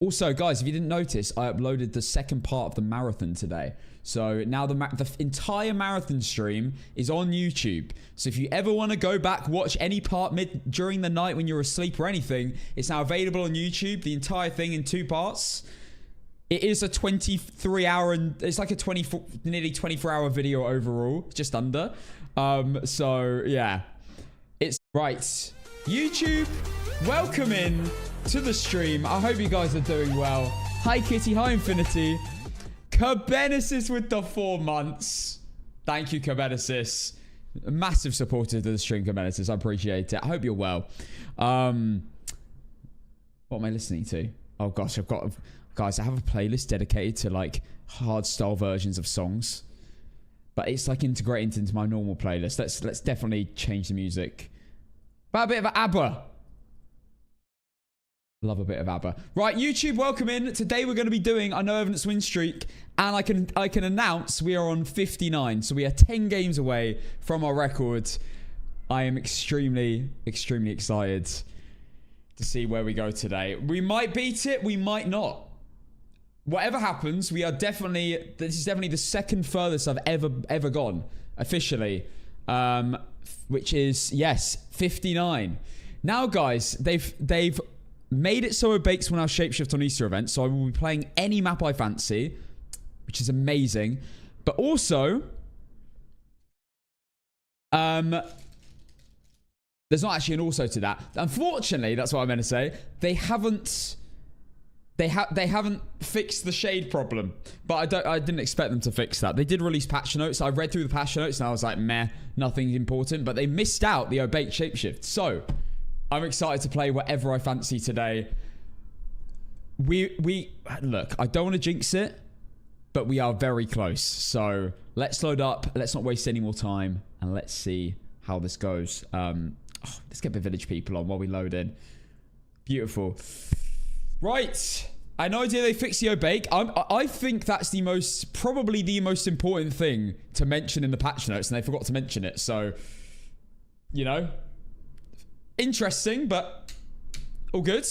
Also, guys, if you didn't notice, I uploaded the second part of the marathon today. So now the entire marathon stream is on YouTube. So if you ever want to go back, watch any part during the night when you're asleep or anything, it's now available on YouTube. The entire thing in 2 parts. It is a 23-hour and it's like a nearly 24-hour video overall, just under. So yeah, it's right. YouTube, welcome in to the stream. I hope you guys are doing well. Hi Kitty, hi Infinity. Cabenesis with the 4 months. Thank you, Cabenesis. Massive supporter of the stream, Cabenesis. I appreciate it. I hope you're well. What am I listening to? Oh gosh, guys, I have a playlist dedicated to like hardstyle versions of songs, but it's like integrated into my normal playlist. Let's definitely change the music. About a bit of ABBA. Love a bit of ABBA. Right, YouTube, welcome in. Today we're going to be doing a no evidence win streak, and I can announce we are on 59, so we are 10 games away from our record. I am extremely excited to see where we go today. We might beat it, we might not. Whatever happens, this is definitely the second furthest I've ever gone officially, which is, yes, 59. Now, guys, they've made it so Obeaks when I shapeshift on Easter events, so I will be playing any map I fancy, which is amazing. But also, there's not actually an also to that. Unfortunately, that's what I meant to say. They haven't fixed the shade problem, but I didn't expect them to fix that. They did release patch notes. I read through the patch notes and I was like, meh, nothing important. But they missed out the Obake shapeshift. So I'm excited to play whatever I fancy today. Look, I don't want to jinx it, but we are very close. So let's load up. Let's not waste any more time, and let's see how this goes. Let's get the village people on while we load in. Beautiful. Right. I had no idea they fixed the Obake. I think that's probably the most important thing to mention in the patch notes, and they forgot to mention it. So, you know, interesting, but all good.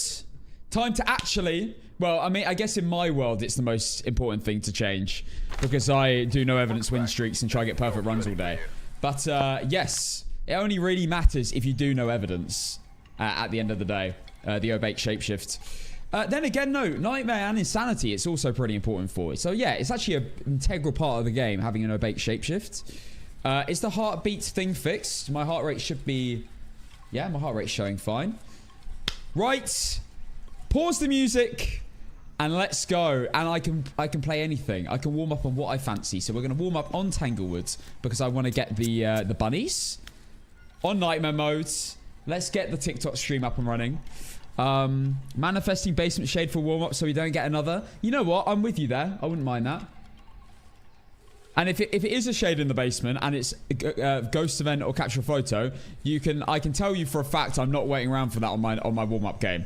Time to actually, well, I mean, I guess in my world, it's the most important thing to change because I do no evidence win streaks and try to get perfect runs all day. But yes, it only really matters if you do no evidence at the end of the day, the Obake shapeshift. Then again, no, Nightmare and Insanity, it's also pretty important for it. So yeah, it's actually an integral part of the game, having an Obake shapeshift. Is the heartbeat thing fixed? My heart rate should be... Yeah, my heart rate's showing fine. Right. Pause the music and let's go. And I can play anything. I can warm up on what I fancy. So we're going to warm up on Tanglewood because I want to get the bunnies. On Nightmare mode. Let's get the TikTok stream up and running. Manifesting basement shade for warm up so we don't get another. You know what? I'm with you there. I wouldn't mind that. And if it is a shade in the basement and it's a ghost event or capture a photo, I can tell you for a fact I'm not waiting around for that on my warm-up game.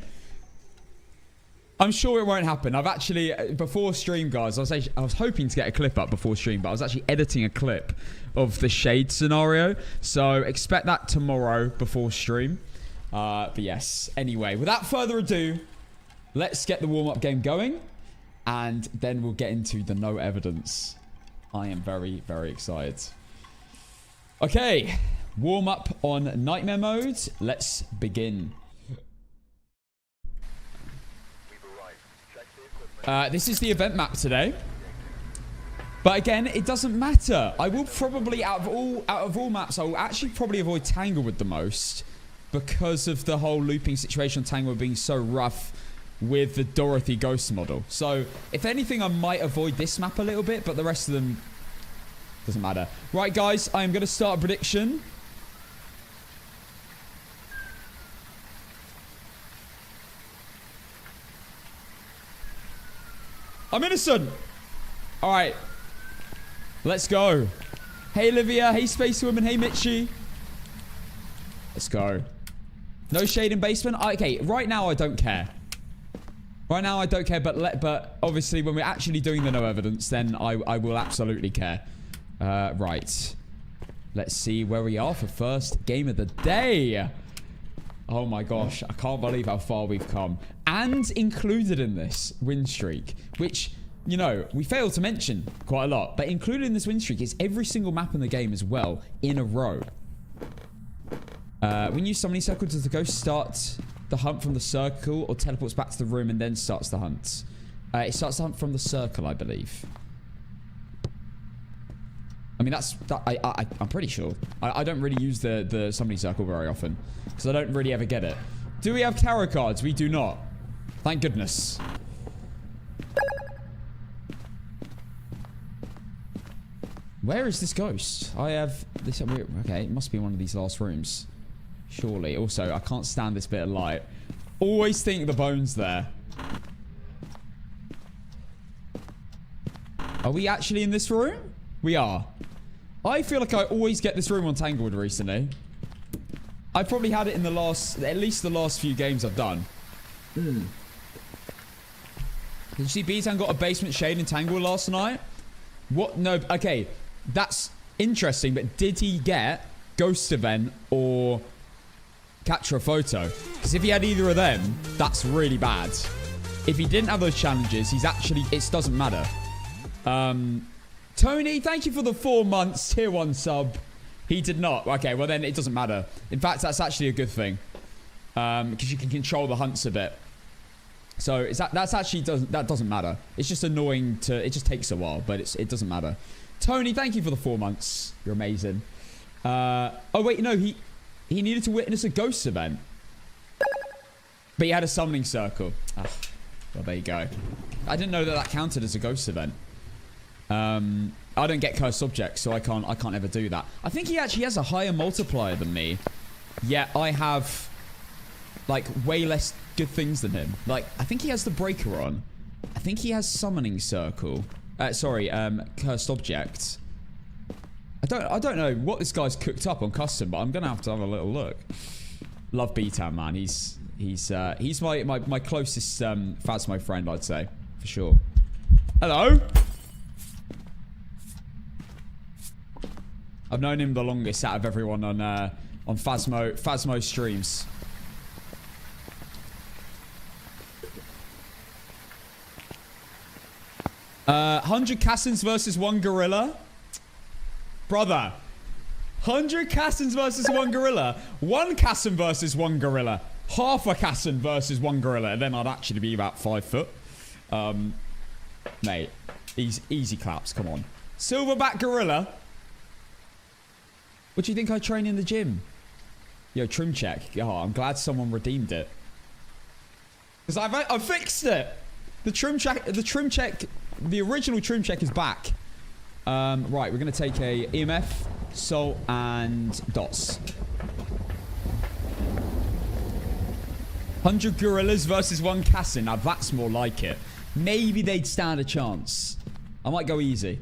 I'm sure it won't happen. I've actually, before stream, guys, I was hoping to get a clip up before stream, but I was actually editing a clip of the shade scenario. So expect that tomorrow before stream. But yes, anyway, without further ado, let's get the warm-up game going. And then we'll get into the no evidence. I am very, very excited. Okay, warm up on Nightmare mode. Let's begin. This is the event map today. But again, it doesn't matter. I will probably, out of all maps, I will actually probably avoid Tanglewood the most because of the whole looping situation on Tanglewood being so rough with the Dorothy Ghost model. So, if anything, I might avoid this map a little bit, but the rest of them doesn't matter. Right, guys, I am going to start a prediction. I'm innocent. All right. Let's go. Hey, Olivia. Hey, Space Woman. Hey, Mitchie. Let's go. No shade in basement. Okay, right now I don't care. Right now I don't care, but obviously when we're actually doing the no evidence, then I will absolutely care. Right. Let's see where we are for first game of the day. Oh my gosh, I can't believe how far we've come. And included in this win streak, which, you know, we failed to mention quite a lot, but included in this win streak is every single map in the game as well, in a row. When you use summoning circle, does the ghost start the hunt from the circle or teleports back to the room and then starts the hunt? It starts the hunt from the circle, I believe. I mean, I'm pretty sure. I don't really use the summoning circle very often because I don't really ever get it. Do we have tarot cards? We do not. Thank goodness. Where is this ghost? I have this. Okay, it must be one of these last rooms. Surely. Also, I can't stand this bit of light. Always think the bone's there. Are we actually in this room? We are. I feel like I always get this room on Tangled recently. I've probably had it in the last, at least the last few games I've done. Did you see B-Town got a basement shade in Tangled last night? What? No. Okay. That's interesting, but did he get Ghost Event or Capture a Photo? Because if he had either of them, that's really bad. If he didn't have those challenges, he's actually, it doesn't matter. Tony, thank you for the 4 months tier 1 sub. He did not. Okay, well then it doesn't matter. In fact, that's actually a good thing. Because you can control the hunts a bit. So that's actually doesn't matter. It's just annoying to, it just takes a while, but it doesn't matter. Tony, thank you for the 4 months. You're amazing. Oh wait, no, he needed to witness a ghost event. But he had a summoning circle. Ah, well, there you go. I didn't know that counted as a ghost event. I don't get cursed objects, so I can't ever do that. I think he actually has a higher multiplier than me. Yet I have like way less good things than him. Like, I think he has the breaker on. I think he has summoning circle. Sorry, cursed object. I don't know what this guy's cooked up on custom, but I'm gonna have to have a little look. Love B-Town, man. He's my closest Phasmo friend, I'd say, for sure. Hello. I've known him the longest out of everyone on Phasmo streams. Uh, 100 Cassins versus 1 gorilla. Brother. 100 Cassins versus 1 gorilla. 1 Cassin versus 1 gorilla. Half a Cassin versus 1 gorilla. And then I'd actually be about 5 foot. Mate. Easy claps. Come on. Silverback gorilla. What do you think I train in the gym? Yo, trim check. Oh, I'm glad someone redeemed it. Because I fixed it. The trim check, the original trim check is back. Right, we're going to take a EMF, salt, and dots. 100 gorillas versus 1 Cassin. Now that's more like it. Maybe they'd stand a chance. I might go easy.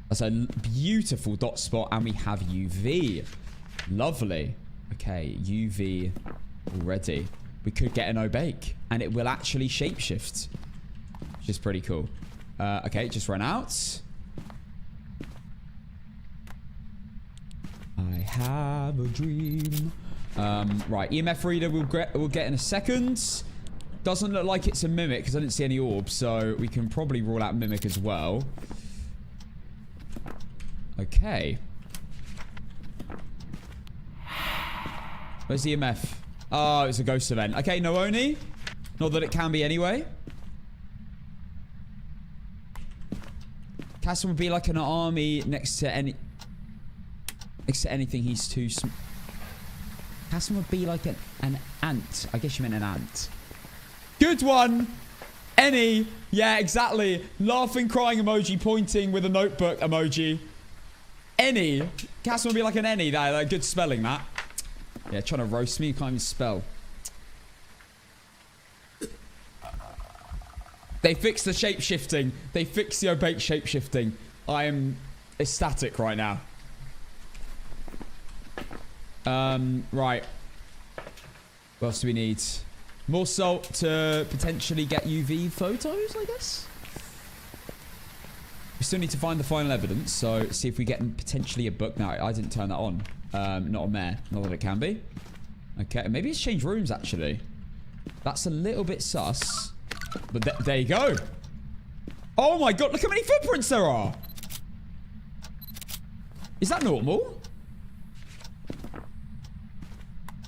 That's a beautiful dot spot, and we have UV. Lovely. Okay, UV already. We could get an Obake, and it will actually shapeshift, which is pretty cool. Okay, just ran out. I have a dream. Right, EMF reader we'll get in a second. Doesn't look like it's a mimic because I didn't see any orbs, so we can probably rule out mimic as well. Okay. Where's the EMF? Oh, it's a ghost event. Okay, no Oni. Not that it can be anyway. Castle would be like an army next to anything he's too small. Castle would be like an ant. I guess you meant an ant. Good one. Any. Yeah, exactly. Laughing, crying emoji, pointing with a notebook emoji. Any. Castle would be like an any. That good spelling, that. Yeah, trying to roast me. You can't even spell. They fixed the shape-shifting. They fixed the Obake shape-shifting. I am ecstatic right now. Right. What else do we need? More salt to potentially get UV photos, I guess. still need to find the final evidence. So see if we get potentially a book. No, I didn't turn that on. Not on there. Not that it can be. Okay, maybe it's changed rooms actually. That's a little bit sus. But there you go. Oh my god, look how many footprints there are. Is that normal?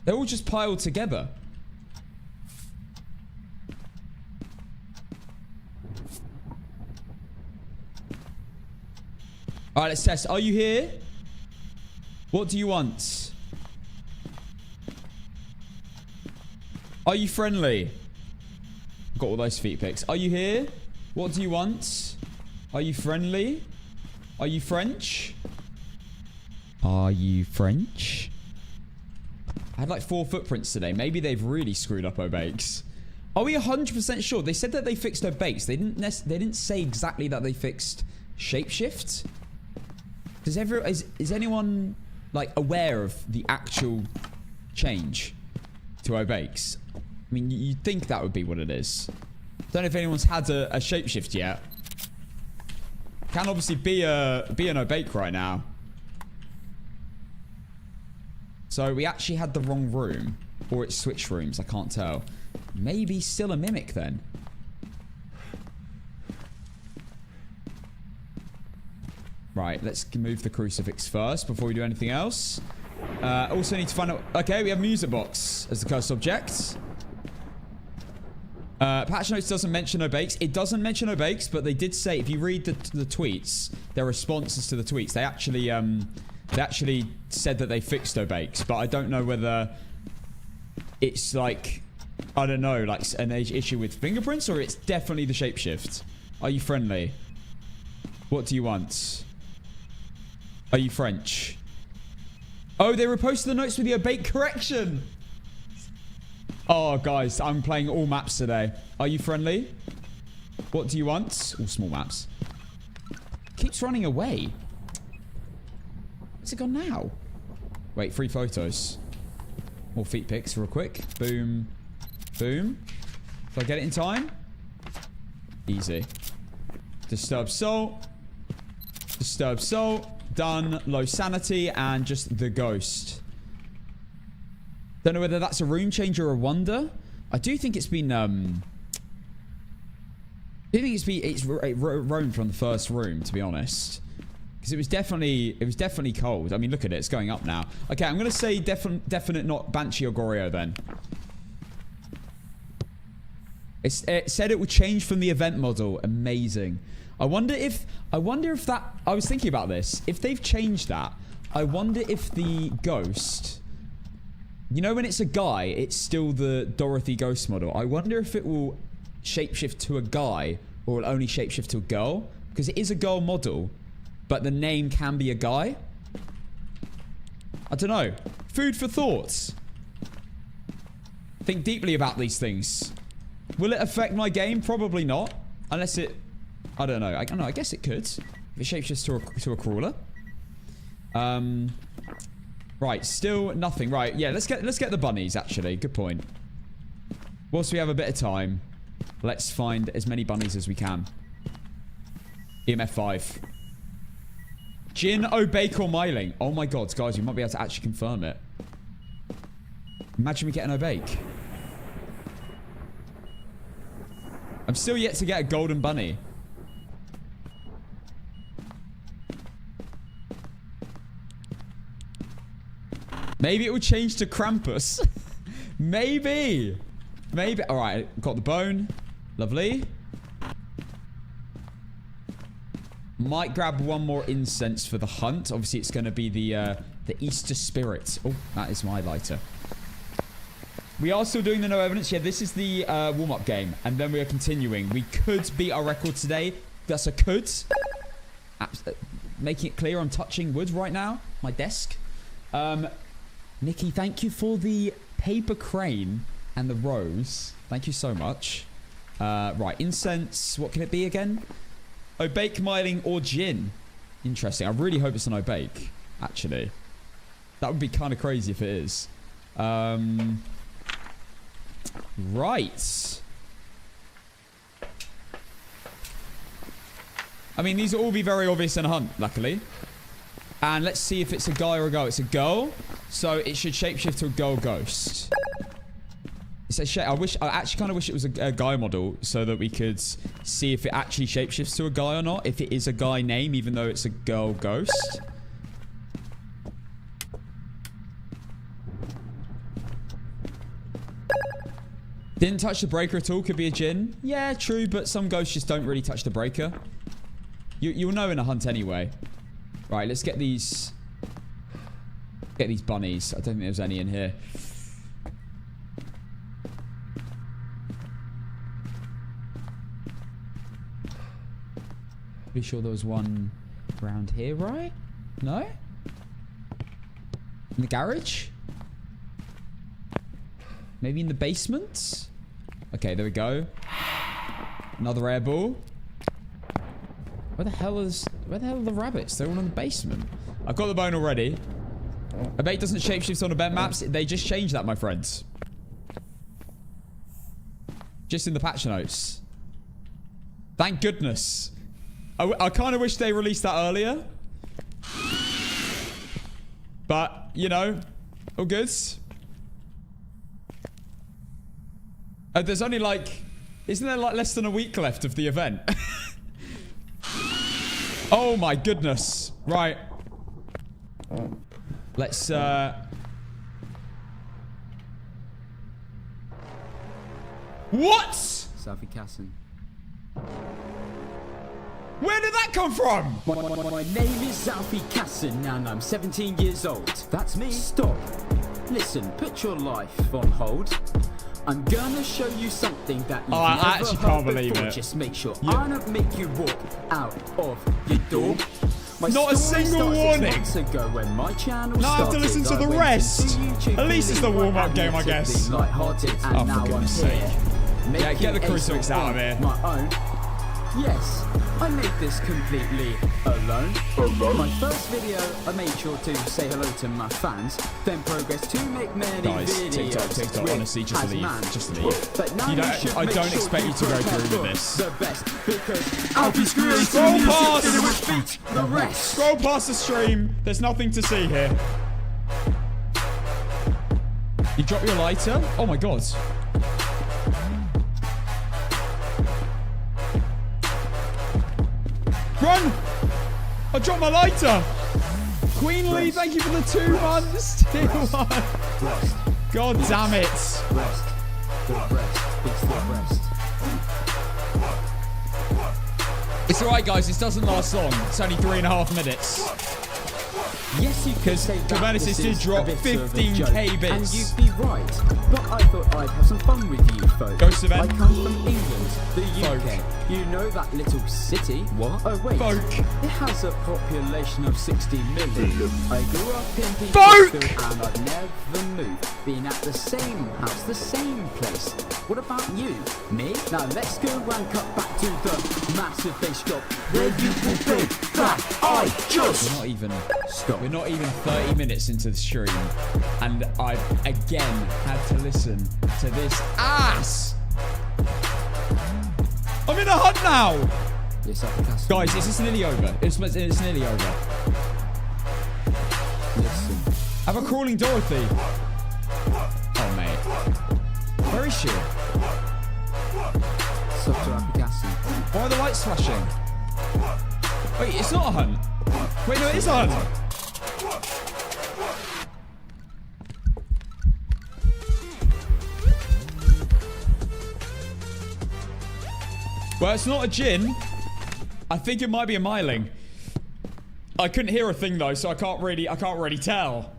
They're all just piled together. Alright, let's test. Are you here? What do you want? Are you friendly? Got all those feet pics. Are you here? What do you want? Are you friendly? Are you French? Are you French? I had like 4 footprints today. Maybe they've really screwed up Obakes. Are we 100% sure? They said that they fixed Obakes. They didn't say exactly that they fixed shapeshift. Is anyone like aware of the actual change to Obakes? I mean, you'd think that would be what it is. Don't know if anyone's had a shapeshift yet. Can obviously be an Obake right now. So we actually had the wrong room. Or it switched rooms, I can't tell. Maybe still a mimic then. Right, let's move the crucifix first before we do anything else. Also need to find out... Okay, we have music box as the cursed object. Patch notes doesn't mention Obakes. It doesn't mention Obakes, but they did say, if you read the tweets, their responses to the tweets, they actually said that they fixed Obakes, but I don't know whether it's like, I don't know, like an issue with fingerprints, or it's definitely the shapeshift. Are you friendly? What do you want? Are you French? Oh, they reposted the notes with the Obake correction. Oh, guys, I'm playing all maps today. Are you friendly? What do you want? All small maps. Keeps running away. Where's it gone now? Wait, 3 photos. More feet pics real quick. Boom. Boom. If I get it in time? Easy. Disturbed soul. Disturbed soul. Done. Low sanity. And just the ghost. Don't know whether that's a room change or a wonder. I do think it's been, I do think it's roamed from the first room, to be honest. Because it was definitely cold. I mean, look at it. It's going up now. Okay, I'm going to say definite not Banshee or Goryo then. It said it would change from the event model. Amazing. I wonder if that... I was thinking about this. If they've changed that, I wonder if the ghost... You know when it's a guy, it's still the Dorothy ghost model. I wonder if it will shapeshift to a guy or will only shapeshift to a girl. Because it is a girl model, but the name can be a guy. I don't know. Food for thought. Think deeply about these things. Will it affect my game? Probably not. Unless it... I don't know. I don't know. I guess it could. If it shapeshifts to a crawler. Right, still nothing. Right, yeah, let's get the bunnies, actually. Good point. Whilst we have a bit of time, let's find as many bunnies as we can. EMF 5. Jin, Obake, or Myling. Oh my god, guys, we might be able to actually confirm it. Imagine we get an Obake. I'm still yet to get a golden bunny. Maybe it will change to Krampus. Maybe. Maybe. All right. Got the bone. Lovely. Might grab one more incense for the hunt. Obviously, it's going to be the Easter spirit. Oh, that is my lighter. We are still doing the no evidence. Yeah, this is the warm-up game. And then we are continuing. We could beat our record today. That's a could. Making it clear I'm touching wood right now. My desk. Nikki, thank you for the paper crane and the rose. Thank you so much. Right, incense. What can it be again? Obake, Myling, or Jin. Interesting. I really hope it's an Obake, actually. That would be kind of crazy if it is. Right. I mean, these will all be very obvious in a hunt, luckily. And let's see if it's a guy or a girl. It's a girl, so it should shapeshift to a girl ghost. It's a I actually kind of wish it was a guy model so that we could see if it actually shapeshifts to a guy or not. If it is a guy name, even though it's a girl ghost. Didn't touch the breaker at all. Could be a djinn. Yeah, true, but some ghosts just don't really touch the breaker. You'll know in a hunt anyway. Right, let's get these bunnies. I don't think there's any in here. Pretty sure there was one around here, right? No? In the garage? Maybe in the basement? Okay, there we go. Another air ball. Where the hell are the rabbits? They're all in the basement. I've got the bone already. I bet it doesn't shapeshift on the bed maps. They just changed that, my friends. Just in the patch notes. Thank goodness. I kind of wish they released that earlier. But, you know, all good. There's only like... Isn't there like less than a week left of the event? Oh my goodness. Right. Let's, What? Safi Kassan. Where did that come from? My name is Safi Kassan and I'm 17 years old. That's me. Stop. Listen, put your life on hold. I'm gonna show you something that you've I never actually heard can't believe before. it. Just make sure I don't make you walk out of your door. My Not a story single started 6 warning. months ago when my channel Now I have to listen to started. the I went rest. into YouTube At least it's the feeling warm-up quite game, I guess. admittedly lighthearted, and Oh, for now I'm goodness here. sake. Yeah, get the Making a crucifix song out of here. My own. Yes, I made this completely alone. My first video, I made sure to say hello to my fans, then progressed to make many Guys, videos. TikTok, with honestly, just leave. Hazman. Just leave. But now You don't- should I make don't sure expect you to go prepare through with for this. The best, because Alfie's creating Scroll music past! and it will beat the rest. Scroll past the stream. There's nothing to see here. You drop your lighter? Oh my god. Run! I dropped my lighter! Queen Lee, thank you for the 2 months! Tier 1. God damn it. Rest. The rest. It's the rest. It's alright guys, this doesn't last long. It's only 3.5 minutes. Yes, you could say that Cabanis this did is drop a bit of a 15k joke, bits. and you'd be right. But I thought I'd have some fun with you, folks. Ghost event. I come from England, the UK. Folk. You know that little city? What? Oh wait, Folk. it has a population of 60 million. I grew up in Folk. Petersfield and I've never moved. Been at the same house, the same place. What about you? Me? Now let's go rank up back to the massive bass drop where you will think that I just We're not even... stop. We're not even 30 minutes into the stream, and I've again had to listen to this ass. I'm in a hunt now, Yes, I can guys. Is this nearly over? It's nearly over. Listen. I have a crawling Dorothy. Oh mate, where is she? Safi Kassan. Why are the lights flashing? Wait, it's not a hunt. Wait, no, it is a hunt. Well, it's not a djinn. I think it might be a myling. I couldn't hear a thing though, so I can't really tell.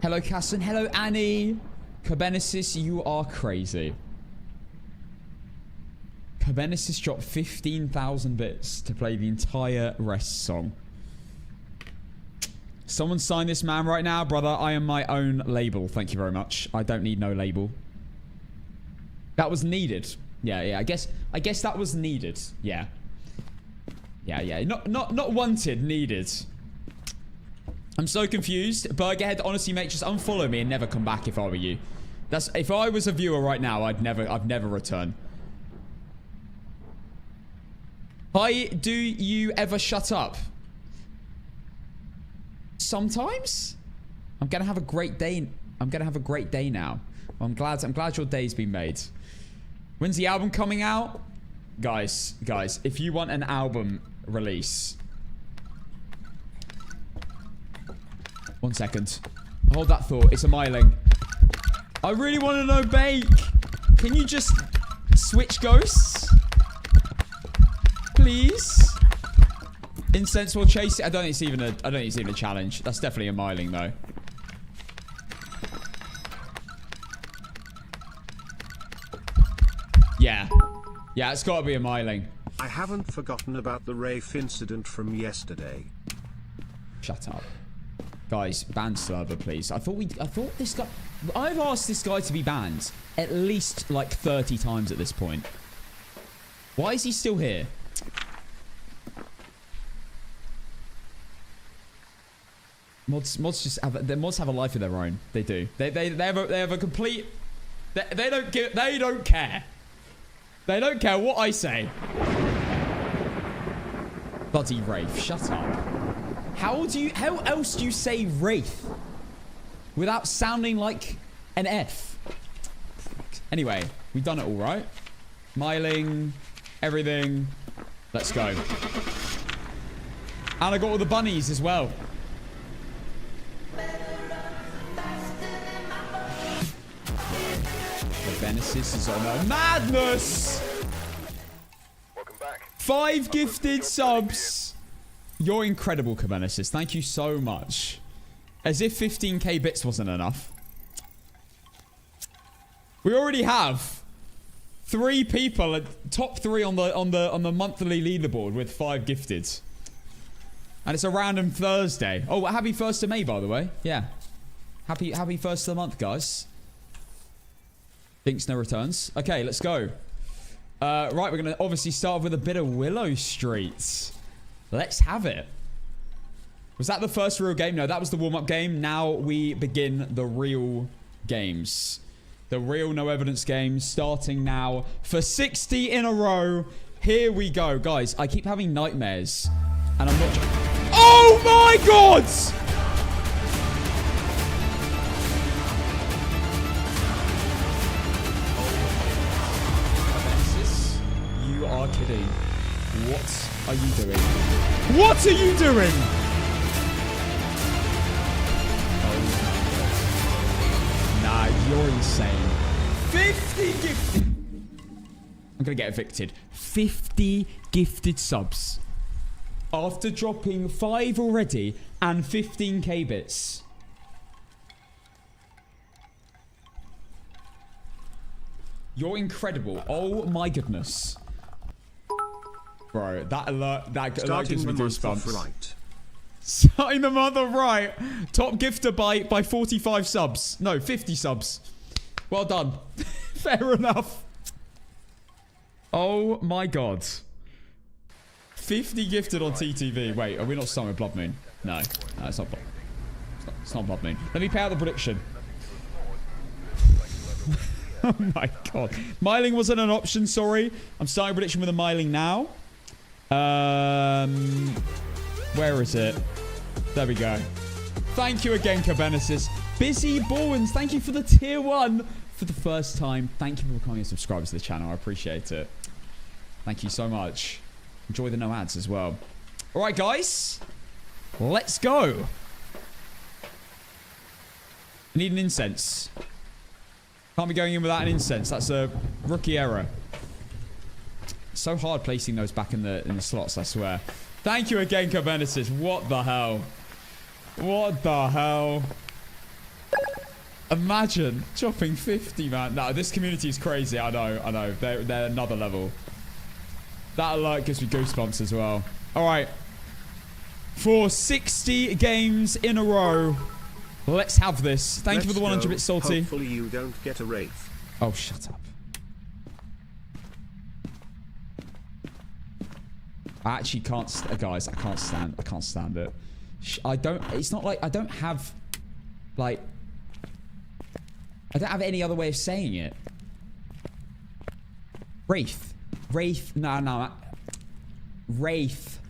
Hello, Kassan. Hello, Annie. Cabenesis, you are crazy. Cabenesis dropped 15,000 bits to play the entire rest song. Someone sign this man right now, brother. I am my own label. Thank you very much. I don't need no label. That was needed. Yeah. I guess that was needed. Yeah. Not wanted, needed. I'm so confused. Burgerhead, honestly, mate, just unfollow me and never come back if I were you. That's if I was a viewer right now, I'd never return. Hi, do you ever shut up? Sometimes. I'm gonna have a great day. I'm gonna have a great day now. I'm glad your day's been made. When's the album coming out? Guys, if you want an album release. 1 second. Hold that thought. It's a Myling. I really want to know Bake. Can you just switch ghosts? Please? Incense will chase it. I don't think it's even a challenge. That's definitely a Myling though. Yeah. Yeah, it's got to be a Myling. I haven't forgotten about the Rafe incident from yesterday. Shut up. Guys, ban server, please. I thought this guy... I've asked this guy to be banned at least like 30 times at this point. Why is he still here? Mods just have... The mods have a life of their own. They do. They have a complete... They don't care. They don't care what I say. Bloody Wraith, shut up. How else do you say Wraith without sounding like an F? Anyway, we've done it all, right? Myling, everything. Let's go. And I got all the bunnies as well. Genesis is on a madness. Welcome back. 5 gifted subs. You're incredible, Cabenesis. Thank you so much. As if 15k bits wasn't enough. We already have 3 people at top 3 on the monthly leaderboard with 5 gifted. And it's a random Thursday. Oh, happy 1st of May, by the way. Yeah. Happy 1st of the month, guys. Thinks no returns. Okay, let's go. Right, we're going to obviously start with a bit of Willow Street. Let's have it. Was that the first real game? No, that was the warm-up game. Now we begin the real games. The real no evidence games starting now for 60 in a row. Here we go. Guys, I keep having nightmares. And I'm not... Oh my God! You are kidding. What are you doing? What are you doing? Oh, nah, you're insane. 50 gifted. I'm gonna get evicted. 50 gifted subs. After dropping 5 already and 15k bits. You're incredible. Oh my goodness. Bro, that alert gives me goosebumps. Right. Starting the month off right. Top gifter by 45 subs. No, 50 subs. Well done. Fair enough. Oh my God. 50 gifted on TTV. Wait, are we not starting with Blood Moon? No, it's not. It's not Blood Moon. Let me pay out the prediction. Oh my God. Myling wasn't an option, sorry. I'm starting prediction with a Myling now. Where is it? There we go. Thank you again, Cabenesis. Busy Bowens, thank you for the tier 1 for the first time. Thank you for becoming a subscriber to the channel. I appreciate it. Thank you so much. Enjoy the no ads as well. All right, guys. Let's go. I need an incense. Can't be going in without an incense. That's a rookie error. So hard placing those back in the slots, I swear. Thank you again, Cabenesis. What the hell? What the hell? Imagine dropping 50, man. No, this community is crazy. I know. They're another level. That alert gives me goosebumps as well. All right. For 60 games in a row, let's have this. Thank you for the 100 bit salty. Hopefully you don't get a Wraith. Oh, shut up. I actually can't, guys. I can't stand it. It's not like I don't have, like, I don't have any other way of saying it. Wraith, no. Wraith.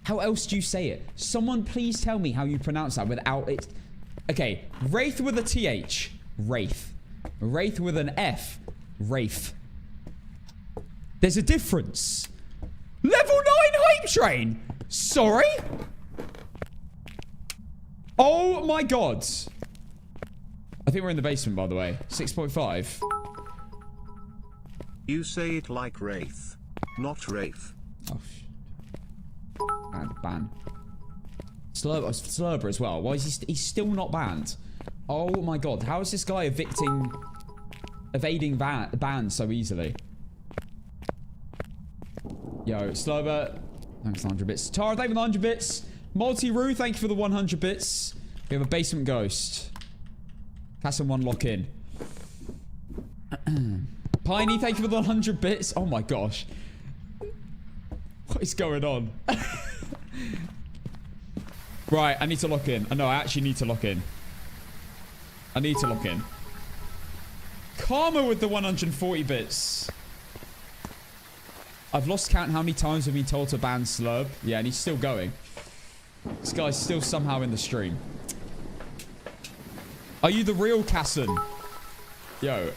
How else do you say it? Someone please tell me how you pronounce that without it. Okay. Wraith with a TH. Wraith. Wraith with an F. Wraith. There's a difference. Level 9 hype train. Sorry? Oh my god. I think we're in the basement, by the way. 6.5. You say it like Wraith, not Wraith. Oh, ban. Slurber as well. Why is he's still not banned? Oh my god. How is this guy evading bans so easily? Yo, Slurber. Thanks for the 100 bits. Tara, thank you for the 100 bits. Multi-Roo, thank you for the 100 bits. We have a basement ghost. Castle 1 lock in. Piney, thank you for the 100 bits. Oh my gosh. What is going on? Right, I need to lock in. No, I actually need to lock in. I need to lock in. Karma with the 140 bits. I've lost count how many times we've been told to ban Slurb. Yeah, and he's still going. This guy's still somehow in the stream. Are you the real Casson? Yo.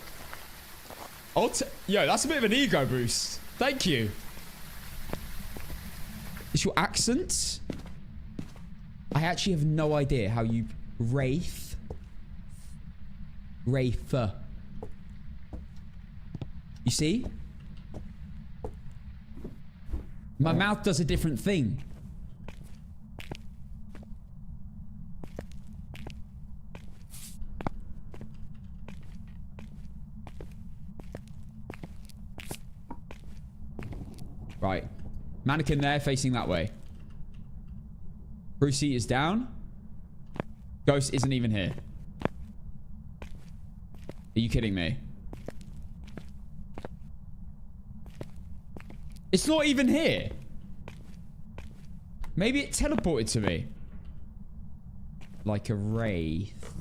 Yo, that's a bit of an ego boost. Thank you. Is your accent? I actually have no idea how you... Wraith. You see? My mouth does a different thing. Right. Mannequin there, facing that way. Brucey is down. Ghost isn't even here. Are you kidding me? It's not even here. Maybe it teleported to me. Like a wraith.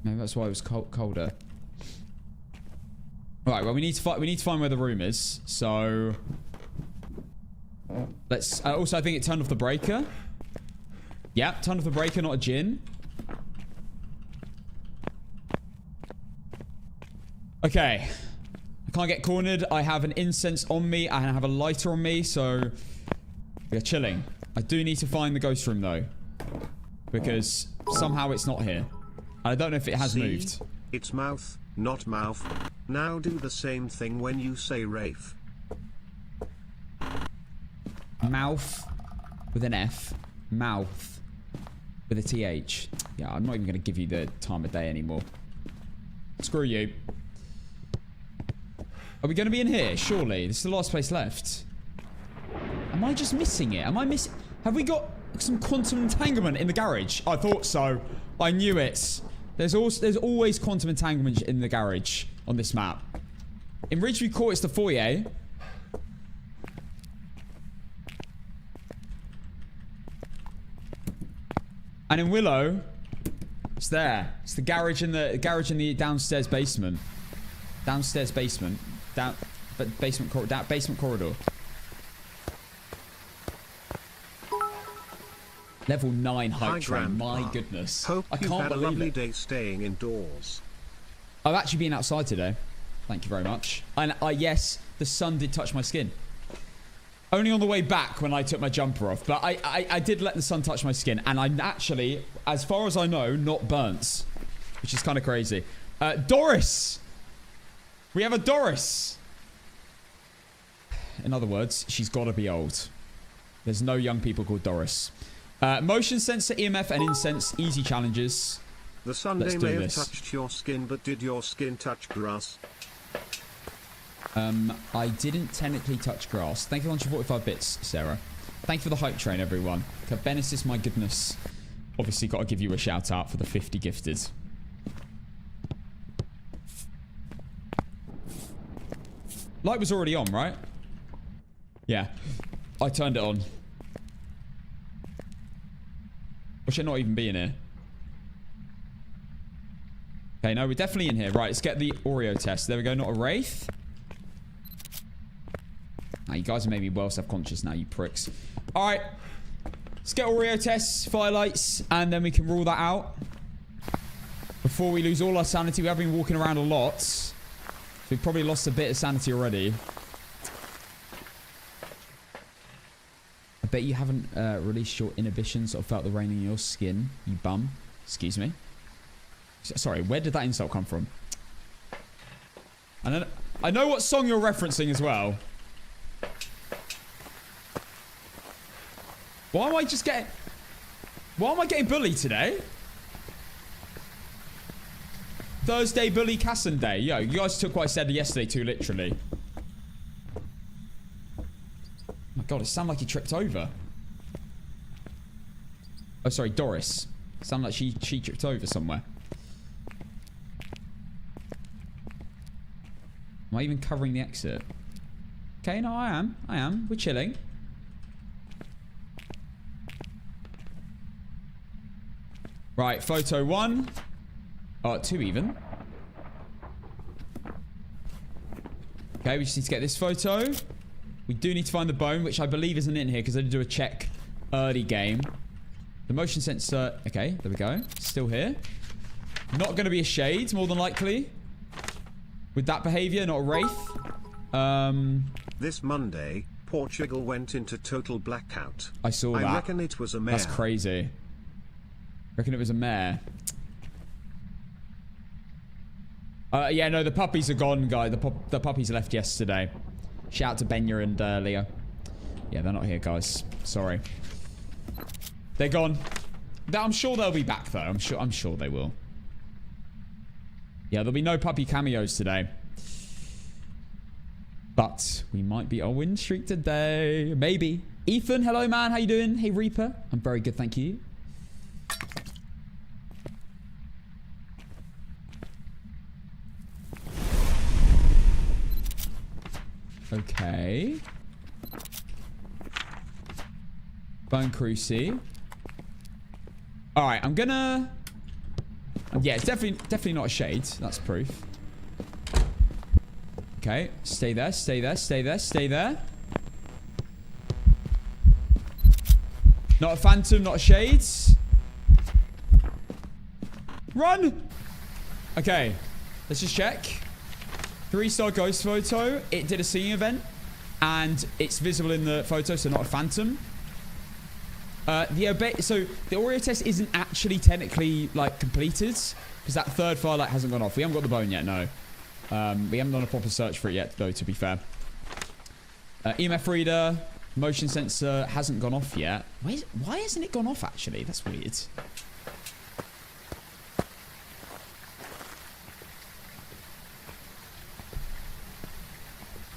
Maybe that's why it was colder. Right, well, we need to find where the room is. So let's also, I think it turned off the breaker. Yeah, turned off the breaker, not a djinn. Okay. I can't get cornered. I have an incense on me. I have a lighter on me, so we're chilling. I do need to find the ghost room, though. Because somehow it's not here. I don't know if it has moved. It's mouth, not mouth. Now do the same thing when you say Wraith. Mouth with an F. Mouth with a TH. Yeah, I'm not even going to give you the time of day anymore. Screw you. Are we going to be in here? Surely. This is the last place left. Am I just missing it? Am I missing... Have we got some quantum entanglement in the garage? I thought so. I knew it. There's always quantum entanglement in the garage on this map. In Ridgeview Court, it's the foyer. And in Willow, it's there. It's the garage in the downstairs basement. Downstairs basement. Basement corridor. Level 9 hype train. My goodness. Hope I you've can't had a believe lovely it. day staying indoors. I've actually been outside today. Thank you very much. And yes, the sun did touch my skin. Only on the way back when I took my jumper off. But I did let the sun touch my skin. And I'm actually, as far as I know, not burnt. Which is kind of crazy. Doris! We have a Doris! In other words, she's got to be old. There's no young people called Doris. Motion sensor, EMF, and incense. Easy challenges. The Sunday may have touched your skin, but did your skin touch grass? I didn't technically touch grass. Thank you for 145 bits, Sarah. Thank you for the hype train, everyone. Cabenesis, my goodness. Obviously, got to give you a shout out for the 50 gifted. Light was already on, right? Yeah. I turned it on. Or should it not even be in here? Okay, no, we're definitely in here. Right, let's get the Oreo test. There we go, not a wraith. Now, you guys are making me well self-conscious now, you pricks. All right. Let's get Oreo tests, firelights, and then we can rule that out. Before we lose all our sanity. We have been walking around a lot. So we've probably lost a bit of sanity already. I bet you haven't released your inhibitions or felt the rain in your skin, you bum. Excuse me. Sorry, where did that insult come from? And I know what song you're referencing as well. Why am I getting bullied today? Thursday bully Casson day. Yo, you guys took what I said yesterday too literally. Oh my god, it sounded like he tripped over. Oh, sorry, Doris. It sounded like she tripped over somewhere. Am I even covering the exit? Okay, no, I am. We're chilling. Right, photo 1. Oh, 2 even. Okay, we just need to get this photo. We do need to find the bone, which I believe isn't in here because I did do a check early game. The motion sensor. Okay, there we go. Still here. Not going to be a shade, more than likely. With that behavior, not a wraith. This Monday, Portugal went into total blackout. I saw that. I reckon it was a mare. That's crazy. Reckon it was a mare. Yeah, no, the puppies are gone, guy. The puppies left yesterday. Shout out to Benya and Leo. Yeah, they're not here, guys. Sorry. They're gone. I'm sure they'll be back, though. I'm sure they will. Yeah, there'll be no puppy cameos today. But we might be on win streak today. Maybe. Ethan, hello, man. How you doing? Hey, Reaper. I'm very good, thank you. Okay. Bone Cruci. Alright, I'm gonna... Yeah, it's definitely not a shade. That's proof. Okay, stay there, stay there, stay there, stay there. Not a phantom, not a shade. Run! Okay, let's just check. 3-star ghost photo. It did a seeing event. And it's visible in the photo, so not a phantom. So the Oreo test isn't actually technically, like, completed. Because that third firelight hasn't gone off. We haven't got the bone yet, no. We haven't done a proper search for it yet, though, to be fair. EMF reader. Motion sensor hasn't gone off yet. Why hasn't it gone off, actually? That's weird.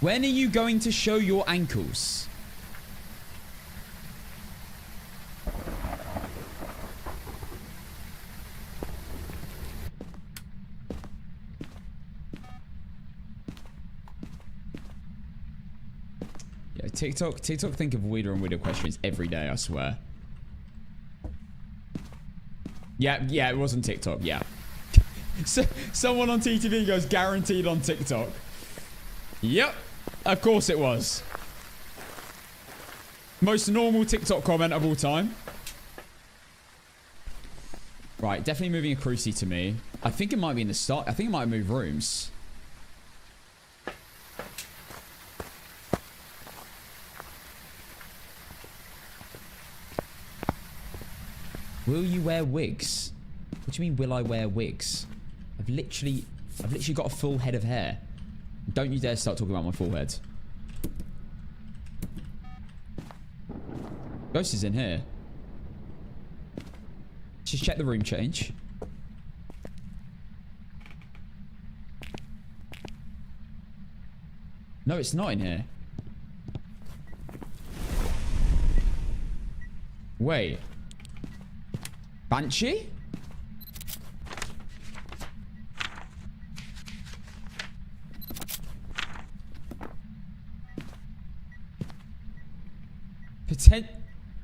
When are you going to show your ankles? Yeah, TikTok think of weirder and weirder questions every day, I swear. Yeah, it wasn't TikTok, yeah. So, someone on TTV goes guaranteed on TikTok. Yep. Of course it was. Most normal TikTok comment of all time. Right, definitely moving a Cruci to me. I think it might be in the start. I think it might move rooms. Will you wear wigs? What do you mean, will I wear wigs? I've literally got a full head of hair. Don't you dare start talking about my full head. Ghost is in here. Just check the room change. No, it's not in here. Wait. Banshee?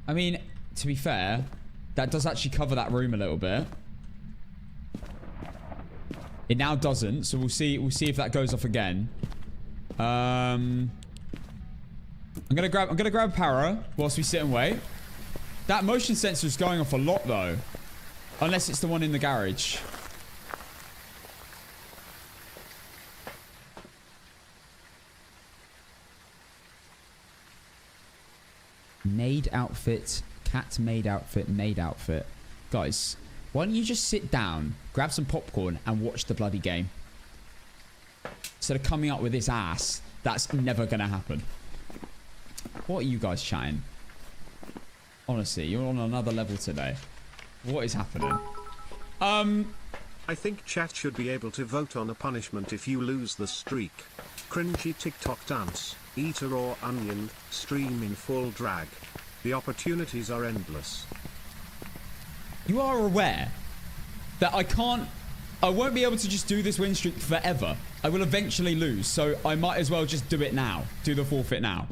I mean, to be fair, that does actually cover that room a little bit. It now doesn't, so we'll see if that goes off again. I'm gonna grab para whilst we sit and wait. That motion sensor is going off a lot though. Unless it's the one in the garage. Nade outfit, cat made outfit, nade outfit. Guys, why don't you just sit down, grab some popcorn, and watch the bloody game? Instead of coming up with this ass, that's never gonna happen. What are you guys chatting? Honestly, you're on another level today. What is happening? I think chat should be able to vote on a punishment if you lose the streak. Cringy TikTok dance, eat a raw onion, stream in full drag. The opportunities are endless. You are aware that I won't be able to just do this win streak forever. I will eventually lose, so I might as well just do it now. Do the forfeit now.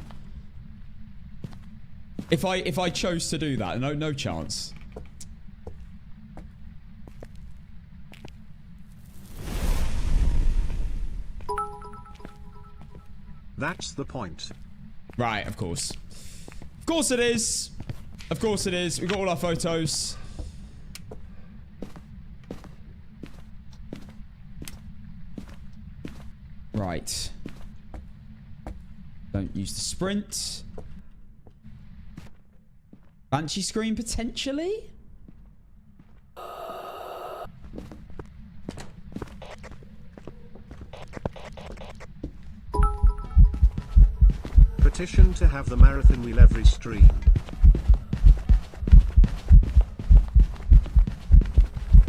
If I chose to do that, no chance. That's the point. Right, of course. Of course it is. Of course it is. We've got all our photos. Right. Don't use the sprint. Banshee screen potentially? Petition to have the marathon wheel every stream.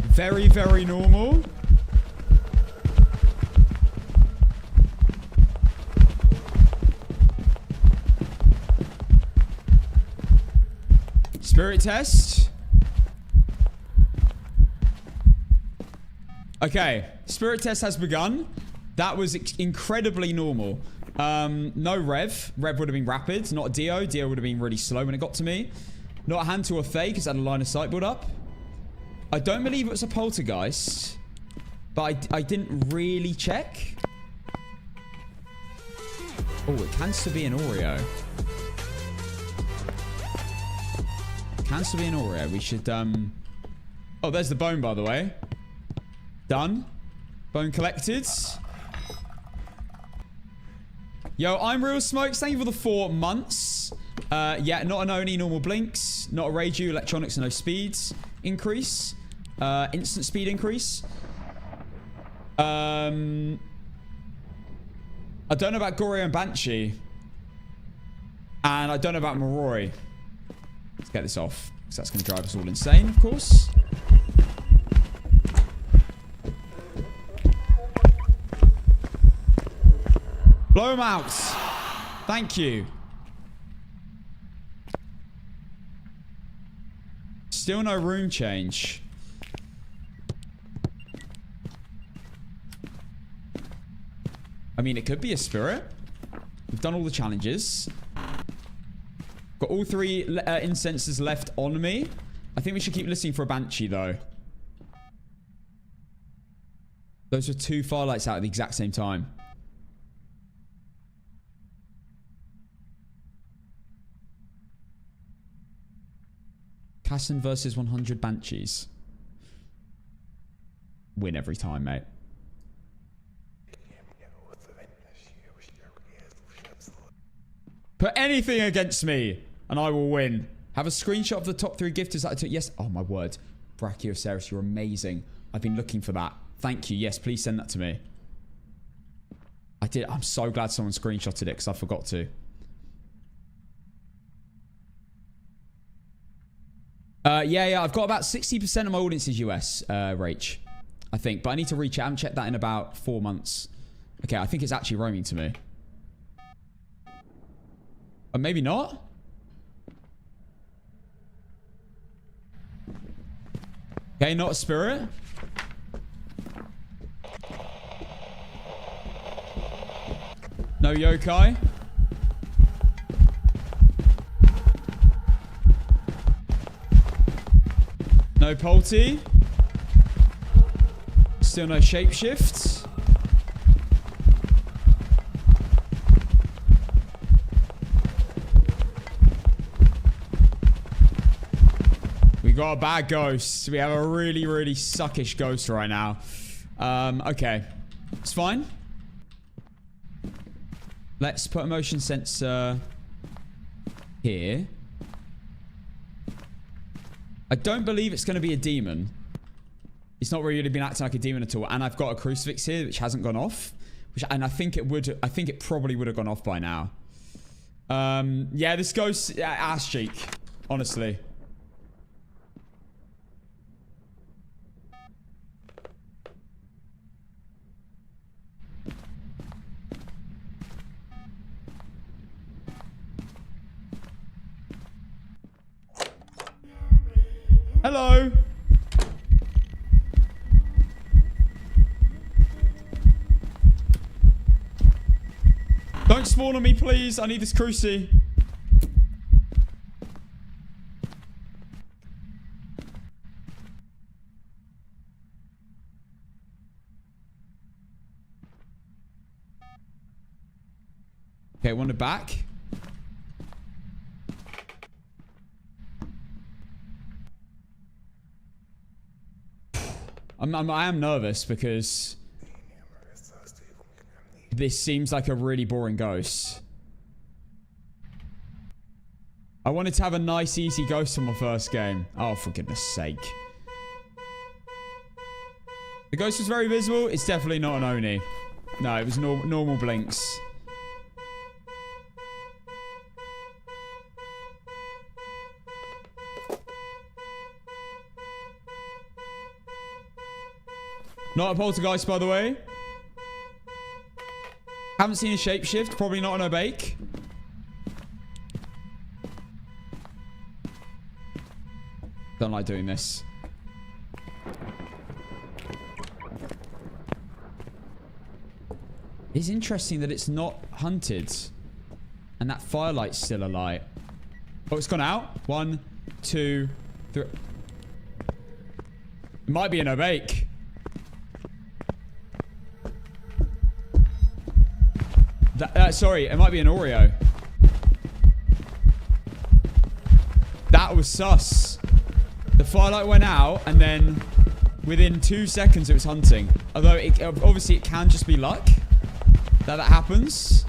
Very, very normal. Spirit test. Okay, spirit test has begun. That was incredibly normal. No rev. Rev would have been rapid. Not a Dio. Dio would have been really slow when it got to me. Not a hand to a Fae because it had a line of sight build up. I don't believe it was a poltergeist. But I didn't really check. Oh, it can still be an Oreo. Can still be an Oreo. We should, Oh, there's the bone, by the way. Done. Bone collected. Yo, I'm Real Smokes. Thank you for the 4 months. Yeah, not an Oni, normal blinks. Not a Raju, electronics, no speeds. Increase. Instant speed increase. I don't know about Goryo and Banshee. And I don't know about Moroi. Let's get this off. Because that's going to drive us all insane, of course. Blow them out. Thank you. Still no room change. I mean, it could be a spirit. We've done all the challenges. Got all 3 incenses left on me. I think we should keep listening for a Banshee, though. Those are 2 firelights out at the exact same time. Casson versus 100 Banshees. Win every time, mate. Put anything against me, and I will win. Have a screenshot of the top 3 gifters that I took. Yes. Oh, my word. Brachioceros, you're amazing. I've been looking for that. Thank you. Yes, please send that to me. I did. I'm so glad someone screenshotted it, because I forgot to. Yeah. I've got about 60% of my audience is US, Rach. I think. But I need to reach out. I haven't checked that in about 4 months. Okay, I think it's actually roaming to me. Or maybe not. Okay, not a spirit. No yokai. No Polty. Still no shapeshifts. We got a bad ghost. We have a really, really suckish ghost right now. Okay. It's fine. Let's put a motion sensor here. I don't believe it's going to be a demon. It's not really been acting like a demon at all. And I've got a crucifix here, which hasn't gone off. And I think it would. I think it probably would have gone off by now. Yeah, this ghost ass cheek. Honestly. Hello. Don't spawn on me, please. I need this cruci. Okay, wander back. I am nervous because this seems like a really boring ghost. I wanted to have a nice, easy ghost on my first game. Oh, for goodness sake. The ghost was very visible. It's definitely not an Oni. No, it was normal blinks. Not a poltergeist, by the way. Haven't seen a shapeshift. Probably not an obake. Don't like doing this. It's interesting that it's not hunted. And that firelight's still alight. Oh, it's gone out. 1, 2, 3. It might be an obake. Sorry, it might be an Oreo. That was sus. The firelight went out, and then within 2 seconds it was hunting. Although, obviously, it can just be luck that happens.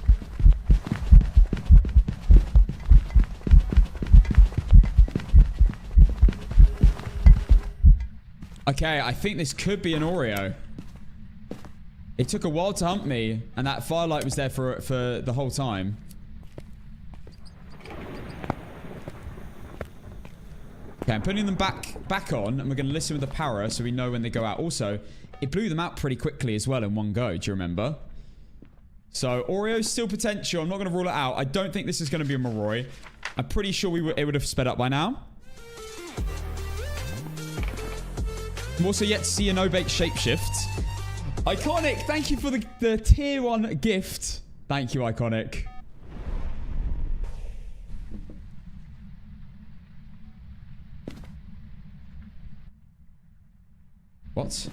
Okay, I think this could be an Oreo. It took a while to hunt me, and that firelight was there for the whole time. Okay, I'm putting them back on, and we're going to listen with the power so we know when they go out. Also, it blew them out pretty quickly as well in one go, do you remember? So, Oreo's still potential. I'm not going to rule it out. I don't think this is going to be a Moroi. I'm pretty sure it would have sped up by now. I'm also yet to see a no-bait shapeshift. Iconic, thank you for the tier 1 gift. Thank you, Iconic. What?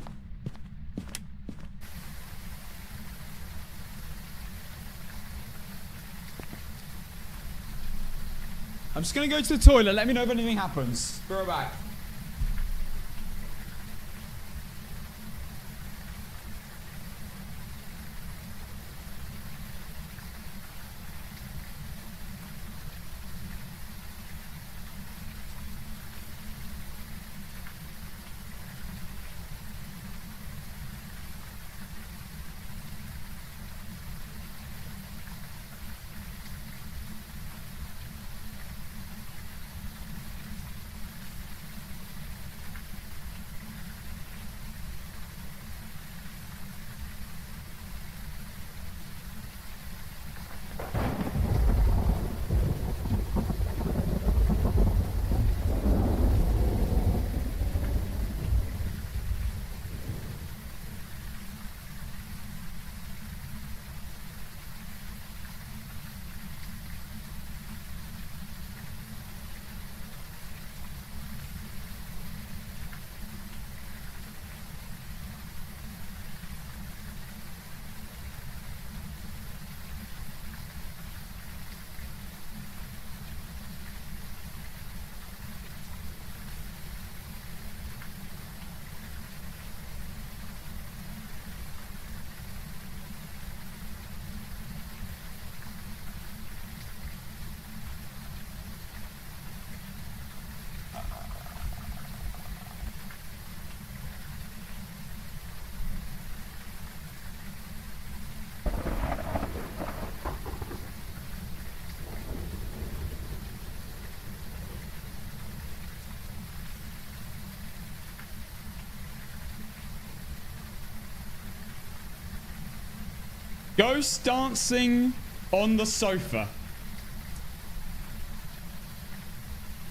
I'm just going to go to the toilet. Let me know if anything happens. Be right back. Ghost dancing on the sofa.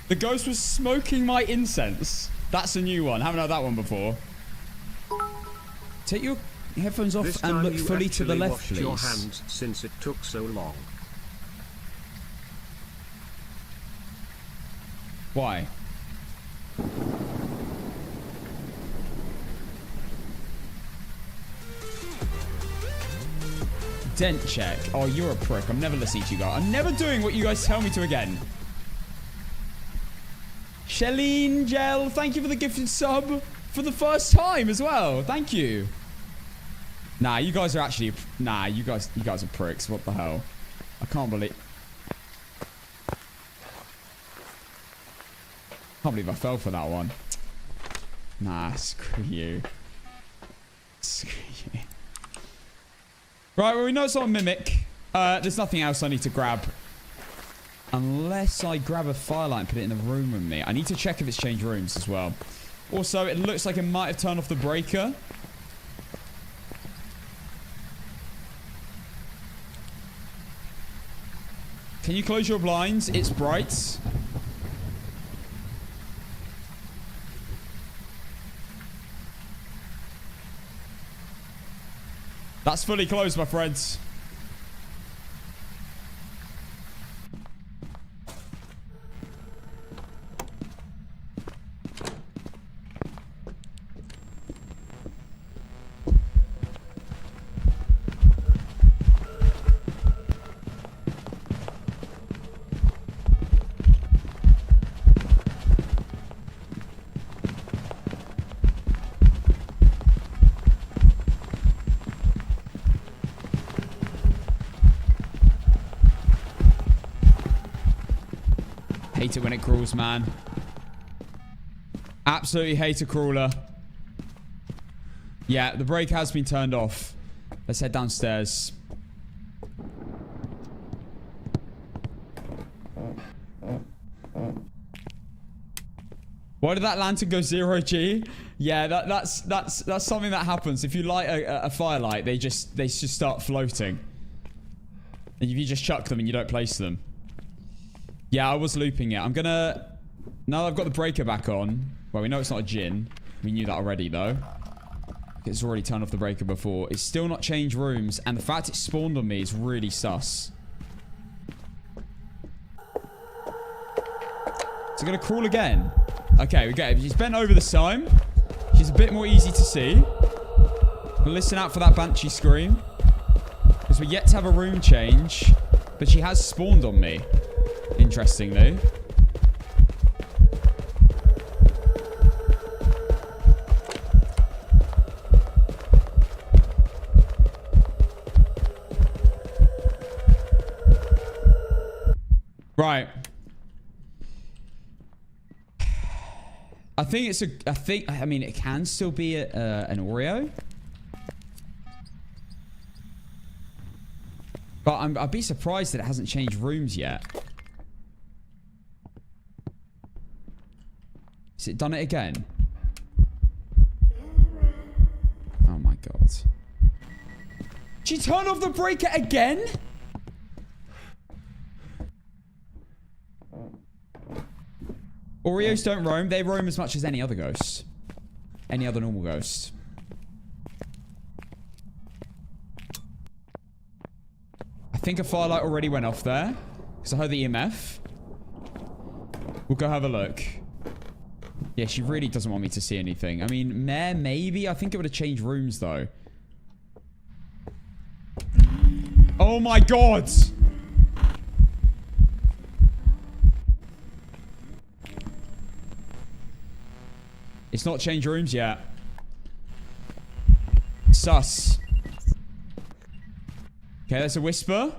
The ghost was smoking my incense. That's a new one. Haven't heard that one before. Take your headphones off This and time look you fully to the actually left, washed please. your hands since it took so long. Why? Dent check. Oh, you're a prick. I'm never listening to you guys. I'm never doing what you guys tell me to again. Shelleen Gel, thank you for the gifted sub for the first time as well. Thank you. Nah, you guys are actually... Nah, you guys are pricks. What the hell? I can't believe... Can't believe I fell for that one. Nah, screw you. Screw you. Right, well, we know it's not a mimic. There's nothing else I need to grab. Unless I grab a firelight and put it in the room with me. I need to check if it's changed rooms as well. Also, it looks like it might have turned off the breaker. Can you close your blinds? It's bright. That's fully closed, my friends. Hate it when it crawls, man. Absolutely hate a crawler. Yeah, the brake has been turned off. Let's head downstairs. Why did that lantern go 0G? Yeah, that's something that happens. If you light a firelight, they just start floating. And if you just chuck them and you don't place them. Yeah, I was looping it. I'm gonna... Now that I've got the breaker back on... Well, we know it's not a djinn. We knew that already, though. It's already turned off the breaker before. It's still not changed rooms. And the fact it spawned on me is really sus. Is it gonna crawl again? Okay, we get it. She's bent over this time. She's a bit more easy to see. But listen out for that banshee scream. Because we're yet to have a room change. But she has spawned on me. Interestingly. Right. I think it's a... I mean, it can still be an Oreo. But I'd be surprised that it hasn't changed rooms yet. Has it done it again? Oh my god. She turned off the breaker again? Oreos don't roam. They roam as much as any other ghost. Any other normal ghost. I think a firelight already went off there. Because I heard the EMF. We'll go have a look. Yeah, she really doesn't want me to see anything. I mean, maybe. I think it would have changed rooms, though. Oh, my God. It's not changed rooms yet. Sus. Okay, there's a whisper.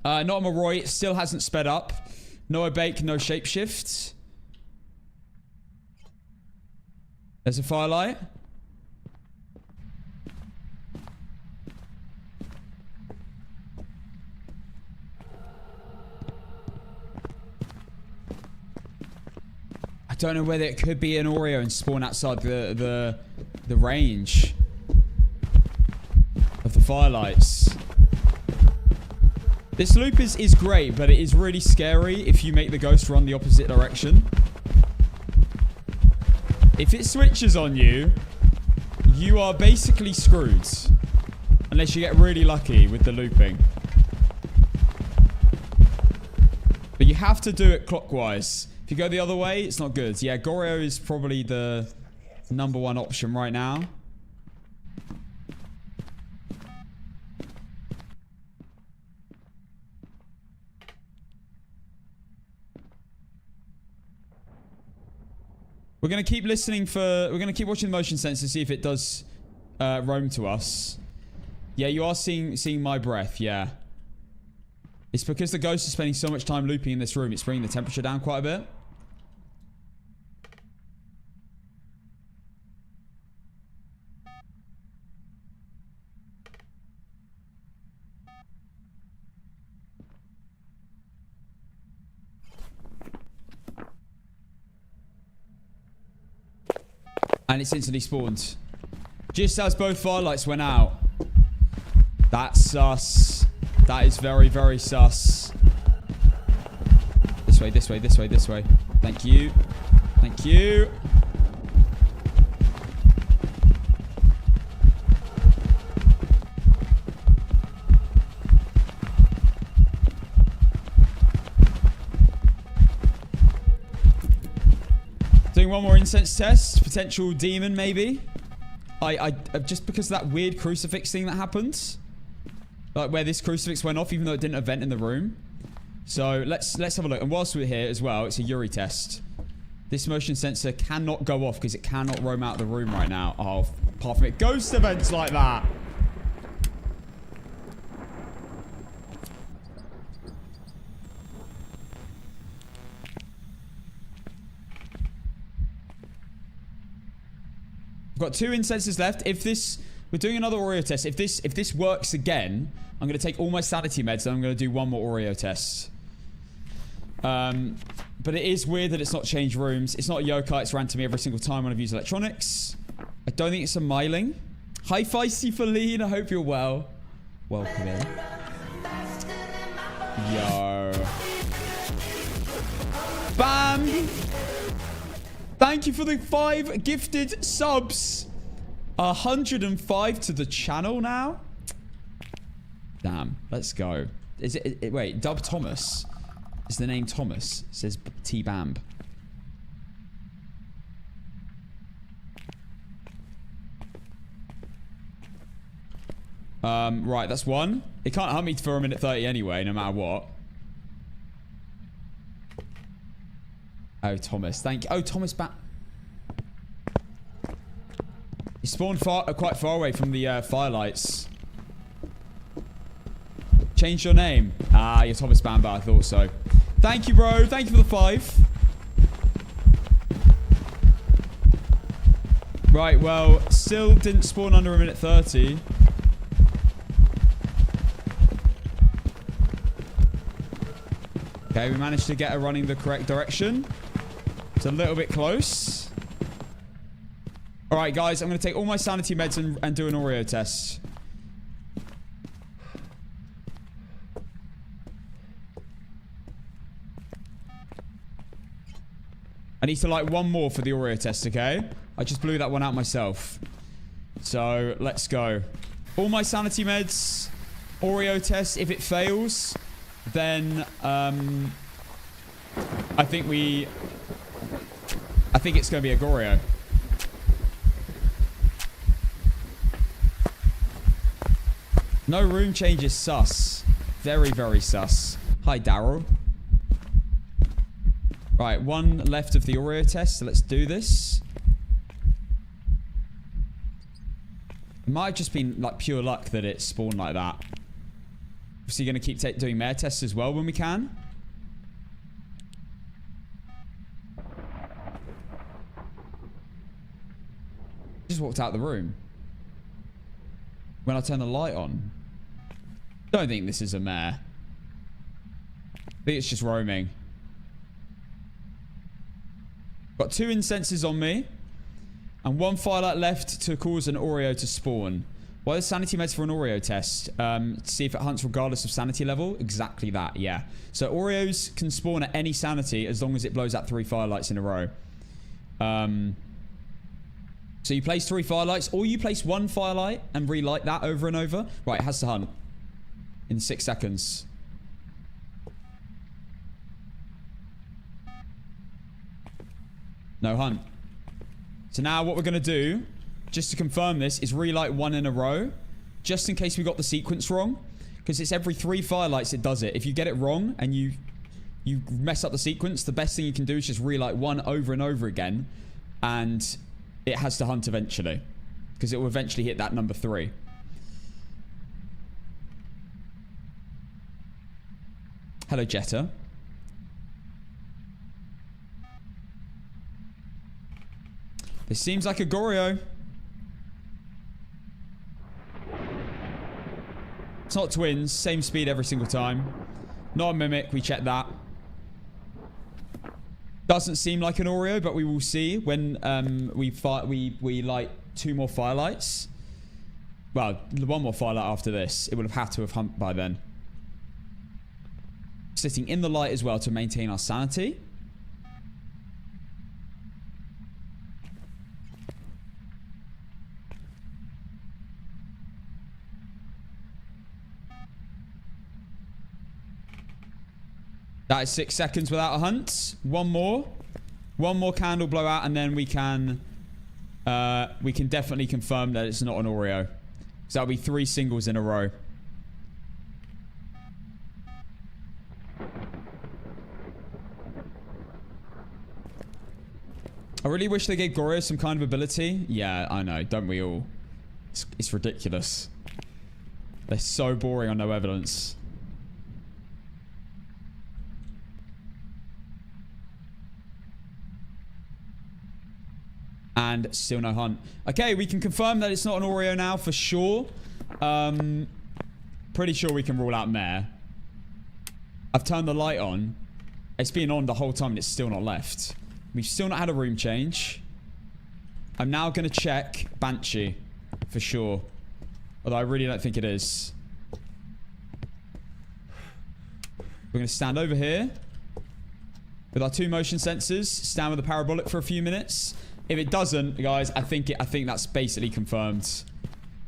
Not a Moroi. It still hasn't sped up. No Obake, no Shapeshift. There's a firelight. I don't know whether it could be an Oreo and spawn outside the the range of the firelights. This loop is great, but it is really scary if you make the ghost run the opposite direction. If it switches on you, you are basically screwed. Unless you get really lucky with the looping. But you have to do it clockwise. If you go the other way, it's not good. Yeah, Goryo is probably the #1 option right now. We're going to keep listening for... We're going to keep watching the motion sensor to see if it does roam to us. Yeah, you are seeing my breath, yeah. It's because the ghost is spending so much time looping in this room. It's bringing the temperature down quite a bit. And it's instantly spawned. Just as both firelights went out. That's sus. That is very, very sus. This way, this way, this way, this way. Thank you. Thank you. Doing one more incense test. Potential demon, maybe. I just because of that weird crucifix thing that happened. Like where this crucifix went off, even though it didn't event in the room. So let's have a look. And whilst we're here as well, it's a Yuri test. This motion sensor cannot go off because it cannot roam out of the room right now. Oh, apart from it, ghost events like that. We've got 2 incenses left. If this... We're doing another Oreo test. If this works again, I'm going to take all my sanity meds and I'm going to do one more Oreo test. But it is weird that it's not changed rooms. It's not a yokai. It's ran to me every single time when I've used electronics. I don't think it's a myling. Hi, Feisty Feline. I hope you're well. Welcome in. Yo. Bam! Thank you for the 5 gifted subs. 105 to the channel now. Damn. Let's go. Is it wait, Dub Thomas. Is the name Thomas? It says T-Bamb. Right, that's 1. It can't hunt me for a minute 30 anyway, no matter what. Oh, Thomas. Thank you. Oh, Thomas back. He spawned quite far away from the firelights. Change your name. Ah, you're Thomas Bamba. I thought so. Thank you, bro. Thank you for the 5. Right, well, still didn't spawn under a minute 30. Okay, we managed to get her running the correct direction. It's a little bit close. Alright, guys, I'm going to take all my sanity meds and do an Oreo test. I need to light one more for the Oreo test, okay? I just blew that one out myself. So, let's go. All my sanity meds. Oreo test. If it fails, then, I think it's going to be a Goryo. No room change is sus. Very, very sus. Hi, Daryl. Right, 1 left of the Oreo test, so let's do this. It might have just been, like, pure luck that it spawned like that. Obviously, going to keep doing mare tests as well when we can. Just walked out the room. When I turn the light on. Don't think this is a mare. I think it's just roaming. Got 2 incenses on me. And 1 firelight left to cause an Oreo to spawn. What are the sanity meds for an Oreo test? See if it hunts regardless of sanity level. Exactly that, yeah. So Oreos can spawn at any sanity as long as it blows out 3 firelights in a row. So you place 3 firelights, or you place 1 firelight and relight that over and over. Right, it has to hunt in 6 seconds. No hunt. So now what we're going to do, just to confirm this, is relight 1 in a row. Just in case we got the sequence wrong. Because it's every 3 firelights it does it. If you get it wrong and you mess up the sequence, the best thing you can do is just relight 1 over and over again. And it has to hunt eventually. Because it will eventually hit that number 3. Hello, Jetta. This seems like a Goryo. It's not twins. Same speed every single time. Not a mimic. We checked that. Doesn't seem like an Oreo, but we will see when we light 2 more firelights. Well, 1 more firelight after this. It would have had to have humped by then. Sitting in the light as well to maintain our sanity. That is 6 seconds without a hunt. 1 more. 1 more candle blowout, and then we can definitely confirm that it's not an Oreo. So that'll be 3 singles in a row. I really wish they gave Goryo some kind of ability. Yeah, I know. Don't we all? It's ridiculous. They're so boring on no evidence. And still no hunt. Okay, we can confirm that it's not an Oreo now for sure. Pretty sure we can rule out Mare. I've turned the light on. It's been on the whole time and it's still not left. We've still not had a room change. I'm now going to check Banshee for sure. Although I really don't think it is. We're going to stand over here with our 2 motion sensors. Stand with the parabolic for a few minutes. If it doesn't, guys, I think that's basically confirmed.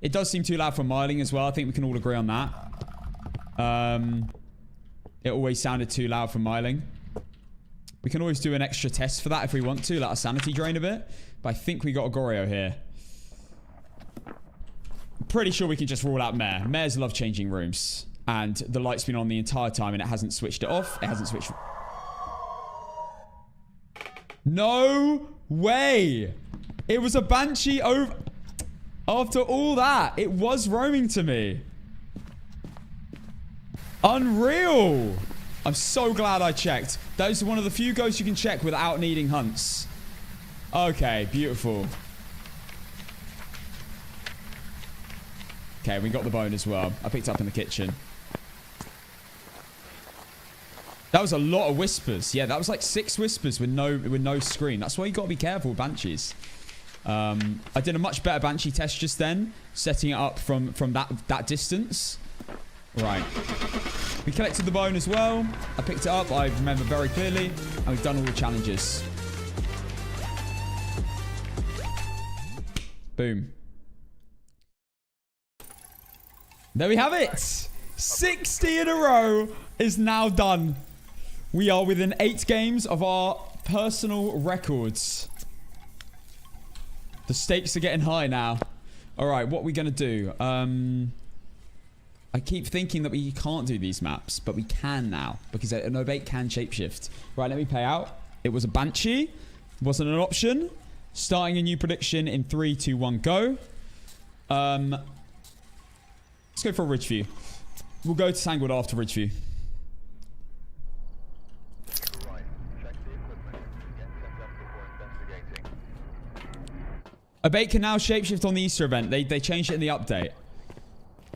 It does seem too loud for miling as well. I think we can all agree on that. It always sounded too loud for miling. We can always do an extra test for that if we want to, let our sanity drain a bit. But I think we got a Goryo here. Pretty sure we can just rule out Mare. Mares love changing rooms. And the light's been on the entire time and it hasn't switched it off. It hasn't switched... No way! It was a Banshee over... After all that, it was roaming to me. Unreal! I'm so glad I checked. Those are one of the few ghosts you can check without needing hunts. Okay, beautiful. Okay, we got the bone as well. I picked up in the kitchen. That was a lot of whispers. Yeah, that was like 6 whispers with no screen. That's why you got to be careful with Banshees. I did a much better Banshee test just then, setting it up from that distance. Right. We collected the bone as well. I picked it up. I remember very clearly. And we've done all the challenges. Boom. There we have it. 60 in a row is now done. We are within 8 games of our personal records. The stakes are getting high now. All right, what are we going to do? I keep thinking that we can't do these maps, but we can now. Because an Obate can shapeshift. Right, let me pay out. It was a Banshee. Wasn't an option. Starting a new prediction in 3, 2, 1, go. Let's go for a Ridgeview. We'll go to Sangwood after Ridgeview. Obate can now shapeshift on the Easter event. They changed it in the update.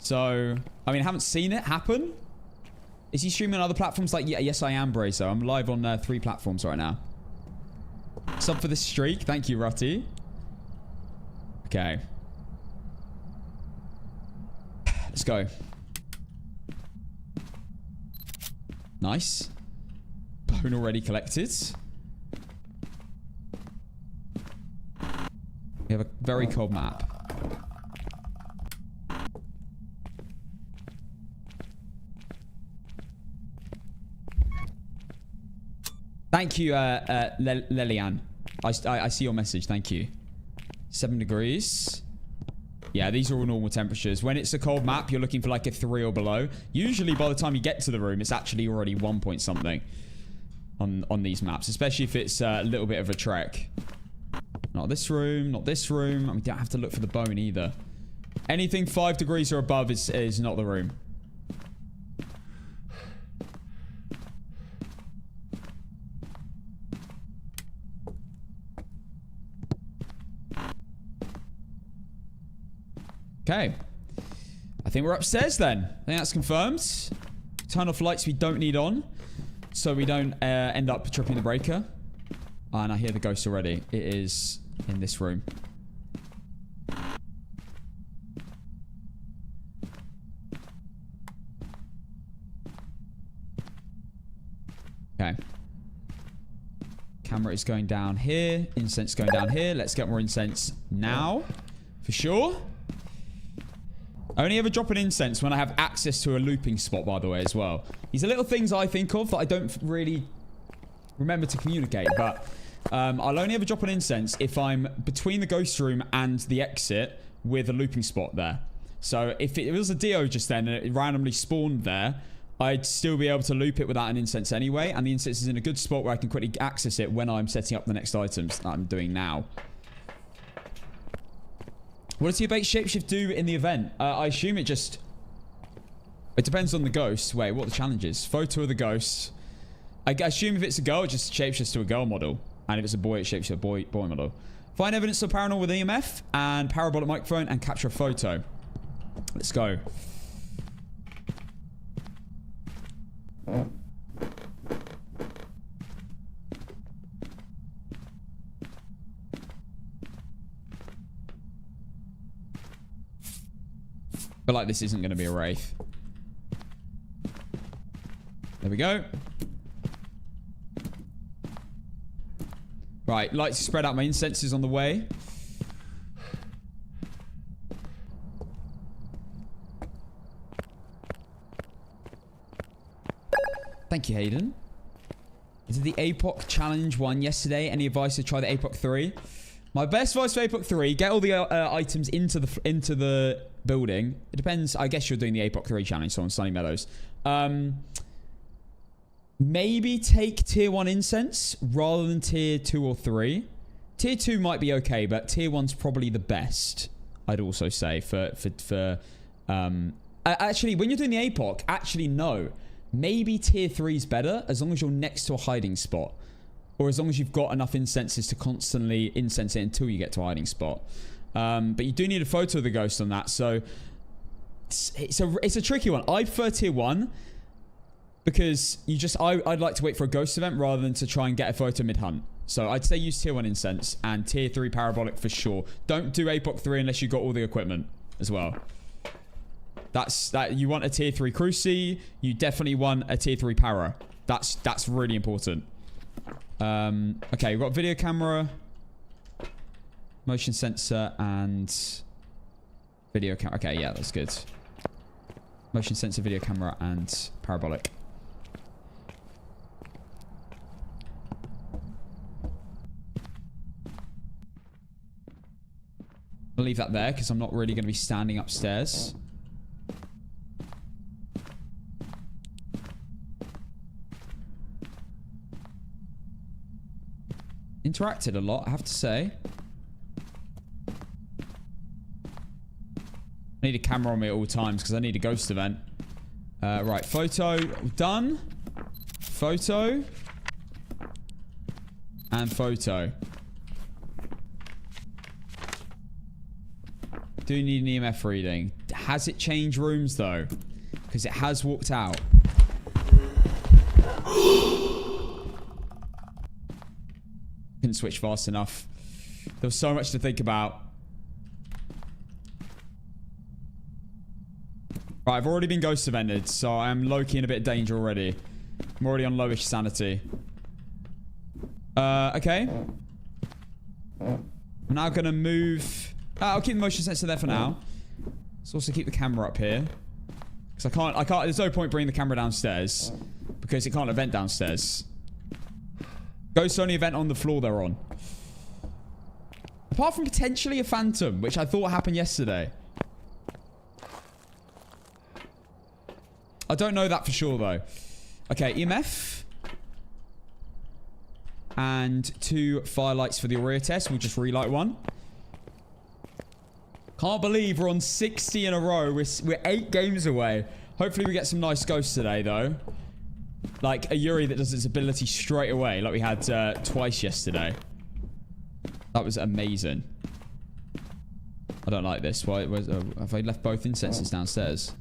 So, I mean, I haven't seen it happen. Is he streaming on other platforms? Like, yeah, yes, I am, Brazo. I'm live on 3 platforms right now. Sub for this streak. Thank you, Rutty. Okay. Let's go. Nice. Bone already collected. We have a very cold map. Thank you, Lelian. I see your message. Thank you. 7 degrees. Yeah, these are all normal temperatures. When it's a cold map, you're looking for like a 3 or below. Usually, by the time you get to the room, it's actually already 1 point something on these maps, especially if it's a little bit of a trek. Not this room, not this room. And we don't have to look for the bone either. Anything 5 degrees or above is not the room. Okay. I think we're upstairs then. I think that's confirmed. Turn off lights we don't need on, so we don't end up tripping the breaker. Oh, and I hear the ghost already. It is in this room. Okay. Camera is going down here. Incense going down here. Let's get more incense now. For sure. I only ever drop an incense when I have access to a looping spot, by the way, as well. These are little things I think of that I don't really remember to communicate, but I'll only ever drop an incense if I'm between the ghost room and the exit with a looping spot there. So if it was a Dio just then and it randomly spawned there, I'd still be able to loop it without an incense anyway, and the incense is in a good spot where I can quickly access it when I'm setting up the next items that I'm doing now. What does your bait shapeshift do in the event? I assume it just... It depends on the ghost. Wait, what the challenge is? Photo of the ghost. I assume if it's a girl, it just shapeshifts to a girl model. And if it's a boy, it shapeshifts to a boy model. Find evidence of paranormal with EMF and parabolic microphone and capture a photo. Let's go. But like this isn't going to be a wraith. There we go. Right, like to spread out my incenses on the way. Thank you, Hayden. I did the APOC challenge one yesterday. Any advice to try the APOC 3? My best advice for APOC 3, get all the items into the building. It depends. I guess you're doing the APOC 3 challenge, so on Sunny Meadows. Maybe take tier 1 incense rather than tier 2 or 3. Tier 2 might be okay, but tier 1's probably the best, I'd also say, actually, when you're doing the APOC, actually, no. Maybe tier 3's better, as long as you're next to a hiding spot. Or as long as you've got enough incenses to constantly incense it until you get to a hiding spot. But you do need a photo of the ghost on that, so... It's a tricky one. I prefer tier 1... Because you just... I'd like to wait for a ghost event rather than to try and get a photo mid-hunt. So I'd say use tier 1 incense and tier 3 parabolic for sure. Don't do APOC 3 unless you've got all the equipment as well. You want a tier 3 cruci. You definitely want a tier 3 para. That's really important. Okay, we've got video camera, motion sensor, and video camera. Okay, yeah, that's good. Motion sensor, video camera, and parabolic. I'll leave that there because I'm not really going to be standing upstairs. Interacted a lot, I have to say. I need a camera on me at all times because I need a ghost event. Right, photo done. Photo. And photo. Do need an EMF reading. Has it changed rooms though? Because it has walked out. Couldn't switch fast enough. There was so much to think about. Right, I've already been ghost evented, so I am low-key in a bit of danger already. I'm already on lowish sanity. Okay. I'm now gonna move... I'll keep the motion sensor there for now. Let's also keep the camera up here. Because I can't... There's no point bringing the camera downstairs. Because it can't event downstairs. Ghosts only event on the floor they're on. Apart from potentially a phantom, which I thought happened yesterday. I don't know that for sure, though. Okay, EMF. And 2 firelights for the Aurea test. We'll just relight one. Can't believe we're on 60 in a row. We're 8 games away. Hopefully we get some nice ghosts today, though. Like a Yuri that does its ability straight away, like we had twice yesterday. That was amazing. I don't like this. Why? Have I left both incenses downstairs?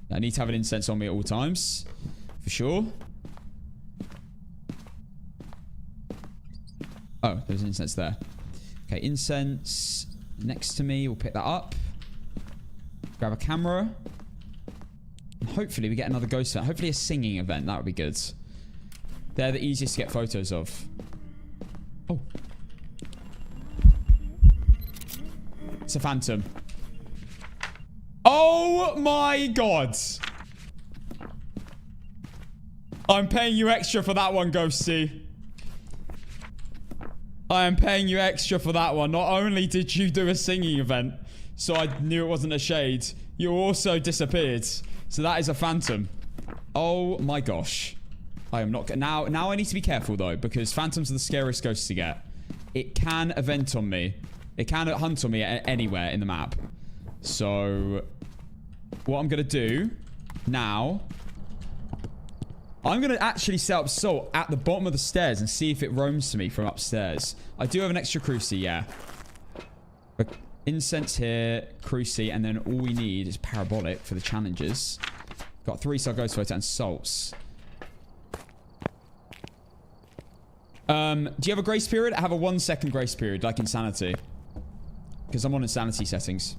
I need to have an incense on me at all times. For sure. Oh, there's an incense there. Okay, incense next to me. We'll pick that up. Grab a camera. And hopefully we get another ghost event. Hopefully a singing event. That would be good. They're the easiest to get photos of. Oh. It's a phantom. Oh my god. I'm paying you extra for that one, Ghosty. I am paying you extra for that one. Not only did you do a singing event, so I knew it wasn't a shade, you also disappeared. So that is a phantom. Oh my gosh. I am not... Now I need to be careful, though, because phantoms are the scariest ghosts to get. It can event on me. It can hunt on me anywhere in the map. So... what I'm going to do now... I'm going to actually set up Salt at the bottom of the stairs and see if it roams to me from upstairs. I do have an extra cruci, yeah. But incense here, cruci, and then all we need is parabolic for the challenges. Got 3-star ghost photo and salts. Do you have a grace period? I have a 1-second grace period, like insanity. Because I'm on insanity settings.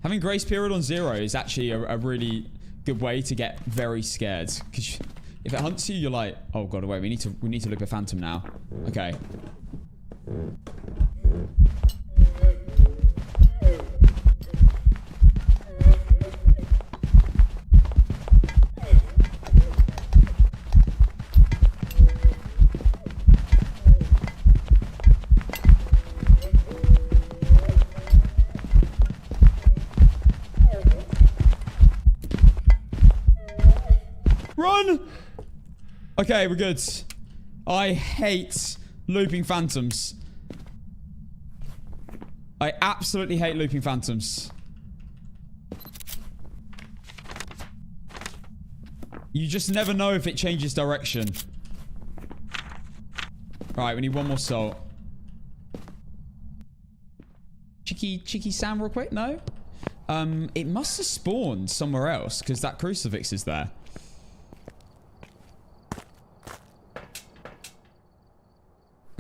Having grace period on 0 is actually a really good way to get very scared. Because if it hunts you, you're like, oh god, wait, we need to loop a phantom now. Okay. Run! Okay, we're good. I hate looping phantoms. I absolutely hate looping phantoms. You just never know if it changes direction. Right, we need one more salt. Cheeky Sam real quick? No? It must have spawned somewhere else because that crucifix is there.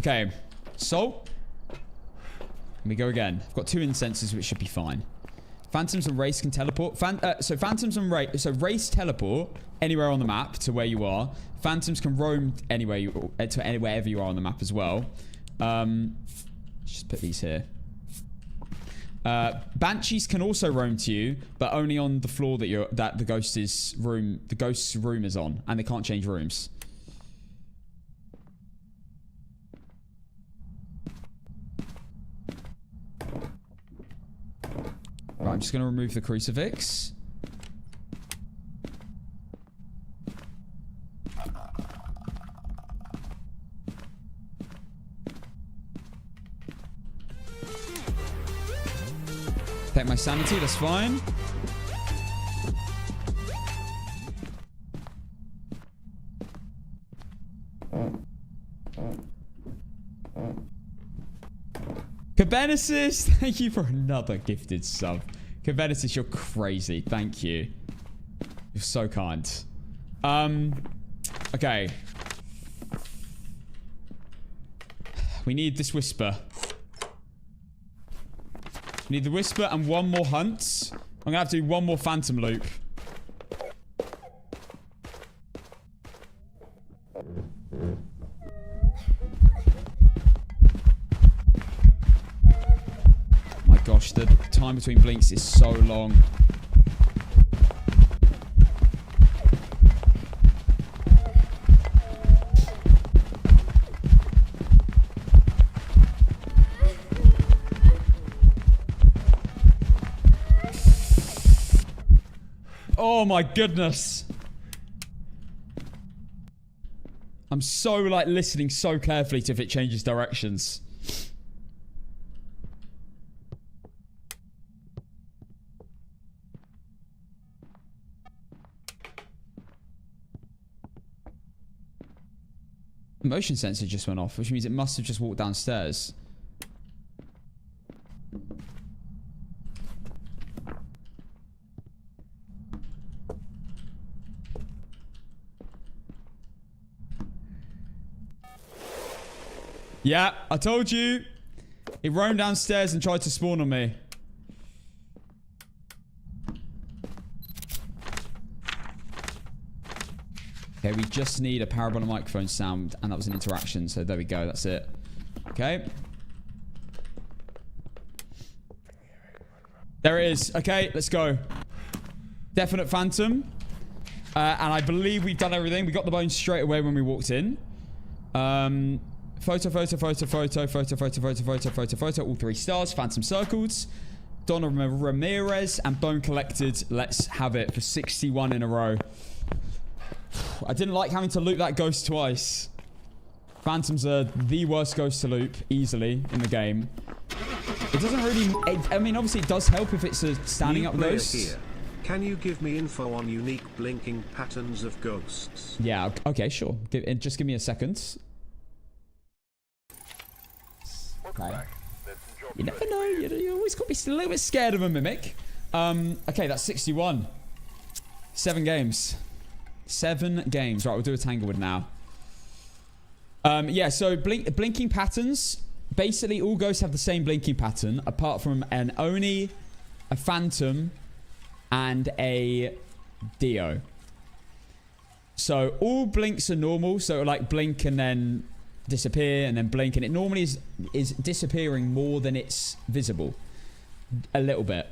Okay, salt. Let me go again. I've got 2 incenses, which should be fine. Phantoms and Race can teleport. So Phantoms and Race... So Race teleport anywhere on the map to where you are. Phantoms can roam anywhere to wherever you are on the map as well. Let's just put these here. Banshees can also roam to you, but only on the floor that the ghost's room is on, and they can't change rooms. Right, I'm just going to remove the crucifix. Take my sanity, that's fine. Cabenesis, thank you for another gifted sub. Cabenesis, you're crazy. Thank you. You're so kind. Okay. We need this whisper. We need the whisper and one more hunt. I'm gonna have to do one more phantom loop. My gosh, the time between blinks is so long. Oh my goodness. I'm so like listening so carefully to if it changes directions. The motion sensor just went off, which means it must have just walked downstairs. Yeah, I told you. It roamed downstairs and tried to spawn on me. Okay, we just need a parabolic microphone sound, and that was an interaction, so there we go, that's it. Okay. There it is. Okay, let's go. Definite phantom. And I believe we've done everything. We got the bones straight away when we walked in. Photo, photo, photo, photo, photo, photo, photo, photo, photo, photo. All 3 stars. Phantom circled. Donna Ramirez and bone collected. Let's have it for 61 in a row. I didn't like having to loop that ghost twice. Phantoms are the worst ghost to loop easily in the game. It doesn't really... I mean, obviously it does help if it's a standing up ghost. Here. Can you give me info on unique blinking patterns of ghosts? Yeah, okay, sure. Just give me a second. Okay. You never know. You always got to be a little bit scared of a mimic. Okay, that's 61. 7 games. 7 games. Right, we'll do a Tanglewood now. Yeah, so blinking patterns. Basically, all ghosts have the same blinking pattern, apart from an Oni, a Phantom, and a Dio. So all blinks are normal. So like blink and then disappear and then blink, and it normally is disappearing more than it's visible. A little bit.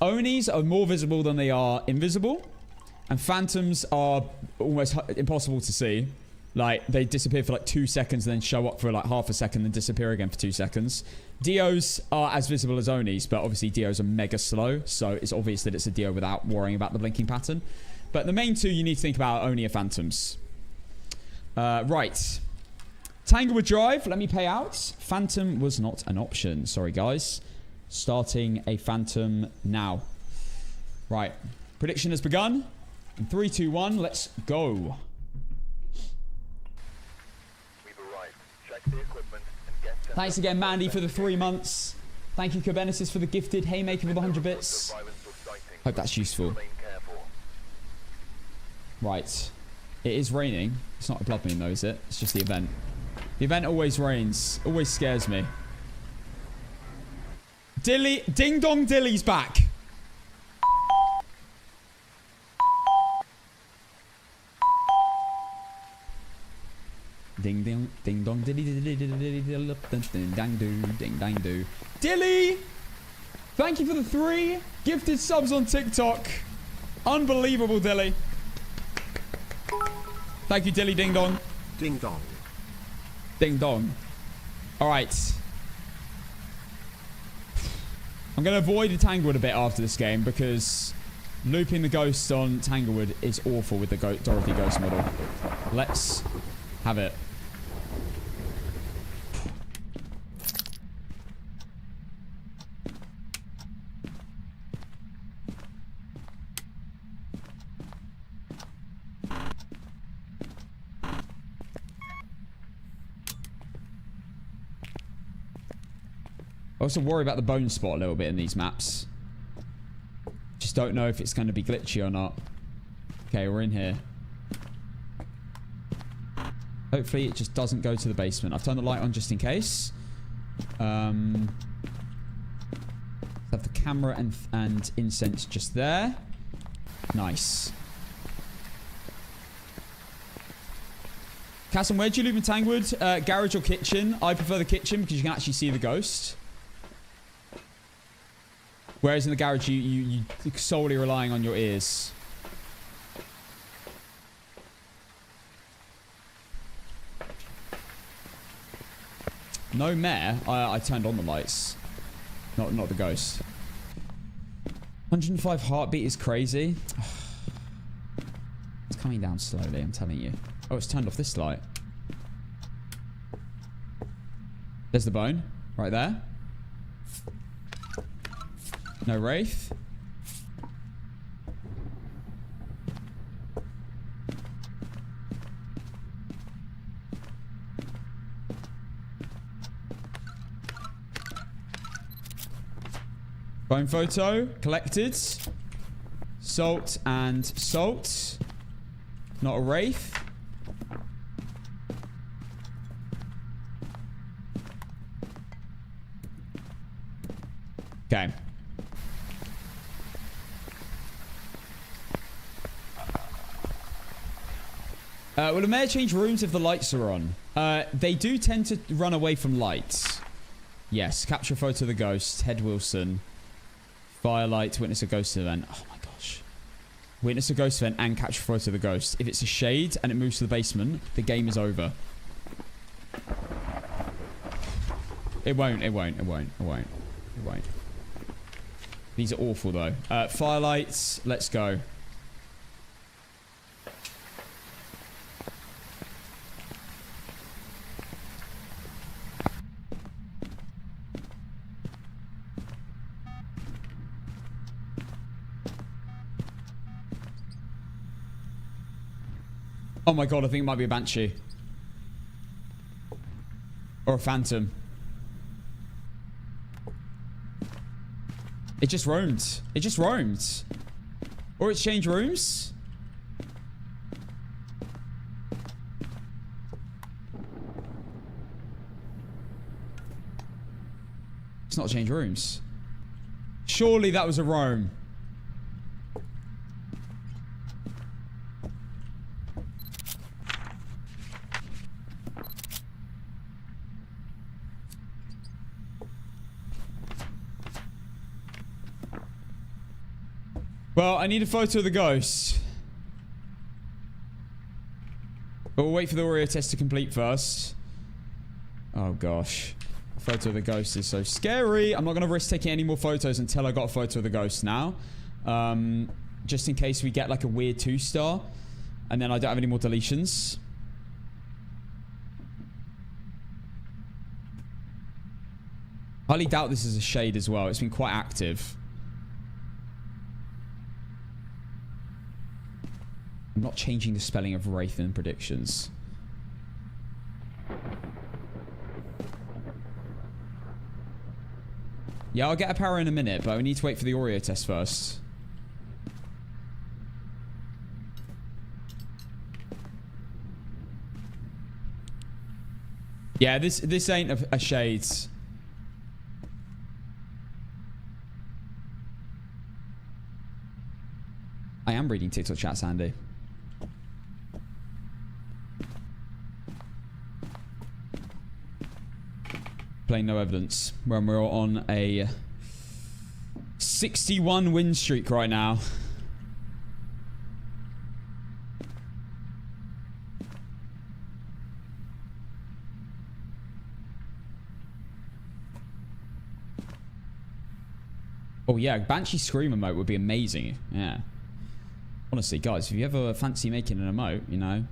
Onis are more visible than they are invisible. And phantoms are almost impossible to see. Like, they disappear for like 2 seconds and then show up for like half a second and disappear again for 2 seconds. Dios are as visible as Onis, but obviously Dios are mega slow, so it's obvious that it's a Dio without worrying about the blinking pattern. But the main 2 you need to think about are Oni or Phantoms. Right. Tanglewood Drive, let me pay out. Phantom was not an option. Sorry, guys. Starting a Phantom now. Right. Prediction has begun. In 3, 2, 1, let's go. Thanks again, Mandy, for the 3 months. Thank you, Cobenesis, for the gifted Haymaker with 100 bits. Hope that's useful. Right. It is raining. It's not a blood moon, though, is it? It's just the event. The event always rains. Always scares me. Dilly... Ding Dong Dilly's back. Ding ding ding dong dilly dilly dilly dilly ding dang do ding dang do. Dilly! Thank you for the 3 gifted subs on TikTok. Unbelievable, Dilly. Thank you, Dilly Ding Dong. Ding dong. Ding dong. Alright. I'm going to avoid the Tanglewood a bit after this game because looping the ghost on Tanglewood is awful with the Dorothy Ghost model. Let's have it. I also worry about the bone spot a little bit in these maps. Just don't know if it's going to be glitchy or not. Okay, we're in here. Hopefully it just doesn't go to the basement. I've turned the light on just in case. Have the camera and incense just there. Nice. Cassim, where do you live in Tangwood? Garage or kitchen? I prefer the kitchen because you can actually see the ghost. Whereas in the garage, you're solely relying on your ears. No mare. I turned on the lights. Not the ghost. 105 heartbeat is crazy. It's coming down slowly, I'm telling you. Oh, it's turned off this light. There's the bone. Right there. No wraith. Bone photo. Collected. Salt and salt. Not a wraith. Okay. Will the mayor change rooms if the lights are on? They do tend to run away from lights. Yes. Capture a photo of the ghost. Ted Wilson. Firelight. Witness a ghost event. Oh my gosh. Witness a ghost event and capture a photo of the ghost. If it's a shade and it moves to the basement, the game is over. It won't. These are awful though. Firelights. Let's go. Oh my god, I think it might be a banshee. Or a phantom. It just roamed. It just roamed. Or it's changed rooms. It's not changed rooms. Surely that was a roam. Well, I need a photo of the ghost. But we'll wait for the Oreo test to complete first. Oh, gosh. A photo of the ghost is so scary. I'm not going to risk taking any more photos until I got a photo of the ghost now. Just in case we get like a weird 2-star. And then I don't have any more deletions. Highly doubt this is a shade as well. It's been quite active. I'm not changing the spelling of Wraith in predictions. Yeah, I'll get a power in a minute, but we need to wait for the Oreo test first. Yeah, this ain't a shades. I am reading TikTok chat, Sandy. Playing no evidence when we're on a 61 win streak right now. Oh yeah, Banshee Scream emote would be amazing. Yeah. Honestly, guys, if you ever fancy making an emote, you know,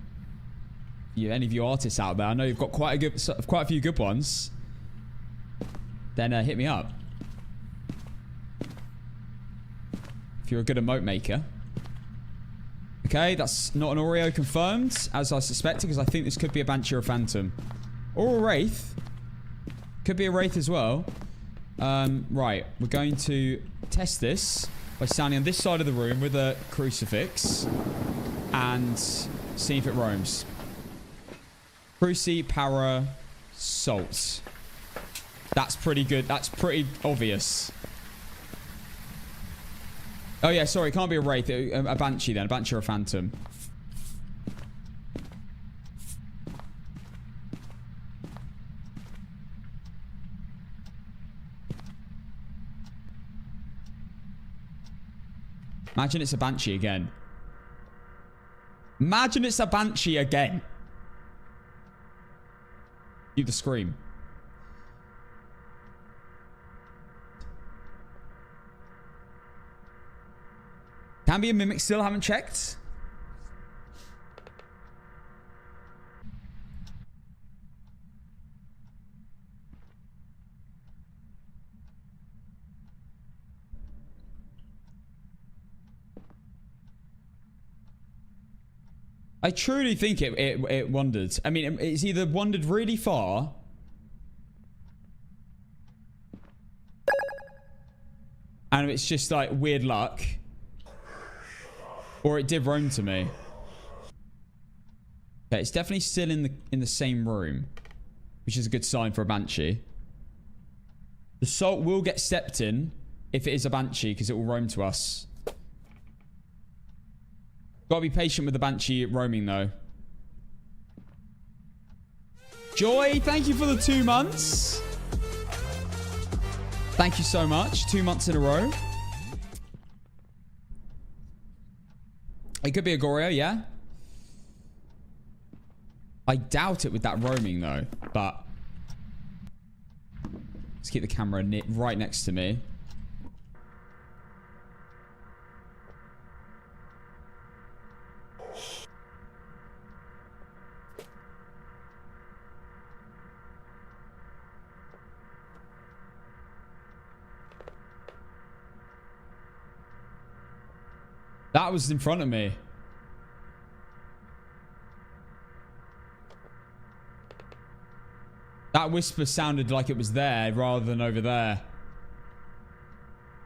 any of you artists out there, I know you've got quite a few good ones. Then hit me up. If you're a good emote maker. Okay, that's not an Oreo confirmed, as I suspected, because I think this could be a Banshee or a Phantom. Or a Wraith. Could be a Wraith as well. Right, we're going to test this by standing on this side of the room with a crucifix and see if it roams. Cruci, Para, Salt. That's pretty good. That's pretty obvious. Oh, yeah, sorry. It can't be a Wraith. A Banshee, then. A Banshee or a Phantom. Imagine it's a Banshee again. Imagine it's a Banshee again. Cue the scream. Can be a Mimic still, haven't checked. I truly think it wandered. I mean, it's either wandered really far, and it's just like weird luck, or it did roam to me. Okay, it's definitely still in the same room, which is a good sign for a Banshee. The Salt will get stepped in if it is a Banshee, because it will roam to us. Gotta be patient with the Banshee roaming, though. Joy, thank you for the 2 months. Thank you so much. 2 months in a row. It could be a Goryo, yeah. I doubt it with that roaming, though. But let's keep the camera right next to me. That was in front of me. That whisper sounded like it was there rather than over there.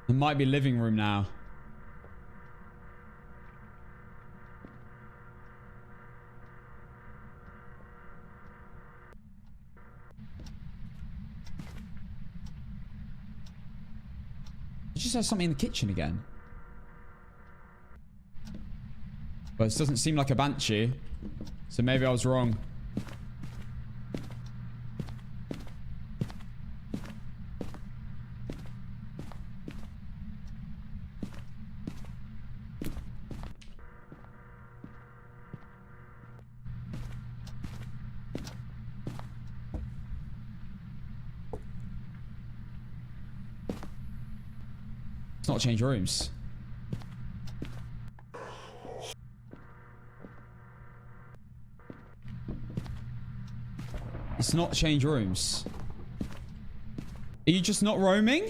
It might be living room now. It just has something in the kitchen again. But this doesn't seem like a Banshee. So maybe I was wrong. It's not change rooms. It's not change rooms. Are you just not roaming?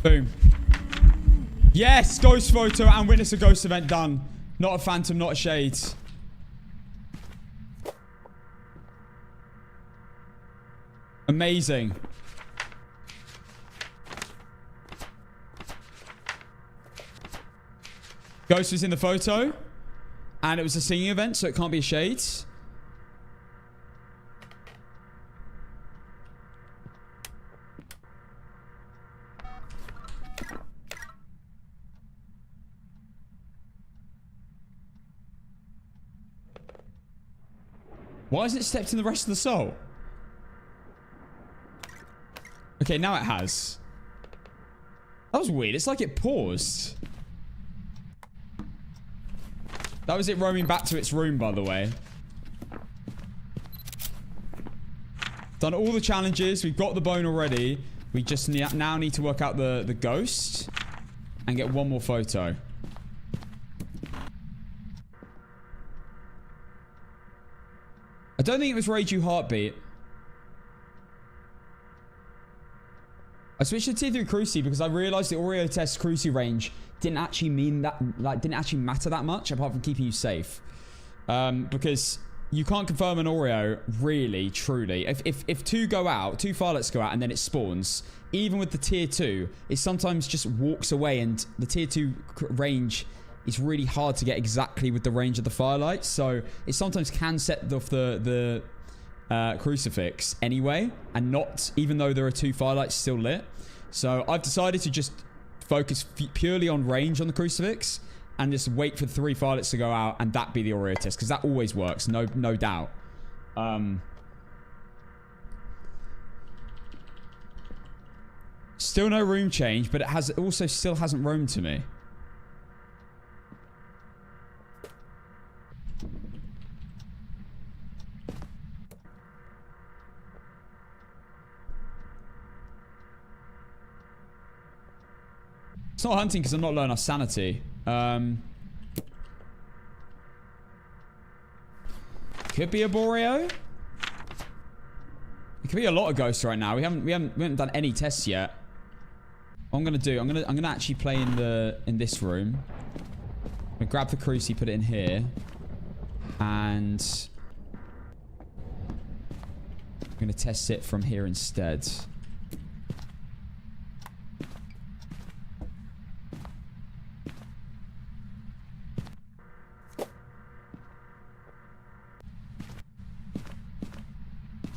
Boom. Yes, ghost photo and witness a ghost event done. Not a phantom, not a shade. Amazing. Ghost was in the photo. And it was a singing event, so it can't be a shade. Why hasn't it stepped in the rest of the soul? Okay, now it has. That was weird. It's like it paused. That was it roaming back to its room, by the way. Done all the challenges. We've got the bone already. We just now need to work out the ghost and get one more photo. I don't think it was Rage You Heartbeat. I switched to tier 3 Cruci because I realized the Oreo test Cruci range didn't actually mean that, like, didn't actually matter that much apart from keeping you safe. Because you can't confirm an Oreo, really, truly. If two go out, two firelights go out, and then it spawns, even with the tier 2, it sometimes just walks away, and the tier 2 range is really hard to get exactly with the range of the firelights. So it sometimes can set off the crucifix anyway, and not, even though there are two firelights still lit. So I've decided to just focus purely on range on the crucifix, and just wait for the 3 firelights to go out, and that be the Oreo test, because that always works, no doubt. Still no room change, but it also still hasn't roamed to me. It's not hunting because I'm not low enough sanity. Could be a Boreo. It could be a lot of ghosts right now. We haven't done any tests yet. What I'm gonna do, I'm gonna actually play in this room. I'm gonna grab the cruci, put it in here, and I'm gonna test it from here instead.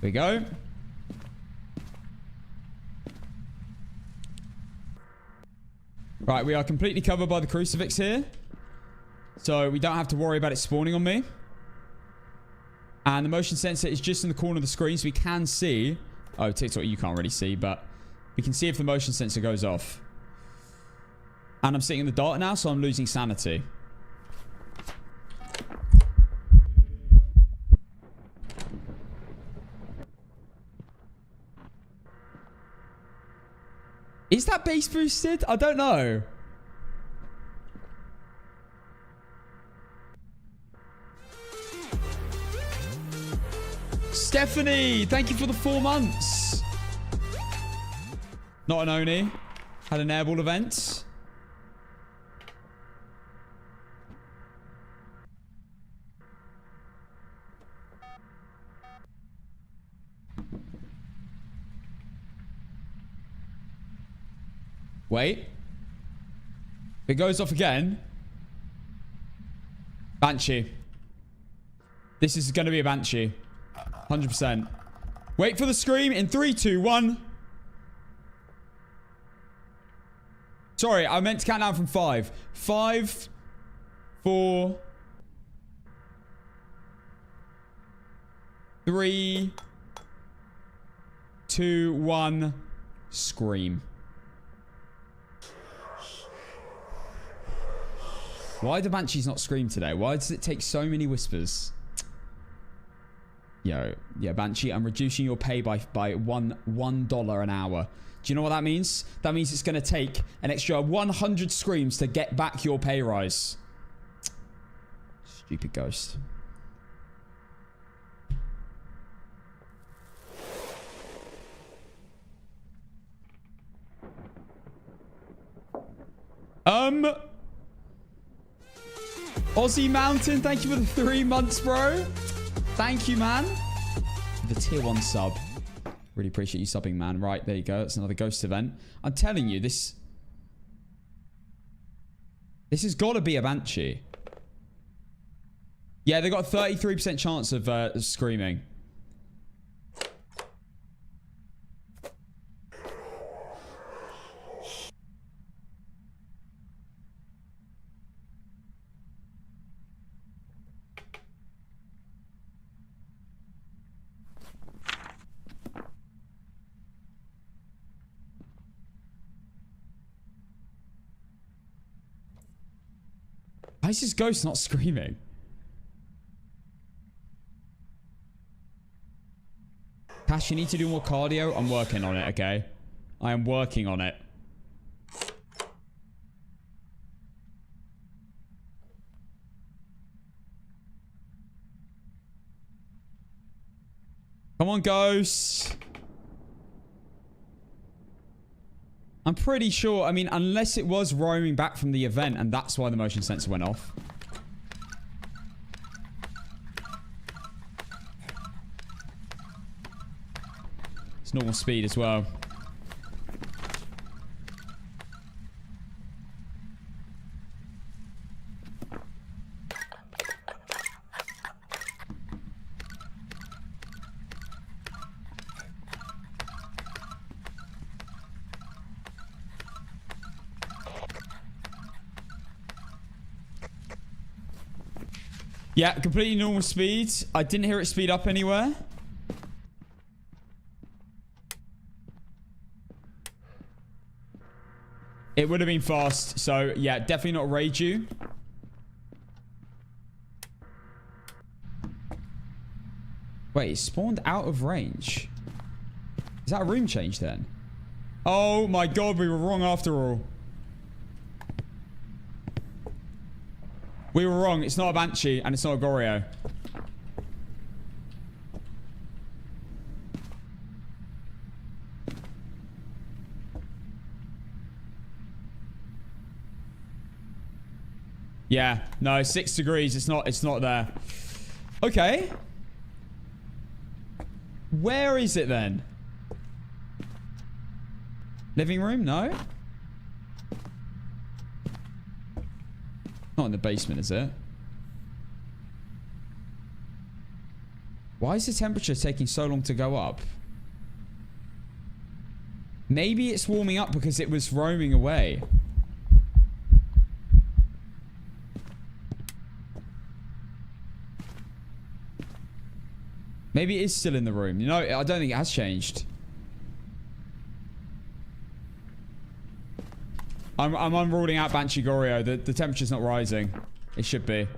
There we go. Right, we are completely covered by the crucifix here. So we don't have to worry about it spawning on me. And the motion sensor is just in the corner of the screen, so we can see... Oh, TikTok, you can't really see, but we can see if the motion sensor goes off. And I'm sitting in the dark now, so I'm losing sanity. Is that base boosted? I don't know. Stephanie, thank you for the 4 months. Not an Oni. Had an airball event. Wait. If it goes off again. Banshee. This is going to be a Banshee. 100%. Wait for the scream in 3, 2, 1. Sorry, I meant to count down from 5. 5, 4, 3, 2, 1. Scream. Why do Banshees not scream today? Why does it take so many whispers? Yo, yeah, Banshee, I'm reducing your pay by $1 an hour. Do you know what that means? That means it's going to take an extra 100 screams to get back your pay rise. Stupid ghost. Aussie Mountain, thank you for the 3 months, bro. Thank you, man. The tier 1 sub. Really appreciate you subbing, man. Right, there you go. That's another ghost event. I'm telling you, this has got to be a Banshee. Yeah, they got a 33% chance of screaming. Why is this ghost not screaming? Cash, you need to do more cardio. I'm working on it, okay? I am working on it. Come on, ghosts. I'm pretty sure, I mean, unless it was roaming back from the event and that's why the motion sensor went off. normal speed as well. Yeah, completely normal speed. I didn't hear it speed up anywhere. It would have been fast. So, yeah, definitely not Reiju. Wait, it spawned out of range. Is that a room change then? Oh my god, we were wrong after all. We were wrong. It's not a Banshee and it's not a Goryo. Yeah, no, 6 degrees. It's not there. Okay. Where is it then? Living room? No. Not in the basement, is it? Why is the temperature taking so long to go up? Maybe it's warming up because it was roaming away. Maybe it is still in the room. You know, I don't think it has changed. I'm unruling out Banshee Goryo. The temperature's not rising. It should be.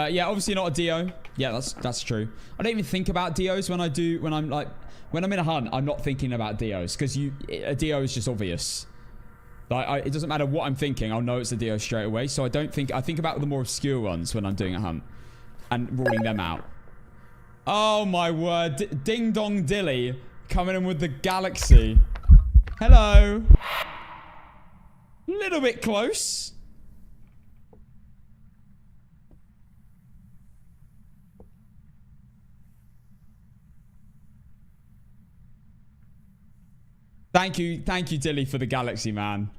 Yeah, obviously not a Dio. Yeah, that's true. I don't even think about Dios when I'm in a hunt. I'm not thinking about Dios because a Dio is just obvious. Like, it doesn't matter what I'm thinking. I'll know it's a Dio straight away. So I think about the more obscure ones when I'm doing a hunt and ruling them out. Oh my word, Ding Dong Dilly coming in with the Galaxy. Hello. Little bit close. Thank you, Dilly, for the Galaxy, man.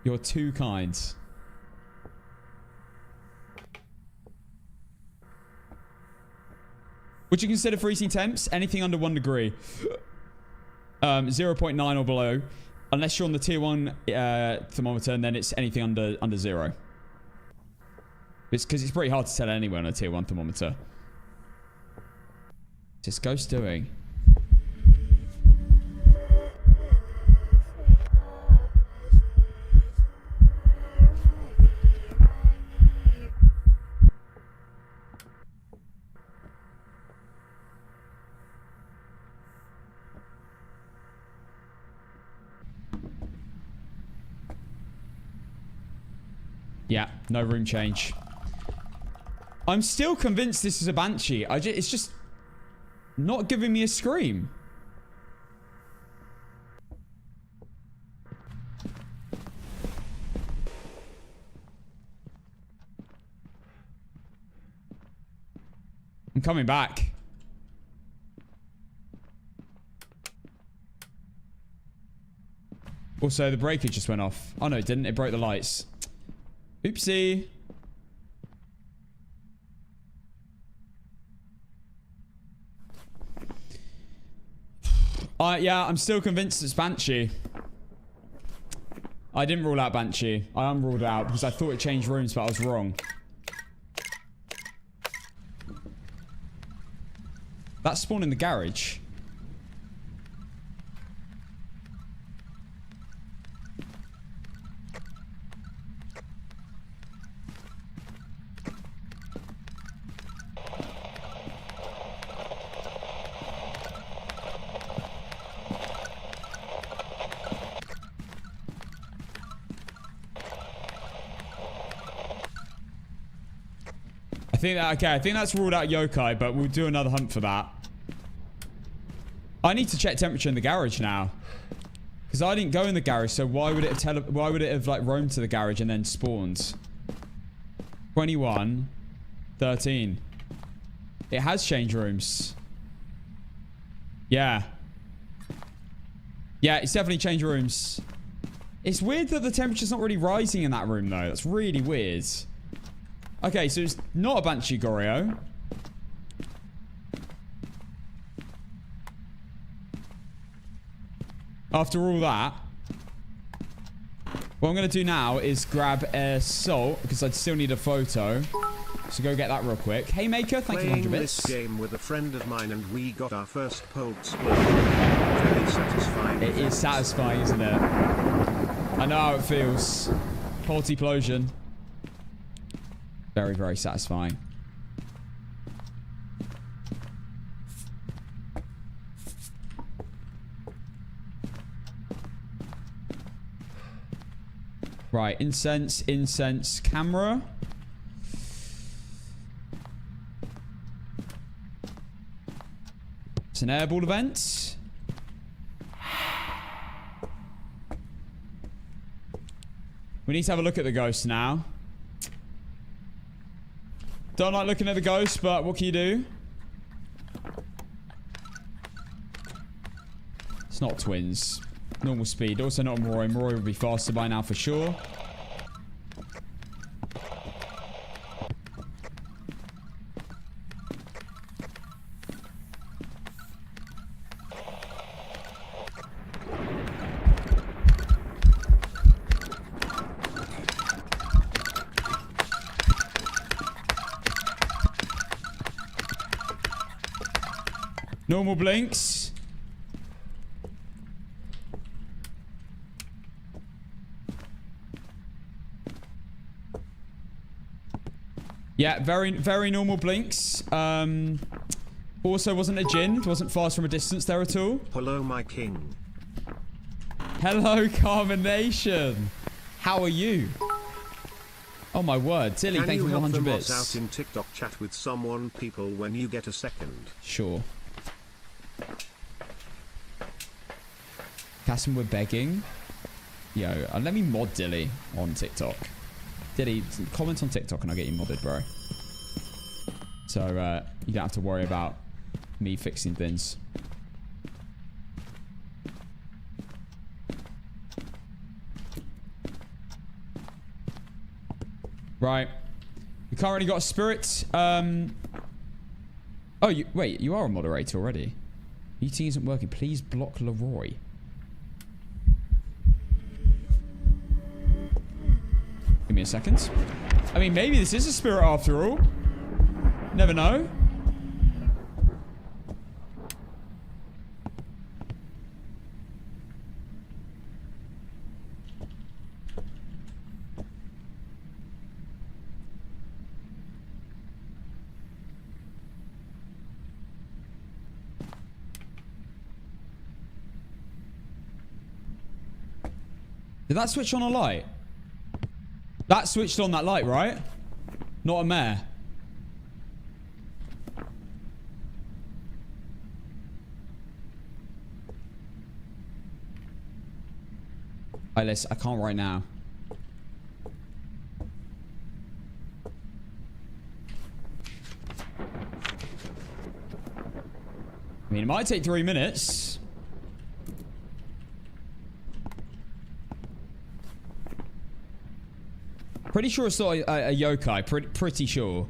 You're too kind. Would you consider freezing temps? Anything under 1 degree. 0.9 or below. Unless you're on the tier 1 thermometer, and then it's anything under 0. It's because it's pretty hard to tell anywhere on a tier 1 thermometer. What's this ghost doing? Yeah, no room change. I'm still convinced this is a Banshee. It's just not giving me a scream. I'm coming back. Also, the breaker just went off. Oh no, it didn't. It broke the lights. Oopsie. Yeah, I'm still convinced it's Banshee. I didn't rule out Banshee. I unruled it out because I thought it changed rooms, but I was wrong. That spawned in the garage. I think that's ruled out yokai, but we'll do another hunt for that. I need to check temperature in the garage now. Because I didn't go in the garage, so why would it have like roamed to the garage and then spawned? 21, 13. It has change rooms. Yeah. Yeah, it's definitely change rooms. It's weird that the temperature's not really rising in that room, though. That's really weird. Okay, so it's not a Banshee Goryo. After all that, what I'm going to do now is grab a salt, because I'd still need a photo. So go get that real quick. Hey, Maker, thank you for 100 bits. This game with a friend of mine and we got our first pole split. Very satisfying. It is satisfying, isn't it? I know how it feels. Multiplosion. Very, very satisfying. Right, incense, camera. It's an airball event. We need to have a look at the ghost now. Don't like looking at the ghost, but what can you do? It's not twins. Normal speed. Also not Roy. Roy would be faster by now for sure. Normal blinks. Yeah, very, very normal blinks. Also wasn't a Jinn. Wasn't fast from a distance there at all. Hello, my king. Hello, Carmination. How are you? Oh my word. Tilly, thank you for 100 bits. Can you help us out in TikTok chat with someone, people, when you get a second? Sure. Cassim, we're begging. Yo, let me mod Dilly on TikTok. Dilly, comment on TikTok and I'll get you modded, bro. So, you don't have to worry about me fixing things. Right. We currently got a spirit. Oh, wait, you are a moderator already. Meeting isn't working. Please block Leroy. Give me a second. I mean, maybe this is a spirit after all. Never know. Did that switch on a light? That switched on that light, right? Not a mare. Alright, I can't right now. I mean, it might take 3 minutes. Pretty sure it's not a yokai. Pretty sure.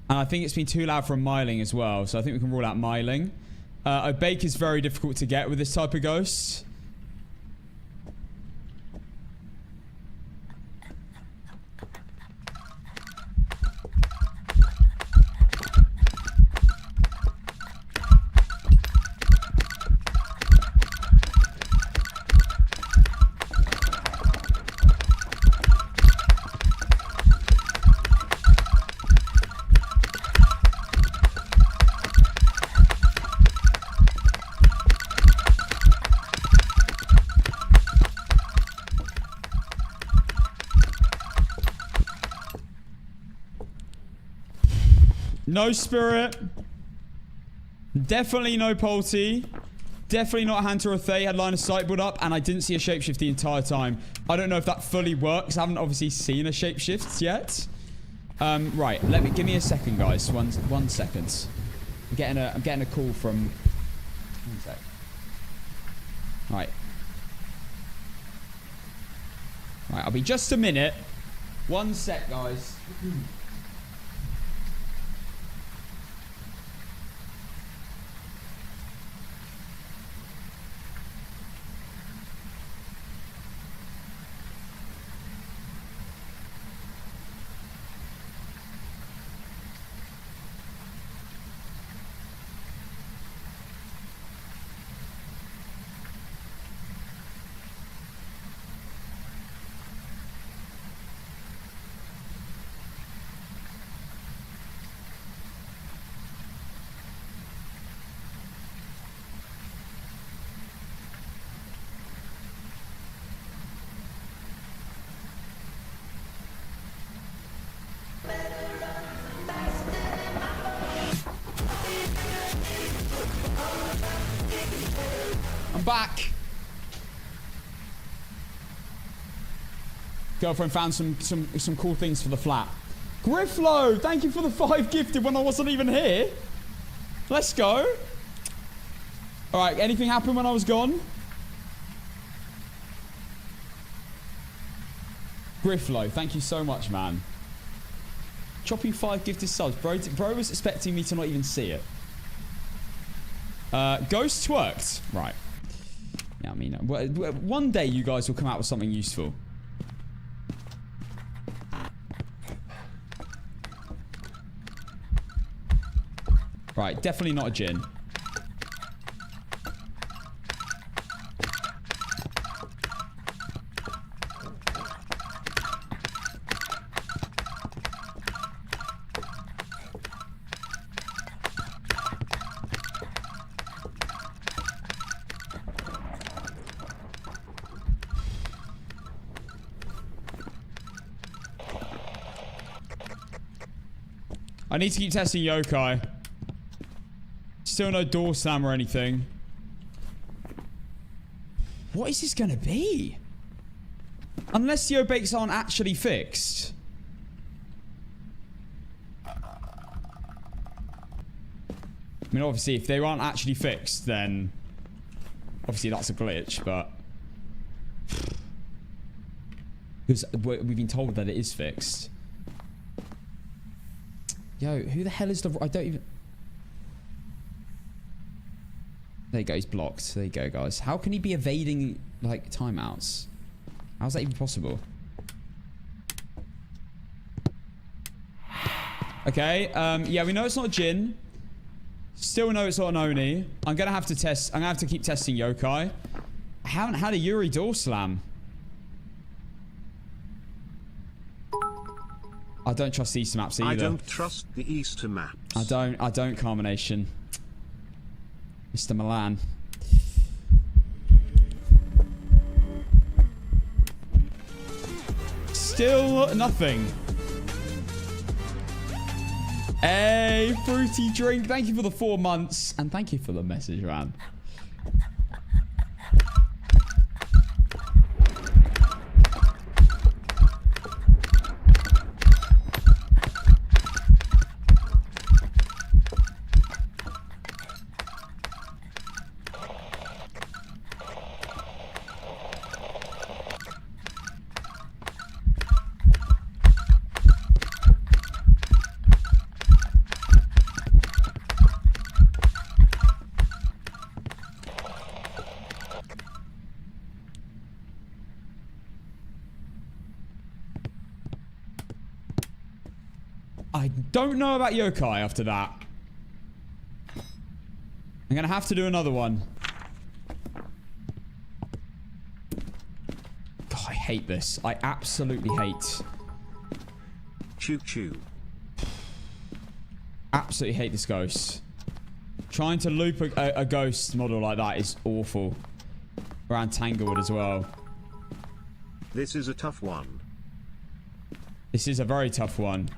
And I think it's been too loud from miling as well. So I think we can rule out miling. A bake is very difficult to get with this type of ghost. No spirit. Definitely no Polty. Definitely not a Hunter or Thay. Had line of sight build up, and I didn't see a shapeshift the entire time. I don't know if that fully works. I haven't obviously seen a shapeshift yet. Right. Give me a second, guys. One second. I'm getting a call from. One sec. Right. Right. I'll be just a minute. One sec, guys. Back. Girlfriend found some cool things for the flat. Grifflow, thank you for the 5 gifted when I wasn't even here. Let's go. All right, anything happened when I was gone? Grifflow, thank you so much, man. Chopping 5 gifted subs. Bro was expecting me to not even see it. Ghost twerked. Right. Yeah, I mean, one day you guys will come out with something useful. Right, definitely not a djinn. I need to keep testing yokai. Still no door slam or anything. What is this going to be? Unless the obakes aren't actually fixed. I mean, obviously, if they aren't actually fixed, then obviously that's a glitch, but because we've been told that it is fixed. Yo, who the hell is the... I don't even... There you go, he's blocked. There you go, guys. How can he be evading, like, timeouts? How's that even possible? Okay, yeah, we know it's not a djinn. Still know it's not an Oni. I'm gonna have to keep testing yokai. I haven't had a Yuri door slam. I don't trust Easter maps either. I don't trust the Easter maps. I don't, Carmination. Mr. Milan. Still nothing. Hey, fruity drink. Thank you for the 4 months. And thank you for the message, man. I don't know about yokai after that. I'm gonna have to do another one. God, I hate this. I absolutely hate. Choo choo. Absolutely hate this ghost. Trying to loop a ghost model like that is awful. Around Tanglewood as well. This is a tough one. This is a very tough one.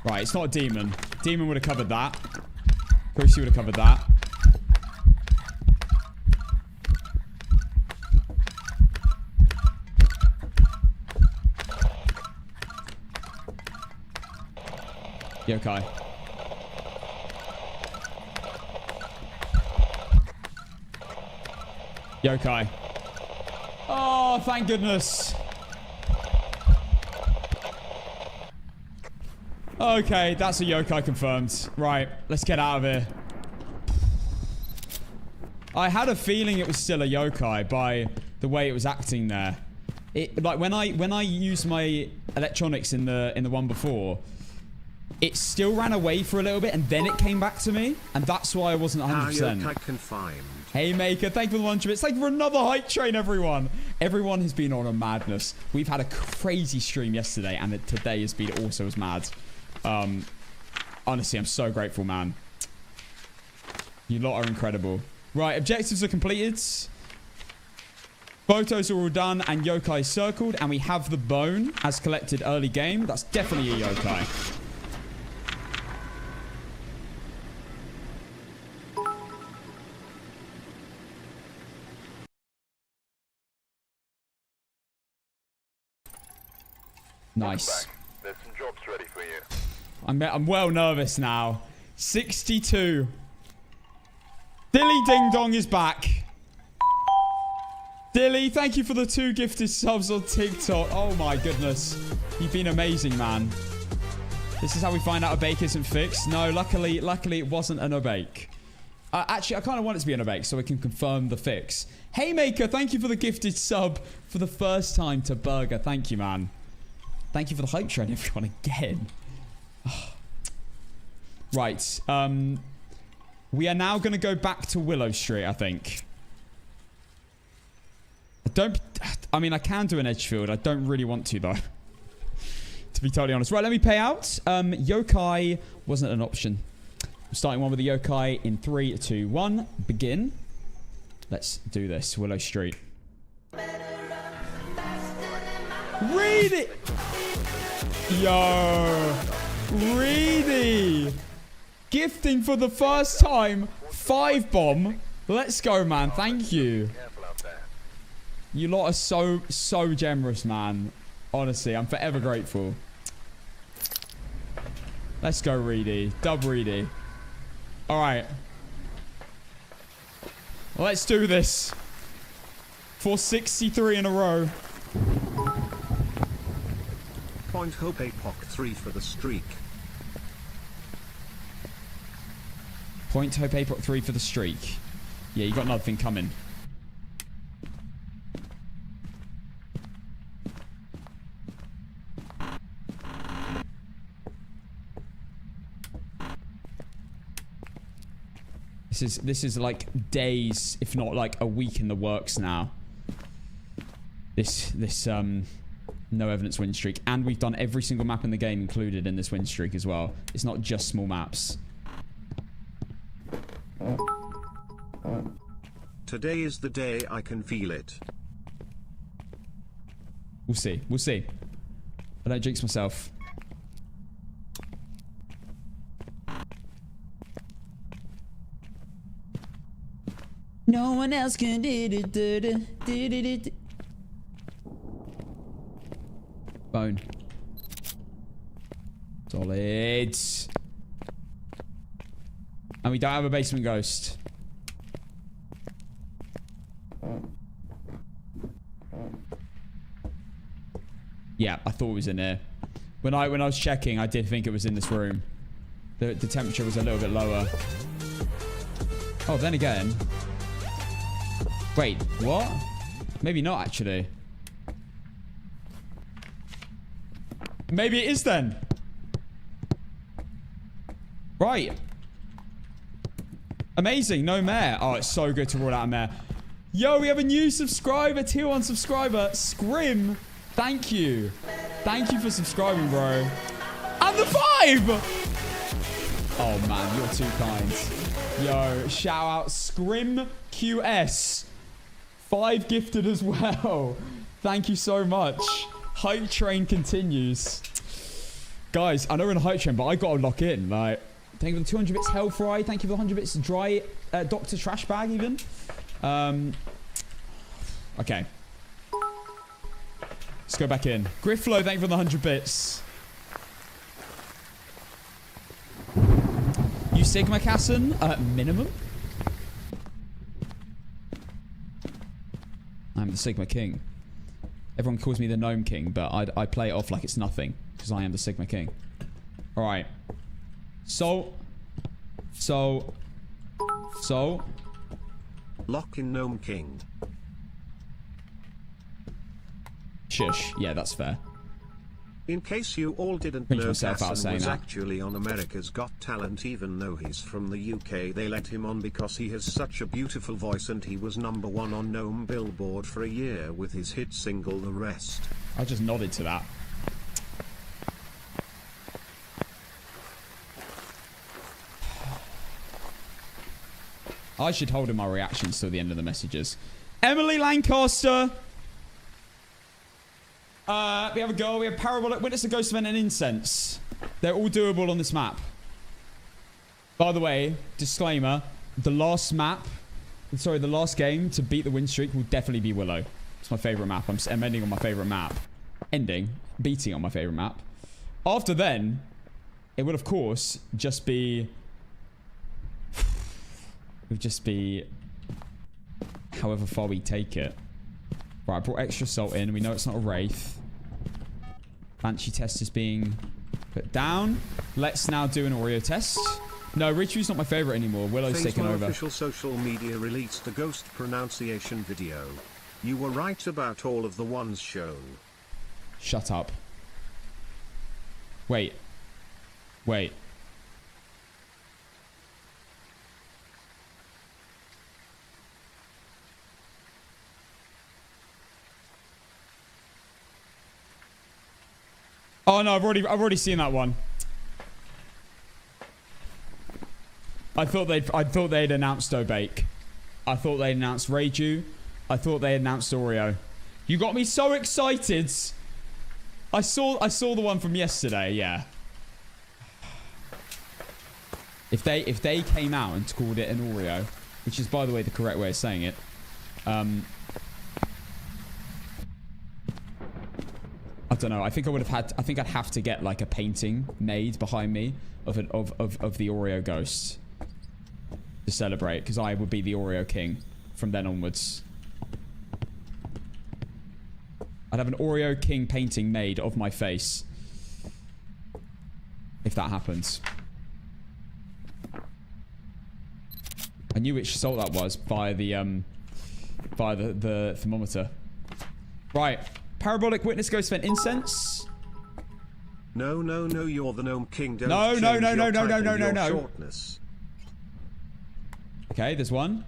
Right, it's not a demon. Demon would have covered that. Cruci would have covered that. Yokai. Yokai. Oh, thank goodness. Okay, that's a yokai confirmed. Right, let's get out of here. I had a feeling it was still a yokai by the way it was acting there. It like when I used my electronics in the one before, it still ran away for a little bit and then it came back to me, and that's why I wasn't 100%. Yokai confined. Hey Maker, thank you for the 100 bits. Thank you for another hype train, everyone. Everyone has been on a madness. We've had a crazy stream yesterday, and today has been also as mad. Honestly, I'm so grateful, man. You lot are incredible. Right, objectives are completed. Photos are all done and yokai circled, and we have the bone as collected early game. That's definitely a yokai. Nice. There's some jobs ready for you. I'm well nervous now. 62. Dilly Ding Dong is back. Dilly, thank you for the 2 gifted subs on TikTok. Oh my goodness. You've been amazing, man. This is how we find out a bake isn't fixed. No, luckily it wasn't an obake. Actually, I kind of want it to be an obake so we can confirm the fix. Haymaker, thank you for the gifted sub for the first time to Burger. Thank you, man. Thank you for the hype train, everyone, again. Right. We are now going to go back to Willow Street, I think. I mean, I can do an Edgefield. I don't really want to, though. To be totally honest. Right, let me pay out. Yokai wasn't an option. I'm starting one with the yokai in 3, 2, 1. Begin. Let's do this. Willow Street. Read it! Yo! Reedy! Gifting for the first time. 5 bomb. Let's go, man. Thank you. You lot are so generous, man. Honestly, I'm forever grateful. Let's go, Reedy. Dub Reedy. Alright. Let's do this. For 63 in a row. Point Hope Apoc 3 for the streak. Point Hope Apoc 3 for the streak. Yeah, you got nothing coming. This is like days, if not like a week in the works now. This no evidence win streak, and we've done every single map in the game included in this win streak as well. It's not just small maps. Today is the day, I can feel it. We'll see. We'll see. I don't jinx myself. No one else can do it. Bone. Solid. And we don't have a basement ghost. Yeah, I thought it was in there. When I was checking, I did think it was in this room. The temperature was a little bit lower. Oh, then again. Wait, what? Maybe not, actually. Maybe it is then. Right. Amazing. No mare. Oh, it's so good to rule out a mare. Yo, we have a new subscriber. Tier 1 subscriber. Scrim. Thank you. Thank you for subscribing, bro. And the 5! Oh, man. You're too kind. Yo, shout out Scrim QS. 5 gifted as well. Thank you so much. Hype train continues. Guys, I know we're in a hype train, but I gotta lock in. Like, thank you for the 200 bits, Hellfry. Thank you for the 100 bits, Dry Doctor Trash Bag, even. Okay. Let's go back in. Grifflow, thank you for the 100 bits. You Sigma Casson? Minimum? I'm the Sigma King. Everyone calls me the Gnome King, but I play it off like it's nothing. Because I am the Sigma King. Alright. So. Lock in Gnome King. Shush. Yeah, that's fair. In case you all didn't Pinch know, myself out Casson saying was that. actually on America's Got Talent, even though he's from the UK. They let him on because he has such a beautiful voice, and he was #1 on Gnome Billboard for a year with his hit single The Rest. I just nodded to that. I should hold in my reactions till the end of the messages. Emily Lancaster. We have a girl. We have Parabolic, Witness, a Ghost Event, and Incense. They're all doable on this map. By the way, disclaimer. The last game to beat the win streak will definitely be Willow. It's my favorite map. I'm ending on my favorite map. Beating on my favorite map. After then, it would, of course, just be... It would just be... however far we take it. Right, I brought extra salt in. We know it's not a Wraith. Banshee test is being put down. Let's now do an Oreo test. No, Richu's not my favorite anymore. Willow's taken over. Official social media released a ghost pronunciation video. You were right about all of the ones shown. Shut up. Wait. Oh no, I've already seen that one. I thought they'd announced Obake. I thought they'd announced Reiju. I thought they announced Oreo. You got me so excited. I saw the one from yesterday, yeah. If they came out and called it an Oreo, which is by the way the correct way of saying it, I don't know. I think I'd have to get like a painting made behind me of the Oreo ghost to celebrate, because I would be the Oreo king from then onwards. I'd have an Oreo king painting made of my face if that happens. I knew which salt that was by the thermometer. Right. Parabolic, Witness, Ghost Event, Incense. No, you're the Gnome King. Don't No. Shortness. Okay, there's one.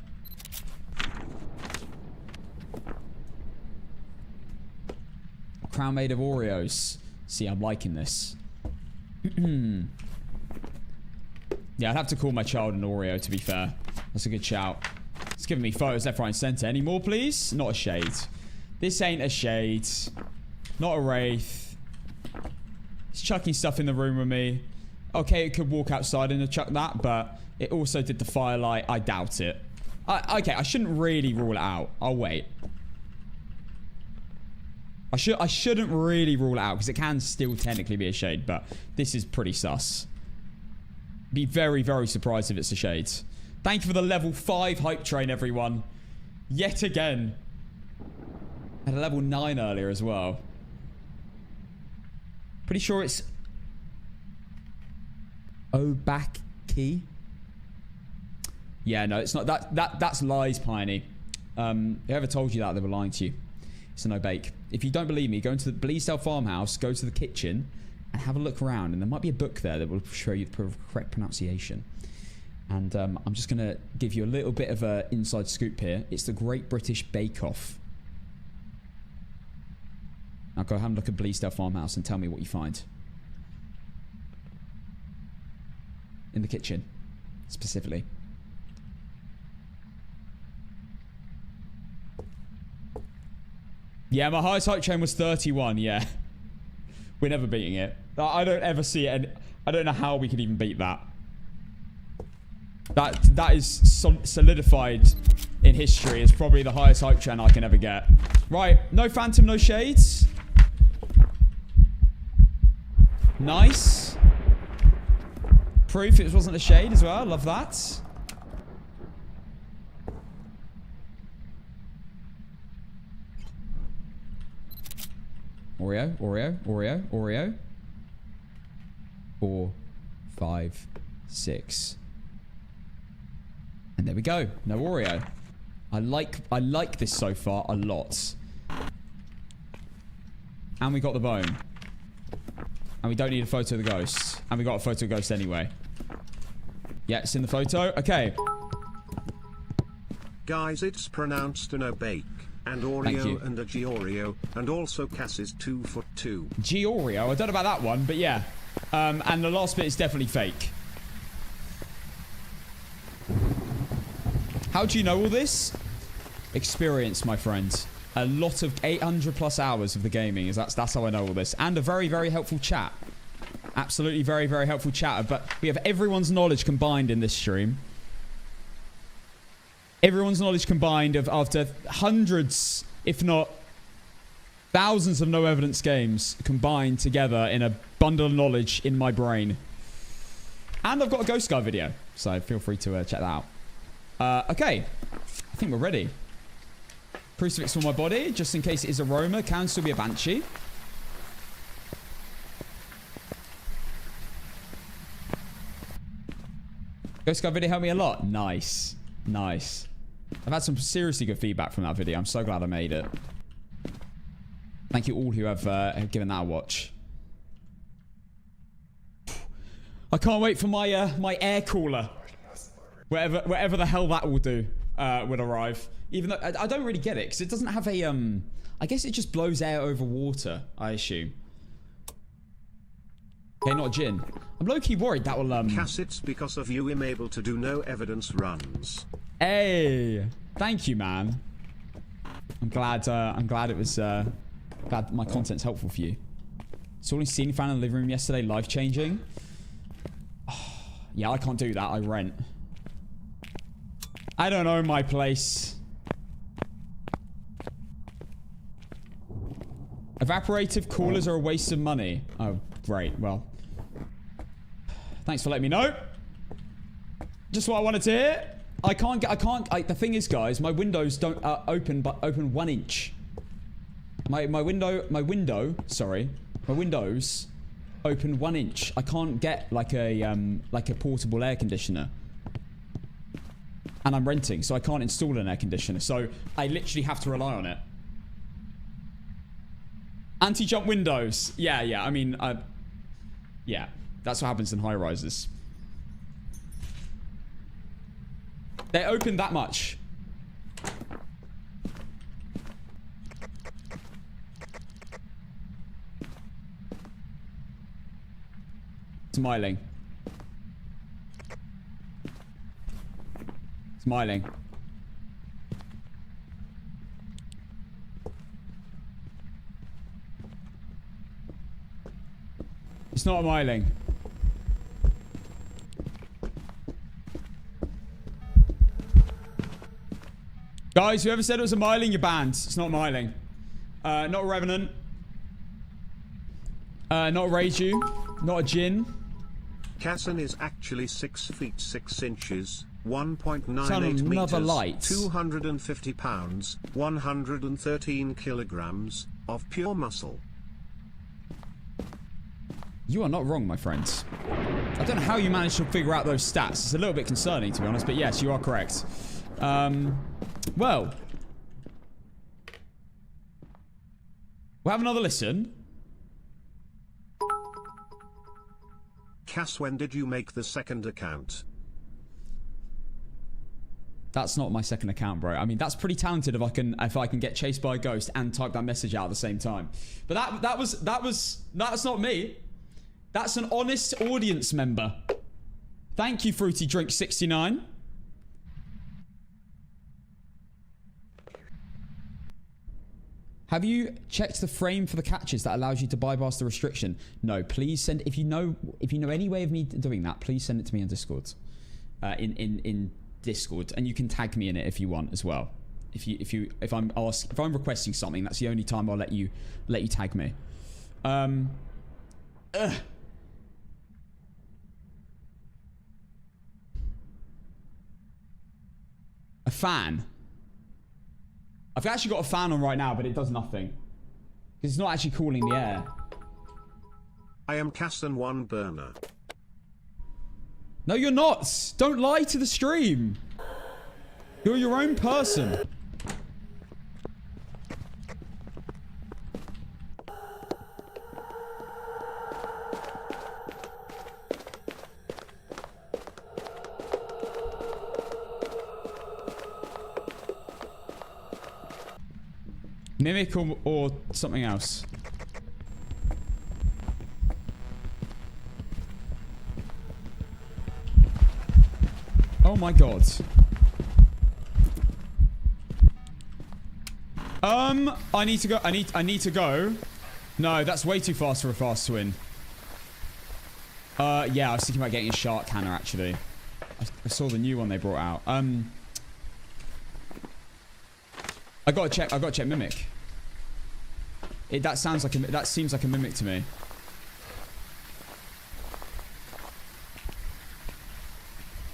Crown made of Oreos. See, I'm liking this. Yeah, I'd have to call my child an Oreo, to be fair. That's a good shout. It's giving me photos left, right, and center. Any more, please? Not a shade. This ain't a shade. Not a Wraith. It's chucking stuff in the room with me. Okay, it could walk outside and chuck that, but it also did the firelight. I doubt it. Okay, I shouldn't really rule it out. I'll wait. I shouldn't really rule it out, because it can still technically be a shade, but this is pretty sus. Be very, very surprised if it's a shade. Thank you for the level 5 hype train, everyone. Yet again. I had a level 9 earlier as well. Pretty sure it's Obaki. Yeah, no, it's not. That's lies, Piney. Whoever told you that, they were lying to you. It's an Obake. If you don't believe me, go into the Bleasdale farmhouse, go to the kitchen, and have a look around. And there might be a book there that will show you the correct pronunciation. And I'm just going to give you a little bit of an inside scoop here. It's the Great British Bake Off. Now go have a look at Bleasdale farmhouse and tell me what you find. In the kitchen, specifically. Yeah, my highest hype train was 31, yeah. We're never beating it. I don't ever see it. And I don't know how we could even beat that. That is solidified in history as probably the highest hype trend I can ever get. Right. No phantom, no shades. Nice. Proof it wasn't a shade as well. Love that. Oreo, Oreo, Oreo, Oreo. 4, 5, 6. And there we go. No Oreo. I like this so far a lot. And we got the bone. And we don't need a photo of the ghost. And we got a photo of the ghost anyway. Yeah, it's in the photo. Okay. Guys, it's pronounced an bake. And Oreo and a Gioreo. And also Cass is 2'2". Gioreo? I don't know about that one, but yeah. And the last bit is definitely fake. How do you know all this? Experience, my friend. A lot of 800 plus hours of the gaming. That's how I know all this. And a very, very helpful chat. Absolutely very, very helpful chat. But we have everyone's knowledge combined in this stream. Everyone's knowledge combined of after hundreds, if not thousands of no evidence games combined together in a bundle of knowledge in my brain. And I've got a Ghost Guy video. So feel free to check that out. Okay. I think we're ready. Crucifix for my body, just in case it is a Roma. Can still be a Banshee. Ghost Guy video helped me a lot. Nice. Nice. I've had some seriously good feedback from that video. I'm so glad I made it. Thank you all who have given that a watch. I can't wait for my my air cooler. Whatever the hell that will do would arrive. Even though I don't really get it because it doesn't have a I guess it just blows air over water, I assume. Okay, not a gin. I'm low-key worried that will Cass, it's because of you I'm able to do no evidence runs. Hey, thank you, man. I'm glad it was glad my content's helpful for you. Saw a ceiling fan in the living room yesterday, life-changing. Oh, yeah, I can't do that. I rent. I don't own my place. Evaporative coolers are a waste of money. Oh, great. Well, thanks for letting me know. Just what I wanted to hear. The thing is, guys, my windows don't open 1 inch. My windows open 1 inch. I can't get like a portable air conditioner. And I'm renting, so I can't install an air conditioner. So I literally have to rely on it. Anti-jump windows. Yeah. I mean, yeah. That's what happens in high rises. They open that much. Smiling. Smiling. It's not a Myling. Guys, whoever said it was a Myling, you're banned. It's not Myling. Not a Revenant. Not a Reiju. Not a Jinn. Casson is actually 6 feet 6 inches, 1.98 meters, light. 250 pounds, 113 kilograms of pure muscle. You are not wrong, my friends. I don't know how you managed to figure out those stats. It's a little bit concerning, to be honest, but yes, you are correct. Well. We'll have another listen. Cass, when did you make the second account? That's not my second account, bro. I mean, that's pretty talented if I can get chased by a ghost and type that message out at the same time. But that's not me. That's an honest audience member. Thank you, Fruity Drink 69. Have you checked the frame for the catches that allows you to bypass the restriction? No, please send. If you know any way of me doing that, please send it to me on Discord. In Discord, and you can tag me in it if you want as well. If I'm requesting something, that's the only time I'll let you tag me. A fan. I've actually got a fan on right now, but it does nothing. It's not actually cooling the air. I am Casson One Burner. No, you're not. Don't lie to the stream. You're your own person. Mimic or something else. Oh my god. I need to go. I need to go. No, that's way too fast for a fast twin. Yeah, I was thinking about getting a shark canner actually. I saw the new one they brought out. I gotta check mimic. That seems like a mimic to me.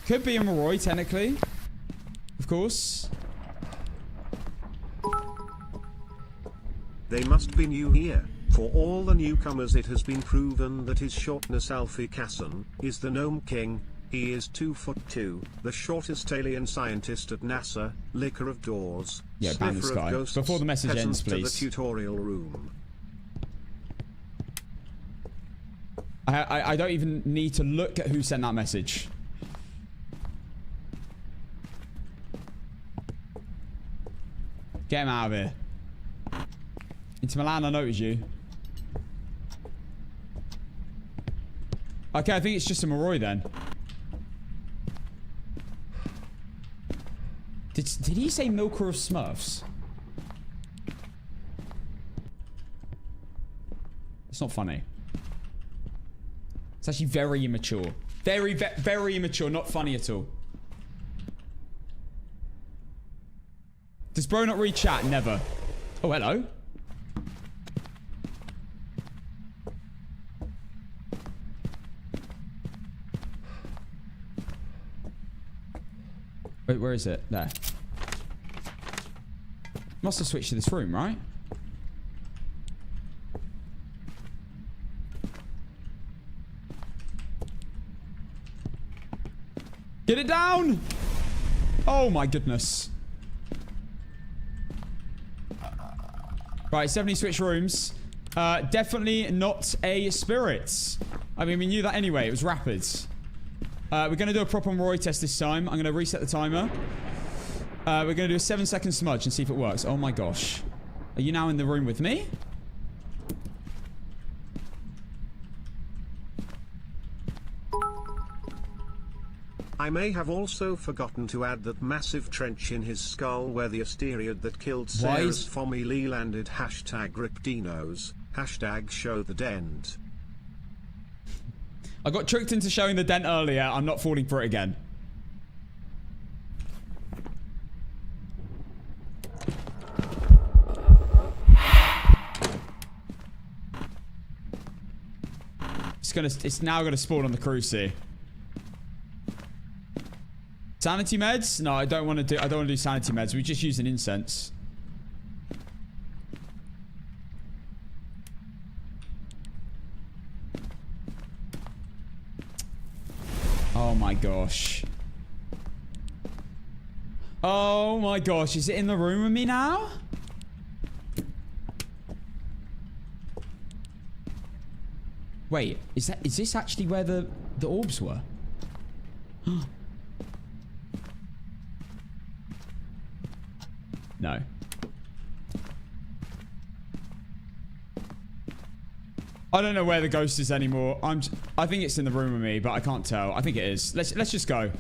Could be a Moroi technically. Of course. They must be new here. For all the newcomers, it has been proven that his shortness Alfie Casson is the Gnome King. He is 2'2", the shortest alien scientist at NASA, licker of doors, yeah, ban this guy. Ghosts, before the message ends, please. To the tutorial room. I don't even need to look at who sent that message. Get him out of here. Into Milan, I noticed you. Okay, I think it's just a Moroi then. Did he say milker of Smurfs? It's not funny. It's actually very immature. Very immature, not funny at all. Does bro not read chat? Never. Oh, hello. Wait, where is it? There. Must have switched to this room, right? Get it down! Oh my goodness. Right, 70 switch rooms. Definitely not a spirits. I mean, we knew that anyway. It was rapids. We're going to do a proper Moroi test this time. I'm going to reset the timer. We're going to do a 7-second smudge and see if it works. Oh my gosh. Are you now in the room with me? I may have also forgotten to add that massive trench in his skull where the asteroid that killed Sarah's Fommy Lee landed. Hashtag RipDinos. Hashtag show the dent. I got tricked into showing the dent earlier. I'm not falling for it again. It's now gonna spawn on the cruci. Sanity meds? No, I don't want to do sanity meds. We just use an incense. Oh my gosh. Oh my gosh, is it in the room with me now? Wait, is this actually where the orbs were? No. I don't know where the ghost is anymore. I think it's in the room with me, but I can't tell. I think it is. Let's just go.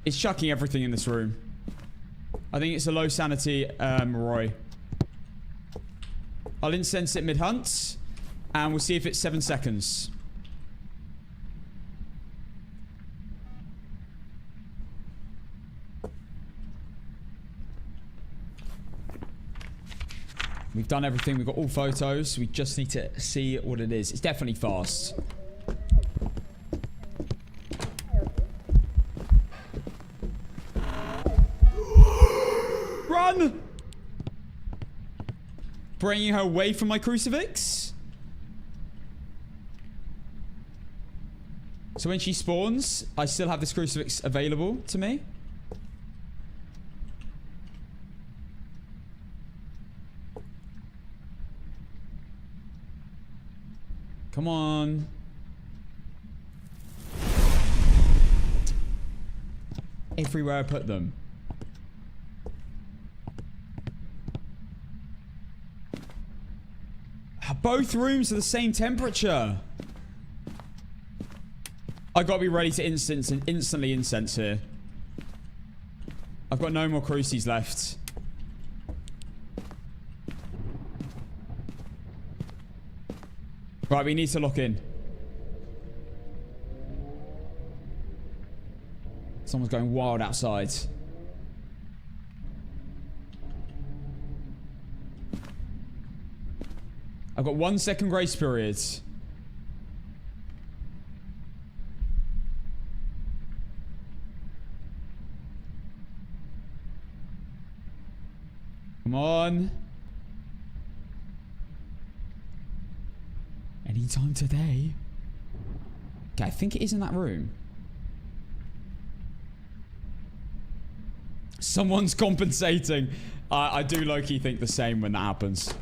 It's chucking everything in this room. I think it's a low sanity Moroi. I'll incense it mid-hunt. And we'll see if it's 7 seconds. We've done everything. We've got all photos. We just need to see what it is. It's definitely fast. Run! Bringing her away from my crucifix. So when she spawns, I still have this crucifix available to me. Come on. Everywhere I put them. Both rooms are the same temperature. I gotta be ready to instantly incense here. I've got no more crucies left. Right, we need to lock in. Someone's going wild outside. I've got 1 second grace period. Come on. Anytime today. Okay, I think it is in that room. Someone's compensating. I do low-key think the same when that happens.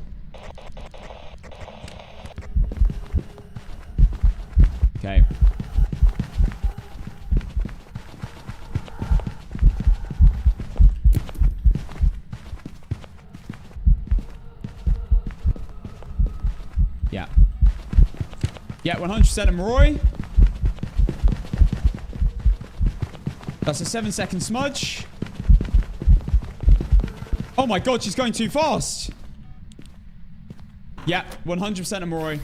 Okay. Yeah. Yeah, 100% of Maroy. That's a 7-second smudge. Oh my god, she's going too fast. Yeah, 100% of Maroy.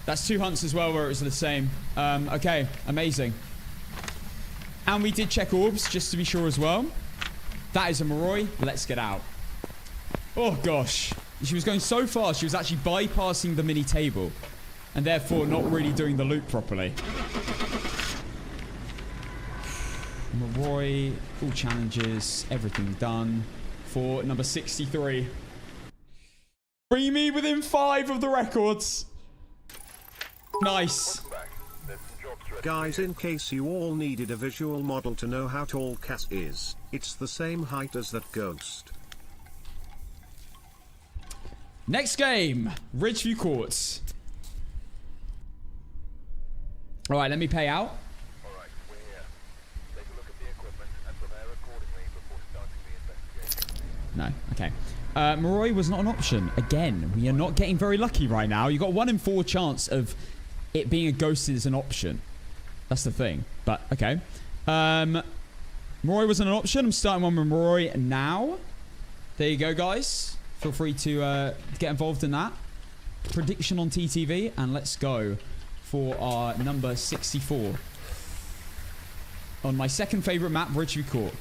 That's 2 hunts as well where it was the same. Okay, amazing. And we did check orbs just to be sure as well. That is a Maroy. Let's get out. Oh gosh. She was going so fast, she was actually bypassing the mini table. And therefore not really doing the loop properly. Maroy, all challenges, everything done. For number 63. Bring me within 5 of the records. Nice. Guys, in case you all needed a visual model to know how tall Cass is, it's the same height as that ghost. Next game. Ridgeview Courts. Alright, let me pay out. Alright, we're here. Take a look at the equipment and prepare accordingly before starting the investigation. No, okay. Maroy was not an option. Again, we are not getting very lucky right now. You got 1 in 4 chance of it being a ghosted as an option. That's the thing. But, okay. Maroy wasn't an option. I'm starting one with Maroy now. There you go, guys. Feel free to get involved in that. Prediction on TTV. And let's go for our number 64. On my second favourite map, Ridgeview Court.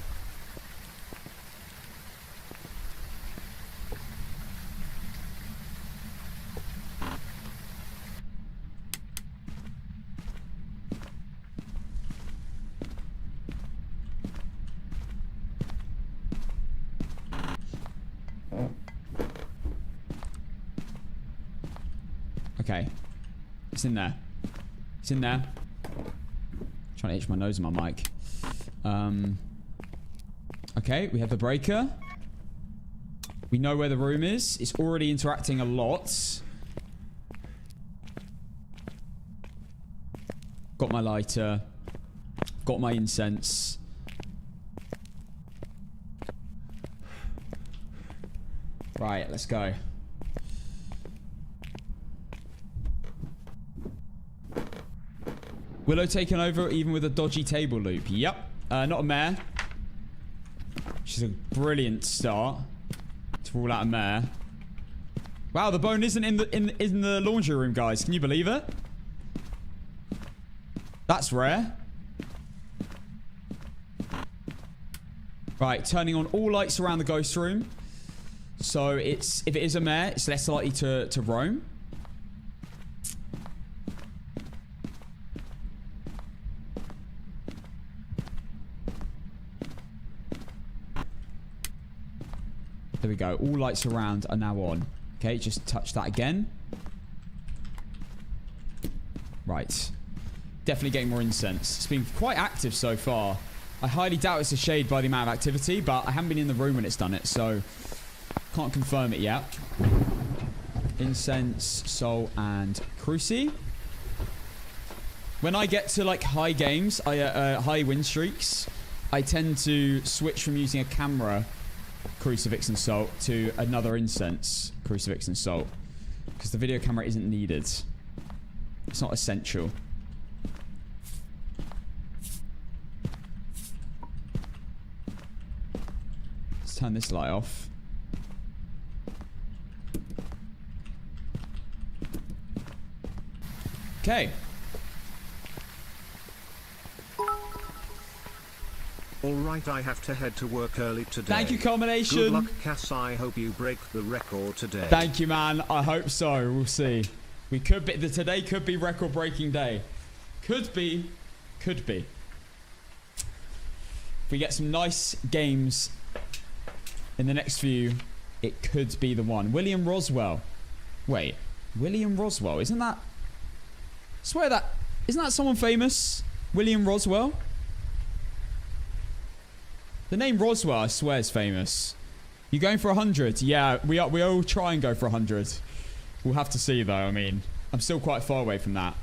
Okay. It's in there. It's in there. Trying to itch my nose in my mic. Okay, we have the breaker. We know where the room is. It's already interacting a lot. Got my lighter. Got my incense. Right, let's go. Willow taken over even with a dodgy table loop. Yep. Not a mare. She's a brilliant start to rule out a mare. Wow, the bone isn't in the laundry room, guys. Can you believe it? That's rare. Right, turning on all lights around the ghost room. So if it is a mare, it's less likely to roam. There we go. All lights around are now on. Okay, just touch that again. Right. Definitely getting more incense. It's been quite active so far. I highly doubt it's a shade by the amount of activity, but I haven't been in the room when it's done it, so can't confirm it yet. Incense, soul, and cruci. When I get to like high games, high win streaks, I tend to switch from using a camera crucifix and salt to another incense crucifix and salt, because the video camera isn't needed. It's not essential. Let's turn this light off. Okay. Alright, I have to head to work early today. Thank you, Culmination. Good luck, Cass. I hope you break the record today. Thank you, man. I hope so. We'll see. We could be... Today could be record-breaking day. Could be. Could be. If we get some nice games in the next few, it could be the one. William Roswell. Wait. William Roswell. Isn't that... I swear that... Isn't that someone famous? William Roswell? The name Roswell, I swear, is famous. You going for 100? Yeah, we all try and go for 100. We'll have to see, though. I mean, I'm still quite far away from that.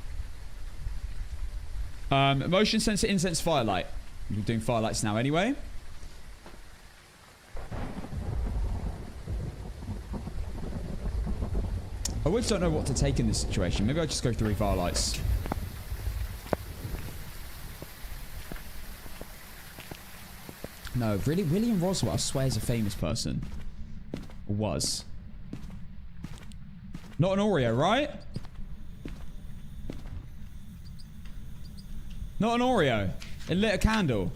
Motion sensor, incense, firelight. We're doing firelights now anyway. I always don't know what to take in this situation. Maybe I'll just go 3 firelights. No, really, William Roswell, I swear, is a famous person. Or was. Not an Oreo, right? Not an Oreo. It lit a candle.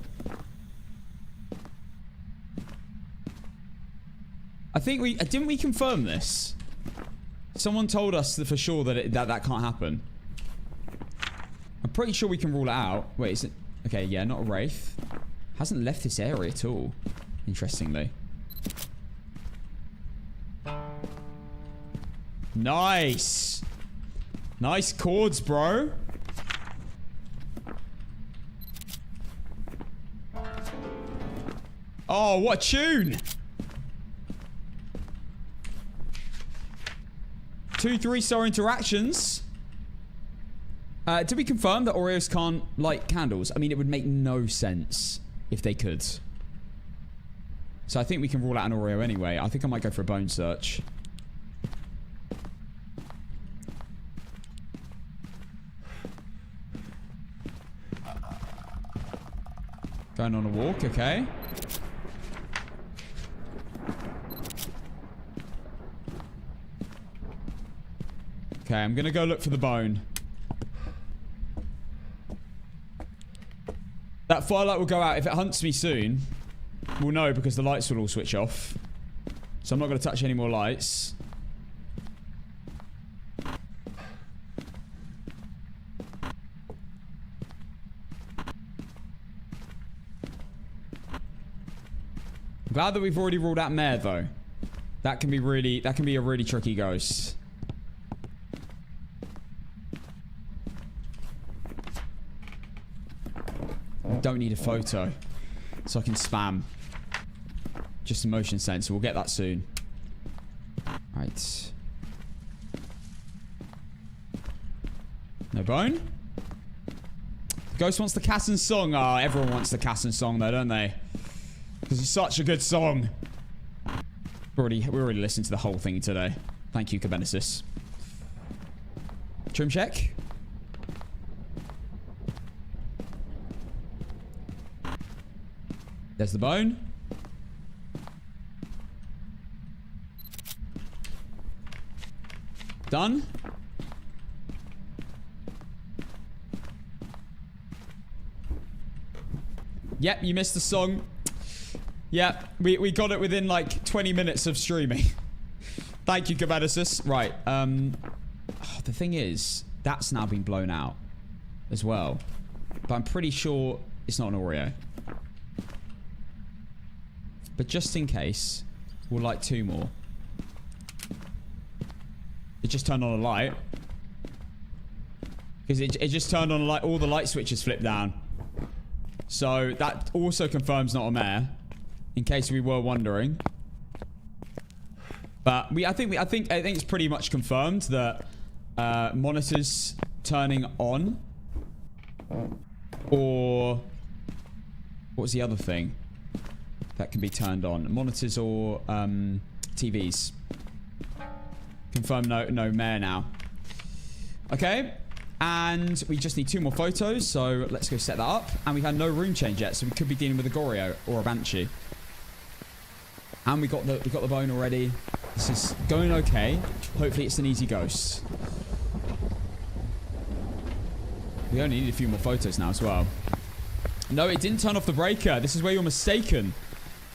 I think we... Didn't we confirm this? Someone told us for sure that that can't happen. I'm pretty sure we can rule it out. Wait, is it... Okay, yeah, not a wraith. Hasn't left this area at all, interestingly. Nice. Nice chords, bro. Oh, what a tune. 2 3-star interactions. Did we confirm that Oreos can't light candles? I mean, it would make no sense if they could. So I think we can rule out an Oreo anyway. I think I might go for a bone search. Going on a walk, okay. Okay, I'm gonna go look for the bone. That firelight will go out. If it hunts me soon, we'll know because the lights will all switch off. So I'm not going to touch any more lights. I'm glad that we've already ruled out mare, though. That can be a really tricky ghost. Don't need a photo, so I can spam. Just a motion sensor. We'll get that soon. Right. No bone. The ghost wants the Casson song. Oh, everyone wants the Casson song, though, don't they? Because it's such a good song. We already listened to the whole thing today. Thank you, Cabenesis. Trim check. There's the bone. Done. Yep, you missed the song. Yep, we got it within like 20 minutes of streaming. Thank you, Gavadisus. Right, the thing is, that's now been blown out as well. But I'm pretty sure it's not an Oreo. But just in case, we'll light 2 more. It just turned on a light. Because it just turned on a light. All the light switches flipped down. So that also confirms not a mare. In case we were wondering. But I think it's pretty much confirmed that monitors turning on. Or what was the other thing that can be turned on? Monitors or TVs. Confirm no mare now. Okay. And we just need 2 more photos, so let's go set that up. And we had no room change yet, so we could be dealing with a Goryo or a Banshee. And we got the bone already. This is going okay. Hopefully it's an easy ghost. We only need a few more photos now as well. No, it didn't turn off the breaker. This is where you're mistaken.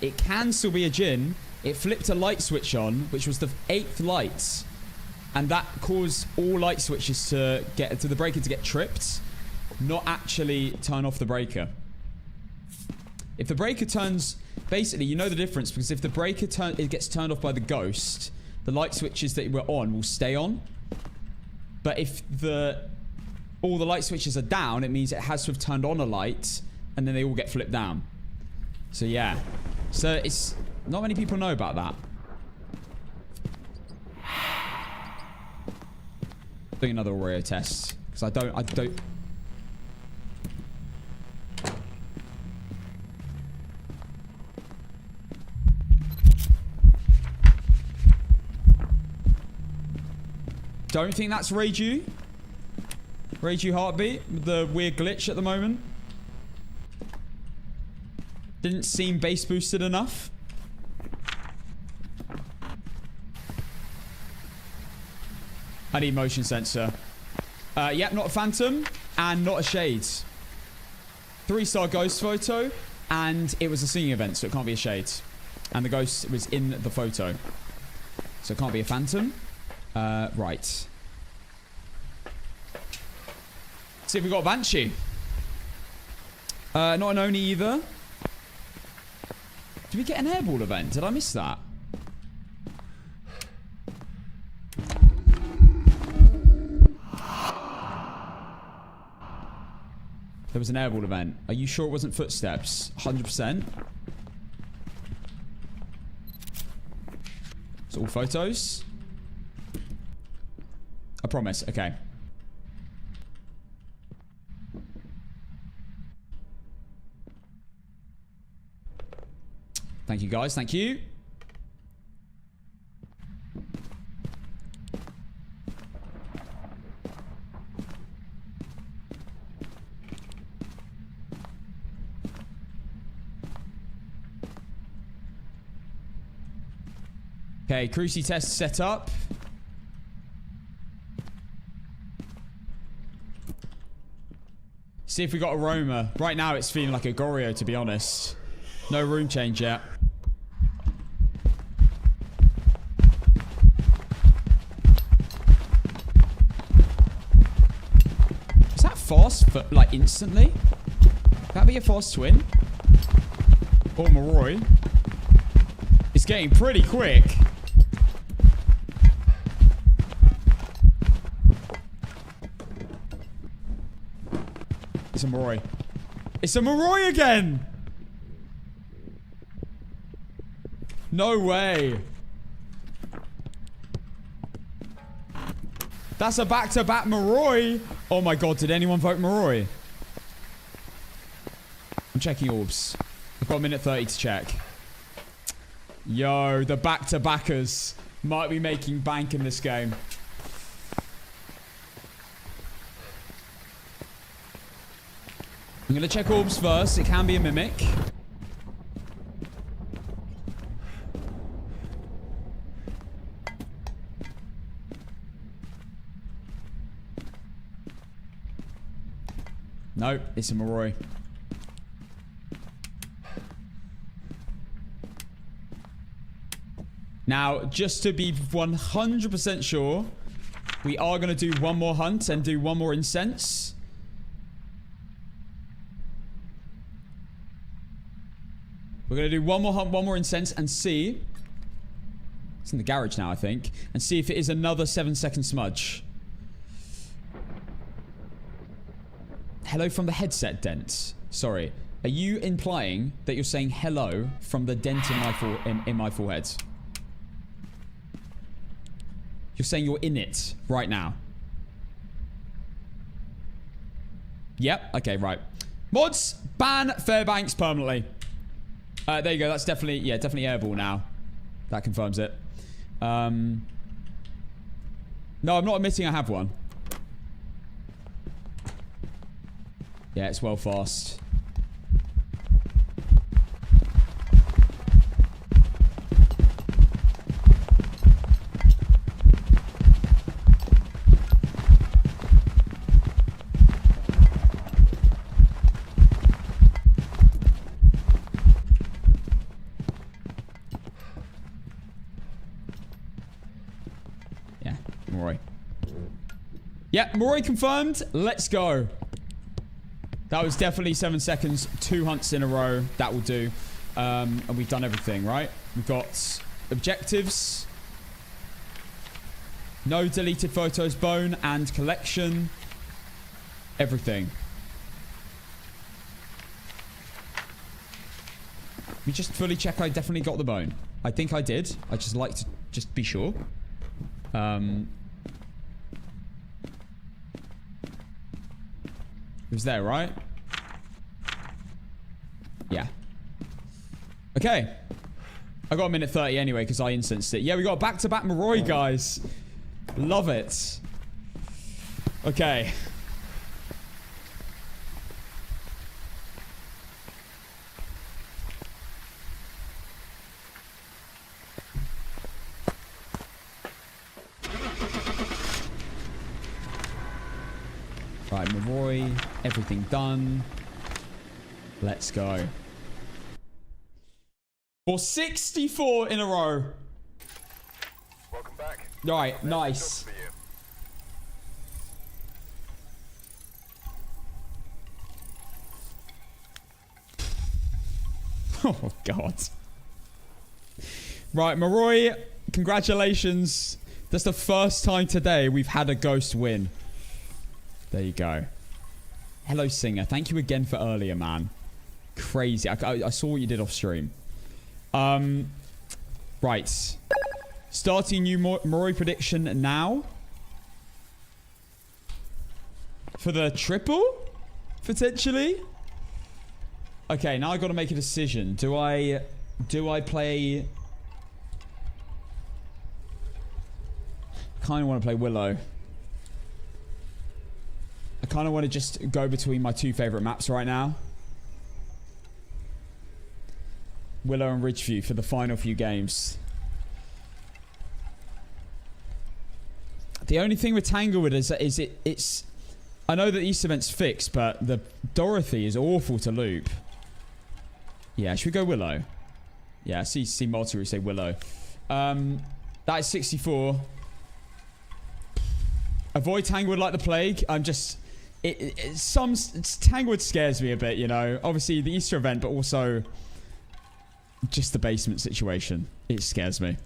It can still be a Jinn. It flipped a light switch on, which was the 8th light. And that caused all light switches to get to the breaker to get tripped. Not actually turn off the breaker. If the breaker turns... Basically, you know the difference. Because if the breaker it gets turned off by the ghost, the light switches that were on will stay on. But if all the light switches are down, it means it has to have turned on a light. And then they all get flipped down. So, yeah. So, it's... Not many people know about that. Doing another Oreo test. Because I don't... Don't think that's Reiju. Reiju heartbeat. With the weird glitch at the moment. Didn't seem base boosted enough. I need motion sensor. Yep, not a phantom. And not a shades. 3-star ghost photo. And it was a singing event, so it can't be a shades. And the ghost was in the photo. So it can't be a phantom. Right. See if we got a Banshee. Not an Oni either. Did we get an airball event? Did I miss that? There was an airball event. Are you sure it wasn't footsteps? 100%. So all photos. I promise. Okay. Thank you, guys. Thank you. Okay, Cruci test set up. See if we got aroma. Right now it's feeling like a Goryo, to be honest. No room change yet. Is that fast for, like, instantly? That'd be a fast twin. Or Moroi. It's getting pretty quick. It's a Moroi. It's a Moroi again! No way. That's a back-to-back Moroi. Oh my god, did anyone vote Moroi? I'm checking orbs. I've got a minute 30 to check. Yo, the back-to-backers might be making bank in this game. I'm going to check orbs first. It can be a mimic. No, it's a Moroi. Now, just to be 100% sure, we are going to do one more hunt and do one more incense. We're going to do one more hunt, one more incense, and see... It's in the garage now, I think. And see if it is another 7-second smudge. Hello from the headset dent. Sorry. Are you implying that you're saying hello from the dent in my forehead? You're saying you're in it right now. Yep. Okay, right. Mods, ban Fairbanks permanently. There you go. That's definitely, yeah, definitely airball now. That confirms it. No, I'm not admitting I have one. Yeah, it's well fast. Yeah, Moroi confirmed. Let's go. That was definitely 7 seconds. 2 hunts in a row. That will do. And we've done everything, right? We've got objectives. No deleted photos, bone, and collection. Everything. We just fully check I definitely got the bone. I think I did. I just like to just be sure. It was there, right? Yeah. Okay. I got a minute 30 anyway because I instanced it. Yeah, we got back-to-back Moroi, guys. Love it. Okay. Right, Moroi. Everything done. Let's go. For 64 in a row. Welcome back. Right, nice. Oh, God. Right, Moroi, congratulations. That's the first time today we've had a ghost win. There you go. Hello, Singer. Thank you again for earlier, man. Crazy. I saw what you did off stream. Right. Starting new Moroi prediction now. For the triple? Potentially? Okay, now I've got to make a decision. Do I play... I kind of want to play Willow. I kind of want to just go between my 2 favorite maps right now. Willow and Ridgeview for the final few games. The only thing with Tanglewood is it's... I know that East event's fixed, but the Dorothy is awful to loop. Yeah, should we go Willow? Yeah, I see multi say Willow. That is 64. Avoid Tanglewood like the plague. I'm just... Tanglewood scares me a bit, you know. Obviously the Easter event, but also just the basement situation. It scares me.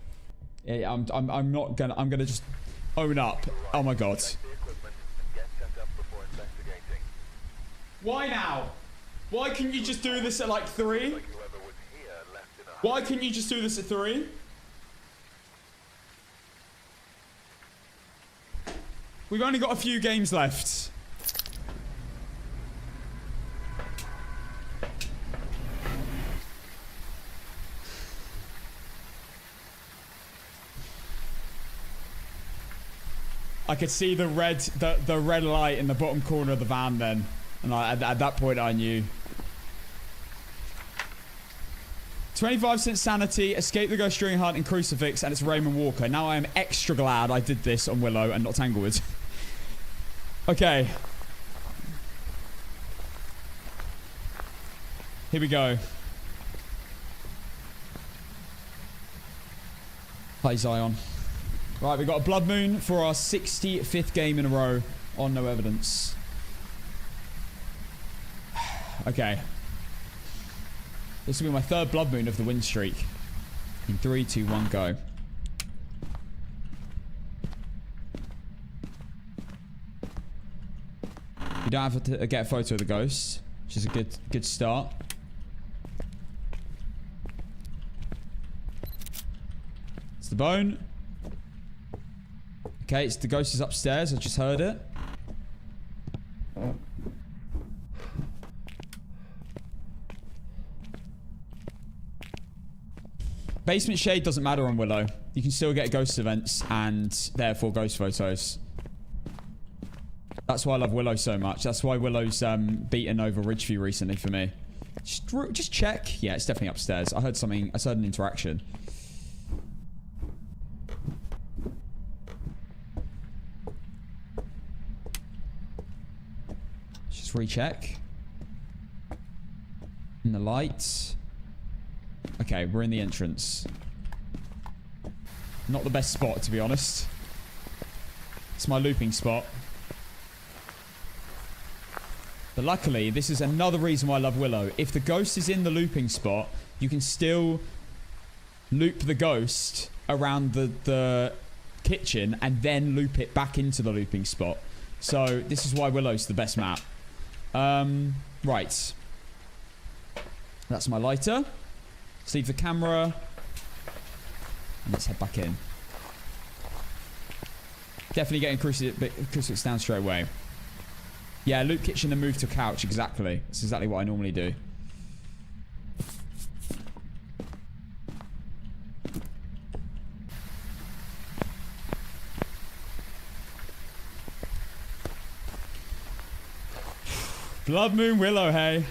Yeah, I'm gonna just own up. Oh my God. Why now? Why couldn't you just do this at like 3? Why couldn't you just do this at 3? We've only got a few games left. I could see the red light in the bottom corner of the van then. And at that point I knew. 25% sanity, escape the ghost during hunt, and crucifix, and it's Raymond Walker. Now I am extra glad I did this on Willow and not Tanglewood. Okay. Here we go. Hi, Zion. Right, we got a blood moon for our 65th game in a row on no evidence. Okay. This will be my third blood moon of the win streak. In 3, 2, 1, go. You don't have to get a photo of the ghost, which is a good start. It's the bone. Okay, it's the ghost is upstairs. I just heard it. Basement shade doesn't matter on Willow. You can still get ghost events and therefore ghost photos. That's why I love Willow so much. That's why Willow's beaten over Ridgeview recently for me. Just check. Yeah, it's definitely upstairs. I heard something. I heard an interaction. Just recheck. In the light. Okay, we're in the entrance. Not the best spot, to be honest. It's my looping spot. But luckily, this is another reason why I love Willow. If the ghost is in the looping spot, you can still loop the ghost around the kitchen and then loop it back into the looping spot. So this is why Willow's the best map. Right. That's my lighter. Let's leave the camera. And let's head back in. Definitely getting crucifix down straight away. Yeah, loop kitchen and move to couch. Exactly. That's exactly what I normally do. Blood Moon Willow, hey.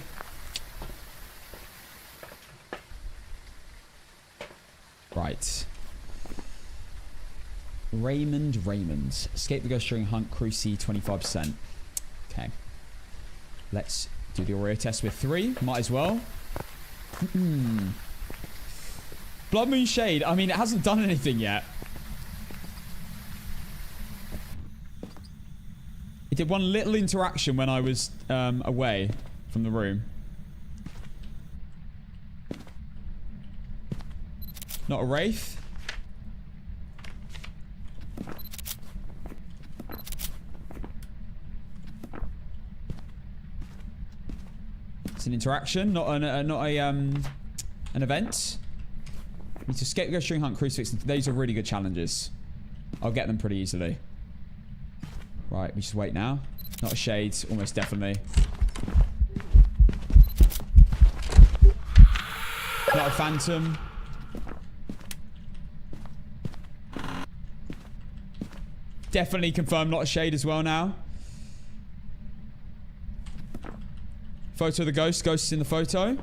Right. Raymond. Escape the ghost during hunt, Cruci 25%. Okay. Let's do the Oreo test with 3. Might as well. Blood Moon Shade. I mean, it hasn't done anything yet. It did one little interaction when I was away from the room. Not a wraith. It's an interaction, not an event. Need to escape, go string hunt, crucifix. These are really good challenges. I'll get them pretty easily. Right, we just wait now. Not a shade, almost definitely. Not a phantom. Definitely confirmed not a shade as well now. Photo of the ghost. Ghost is in the photo.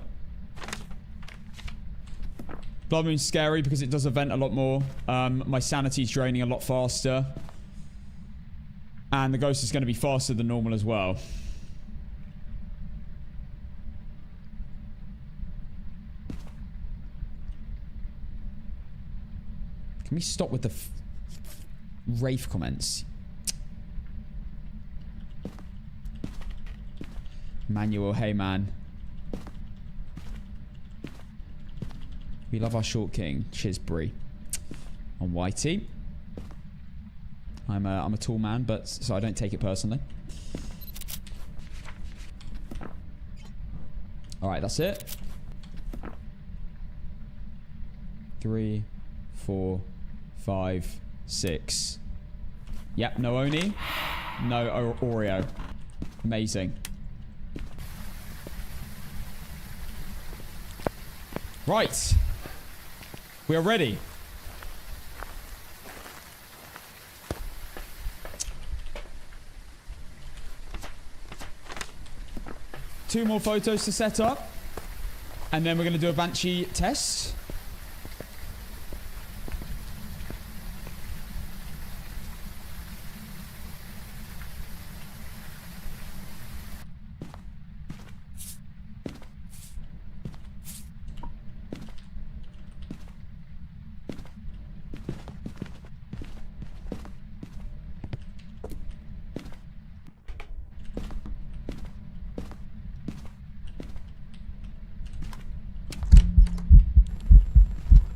Blood Moon's scary because it does event a lot more. My sanity's draining a lot faster. And the ghost is going to be faster than normal as well. Can we stop with the Wraith comments? Manuel, hey man. We love our short king. Cheers, Brie. On Whitey. I'm a tall man, but so I don't take it personally. All right, that's it. 3, 4, 5, 6. Yep, no Oni. No Oreo. Amazing. Right. We are ready. Two more photos to set up. And then we're going to do a Banshee test.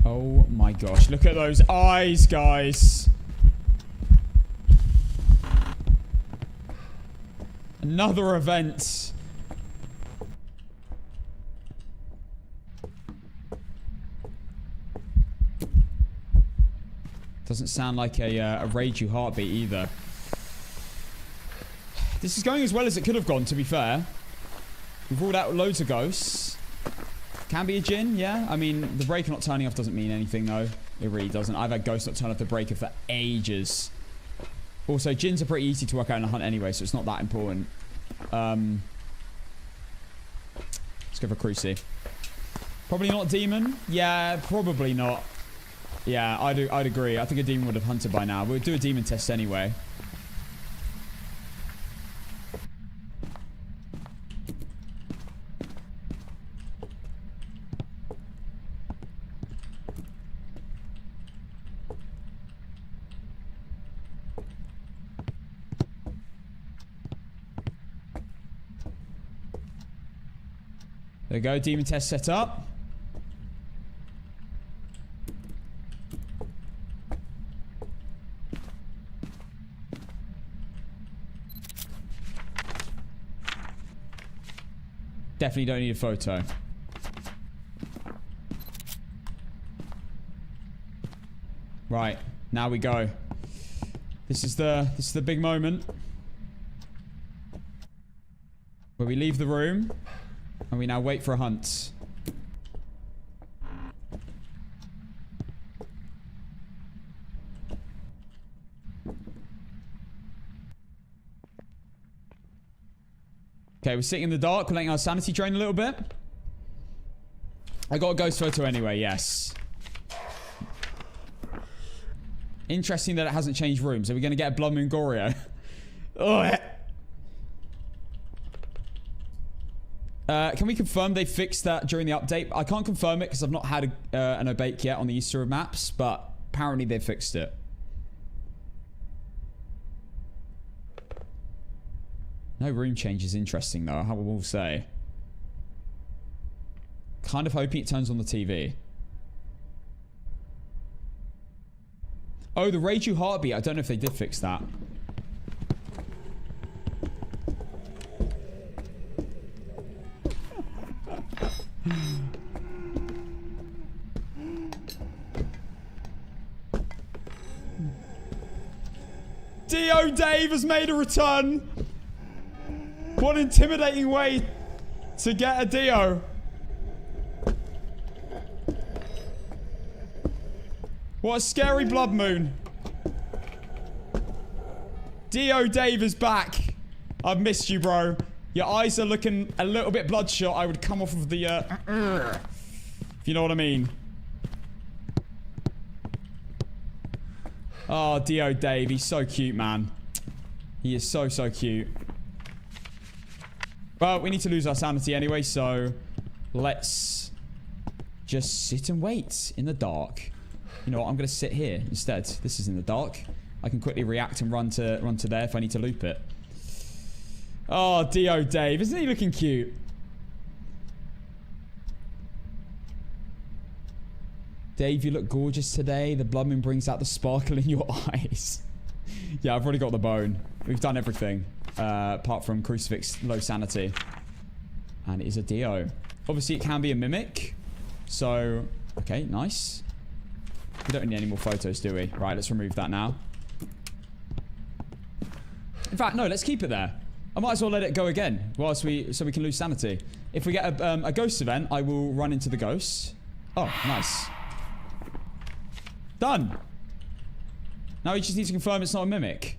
Oh my gosh. Look at those eyes, guys. Another event. Doesn't sound like a Rage You heartbeat either. This is going as well as it could have gone, to be fair. We've ruled out loads of ghosts. Can be a Jinn, yeah. I mean, the breaker not turning off doesn't mean anything, though. It really doesn't. I've had ghosts not turn off the breaker for ages. Also, Jinns are pretty easy to work out in a hunt anyway, so it's not that important. Let's go for Cruci. Probably not Demon. Yeah, probably not. Yeah, I'd agree. I think a Demon would have hunted by now. We'll do a Demon test anyway. There we go, demon test set up. Definitely don't need a photo. Right, now we go. This is the big moment where we leave the room. And we now wait for a hunt. Okay, we're sitting in the dark, letting our sanity drain a little bit. I got a ghost photo anyway, yes. Interesting that it hasn't changed rooms. Are we going to get a Blood Moon Goryo? Oh, can we confirm they fixed that during the update? I can't confirm it because I've not had an obake yet on the Easter maps, but apparently they fixed it. No room change is interesting though, I will say. Kind of hoping it turns on the TV. Oh, the Rage You heartbeat. I don't know if they did fix that. Dio Dave has made a return. What an intimidating way to get a Dio. What a scary blood moon. Dio Dave is back. I've missed you, bro. Your eyes are looking a little bit bloodshot. I would come off of the, if you know what I mean. Oh, Dio Dave. He's so cute, man. He is so, so cute. Well, we need to lose our sanity anyway, so let's just sit and wait in the dark. You know what? I'm going to sit here instead. This is in the dark. I can quickly react and run to there if I need to loop it. Oh, Dio Dave. Isn't he looking cute? Dave, you look gorgeous today. The blood moon brings out the sparkle in your eyes. Yeah, I've already got the bone. We've done everything. Apart from Crucifix, low sanity. And it is a Dio. Obviously, it can be a mimic. So, okay, nice. We don't need any more photos, do we? Right, let's remove that now. In fact, no, let's keep it there. I might as well let it go again whilst so we can lose sanity. If we get a ghost event, I will run into the ghost. Oh, nice. Done. Now we just need to confirm it's not a mimic.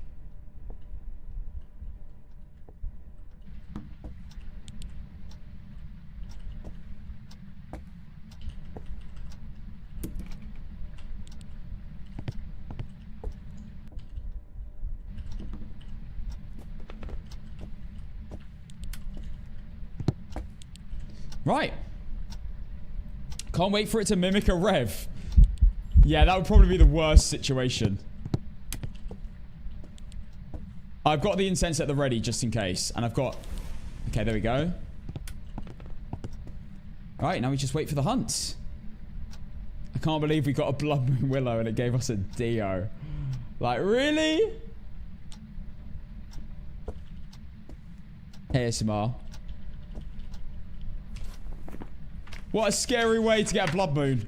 Right. Can't wait for it to mimic a Rev. Yeah, that would probably be the worst situation. I've got the incense at the ready just in case. And I've got... Okay, there we go. Right, now we just wait for the hunt. I can't believe we got a Blood Moon Willow and it gave us a Dio. Like, really? ASMR. What a scary way to get a Blood Moon.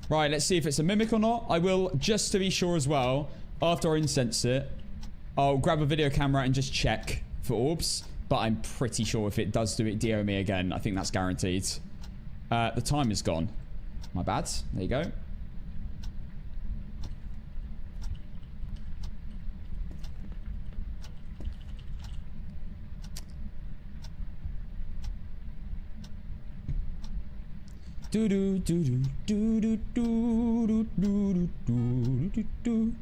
Right, let's see if it's a mimic or not. I will, just to be sure as well, after I incense it, I'll grab a video camera and just check for orbs. But I'm pretty sure if it does do it DO me again, I think that's guaranteed. The time is gone. My bad. There you go. Do do do do do do do do do do do.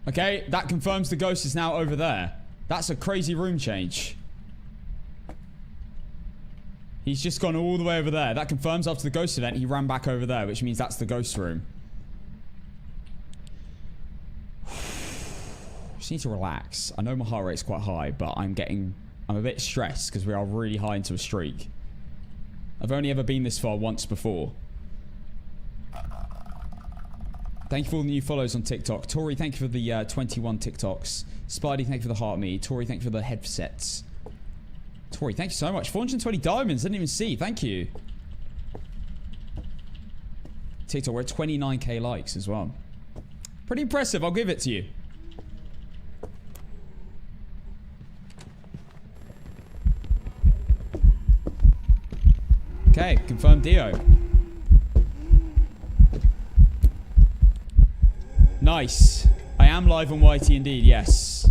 Okay, that confirms the ghost is now over there. That's a crazy room change. He's just gone all the way over there. That confirms after the ghost event, he ran back over there, which means that's the ghost room. Just need to relax. I know my heart rate's quite high, but I'm a bit stressed because we are really high into a streak. I've only ever been this far once before. Thank you for all the new follows on TikTok. Tori, thank you for the 21 TikToks. Spidey, thank you for the heart me. Tori, thank you for the headsets. Tori, thank you so much. 420 diamonds. Didn't even see. Thank you. TikTok, we're at 29k likes as well. Pretty impressive. I'll give it to you. Okay, confirmed Dio. Nice. I am live on YT indeed, yes.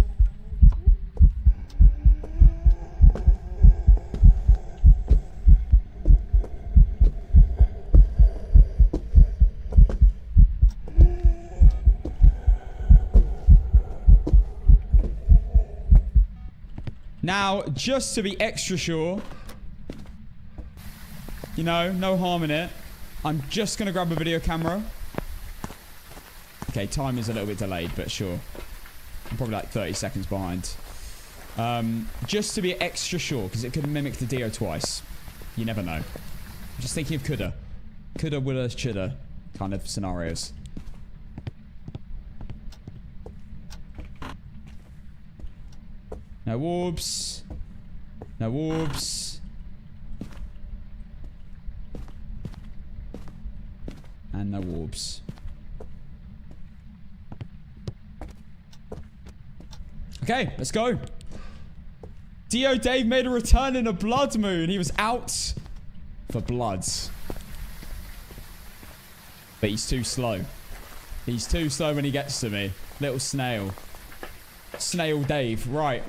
Now, just to be extra sure, you know, no harm in it, I'm just going to grab a video camera. Okay, time is a little bit delayed, but sure. I'm probably like 30 seconds behind. Just to be extra sure, because it could mimic the Dio twice. You never know. I'm just thinking of coulda. Coulda, woulda, shoulda kind of scenarios. No orbs. No orbs. And no orbs. Okay, let's go. Dio Dave made a return in a Blood Moon. He was out for bloods. But he's too slow. He's too slow when he gets to me. Little snail. Snail Dave. Right.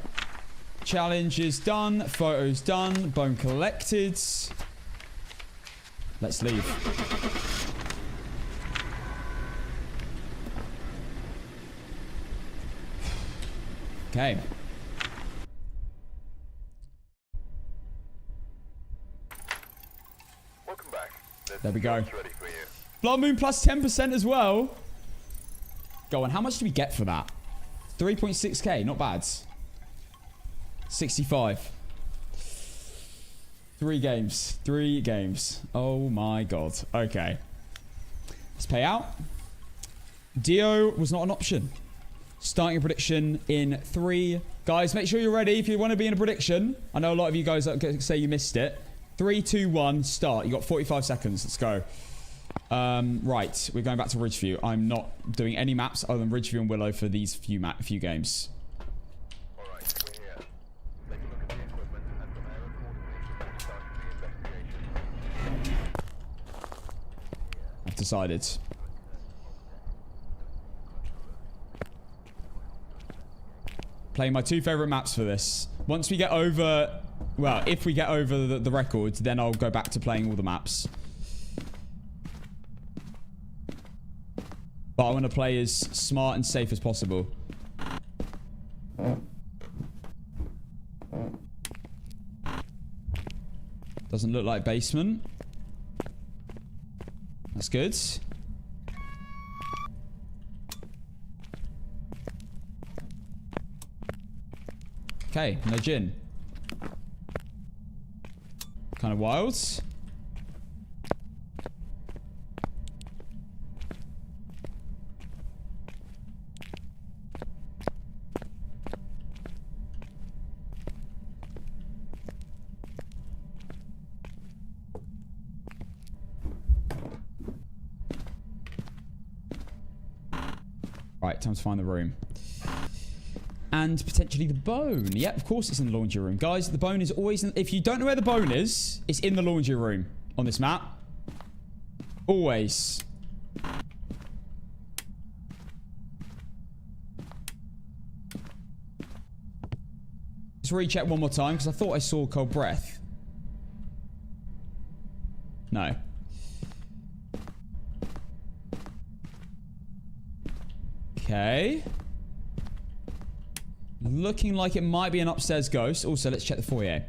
Challenge is done. Photos done. Bone collected. Let's leave. Okay. Welcome back. There we go. Ready for you. Blood Moon plus 10% as well. Go on. How much do we get for that? 3.6k. Not bad. 65. 3 games. 3 games. Oh my god. Okay. Let's pay out. Dio was not an option. Starting a prediction in 3. Guys, make sure you're ready if you want to be in a prediction. I know a lot of you guys say you missed it. 3, 2, 1, start. You got 45 seconds. Let's go. Right. We're going back to Ridgeview. I'm not doing any maps other than Ridgeview and Willow for these few games. Alright, we're here. Take a look at the equipment and prepare accordingly before starting the investigation. I've decided. Playing my 2 favorite maps for this. Once we get over Well, if we get over the record, then I'll go back to playing all the maps. But I want to play as smart and safe as possible. Doesn't look like basement. That's good. Okay, no gin. Kind of wild. Right, time to find the room. And potentially the bone. Yep, of course it's in the laundry room. Guys, the bone is always in... If you don't know where the bone is, it's in the laundry room on this map. Always. Let's recheck one more time, because I thought I saw cold breath. No. Okay. Looking like it might be an upstairs ghost. Also, let's check the foyer.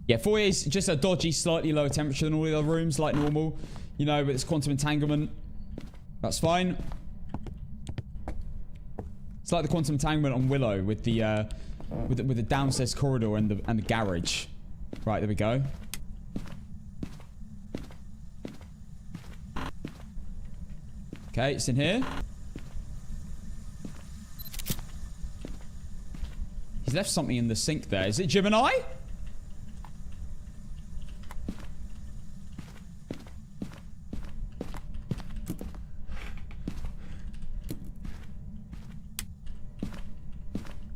Yeah, foyer is just a dodgy, slightly lower temperature than all the other rooms, like normal. You know, with its quantum entanglement. That's fine. It's like the quantum entanglement on Willow with the with the downstairs corridor and the garage. Right, there we go. Okay, it's in here. He's left something in the sink there. Is it Gemini?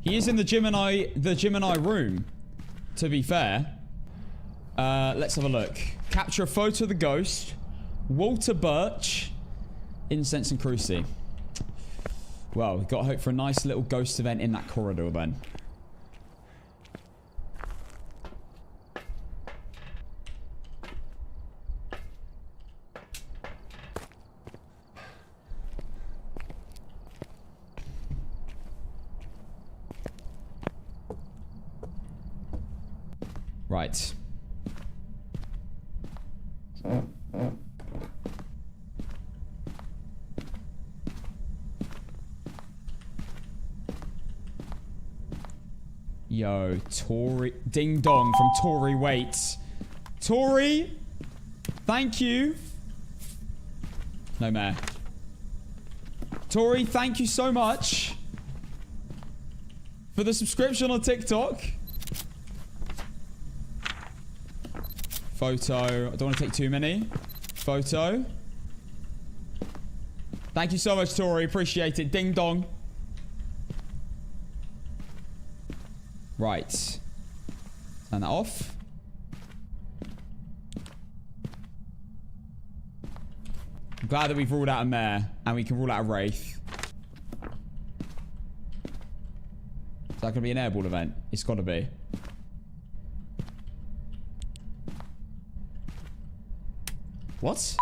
He is in the Gemini room, to be fair. Let's have a look. Capture a photo of the ghost. Walter Birch. Incense and Cruci. Well, we've got to hope for a nice little ghost event in that corridor then. Right. Yo, Tori. Ding dong from Tori Waits. Tori, thank you. No mayor. Tori, thank you so much for the subscription on TikTok. Photo. I don't want to take too many. Photo. Thank you so much, Tori. Appreciate it. Ding dong. Right. Turn that off. I'm glad that we've ruled out a mare and we can rule out a wraith. Is that going to be an airball event? It's got to be. What?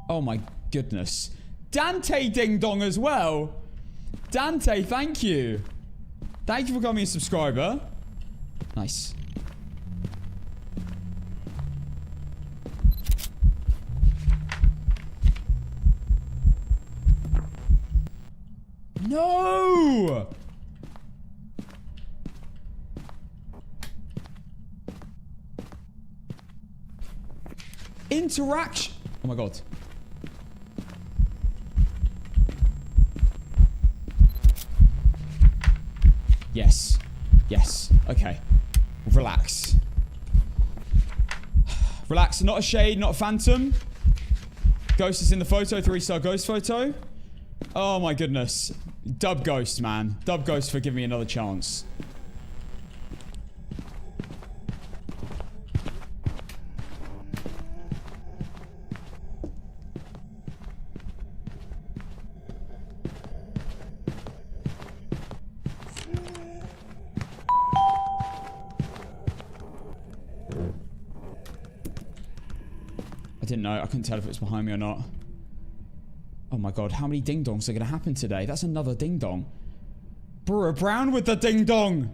Oh my goodness. Dante ding dong as well. Dante, thank you. Thank you for becoming a subscriber. Nice. No! Interaction. Oh my god. Yes. Yes. Okay. Relax. Relax. Not a shade, not a phantom. Ghost is in the photo. 3-star ghost photo. Oh my goodness. Dub ghost, man. Dub ghost for giving me another chance. didn't know. I couldn't tell if it was behind me or not. Oh my god, how many ding-dongs are going to happen today? That's another ding-dong. Brewer Brown with the ding-dong.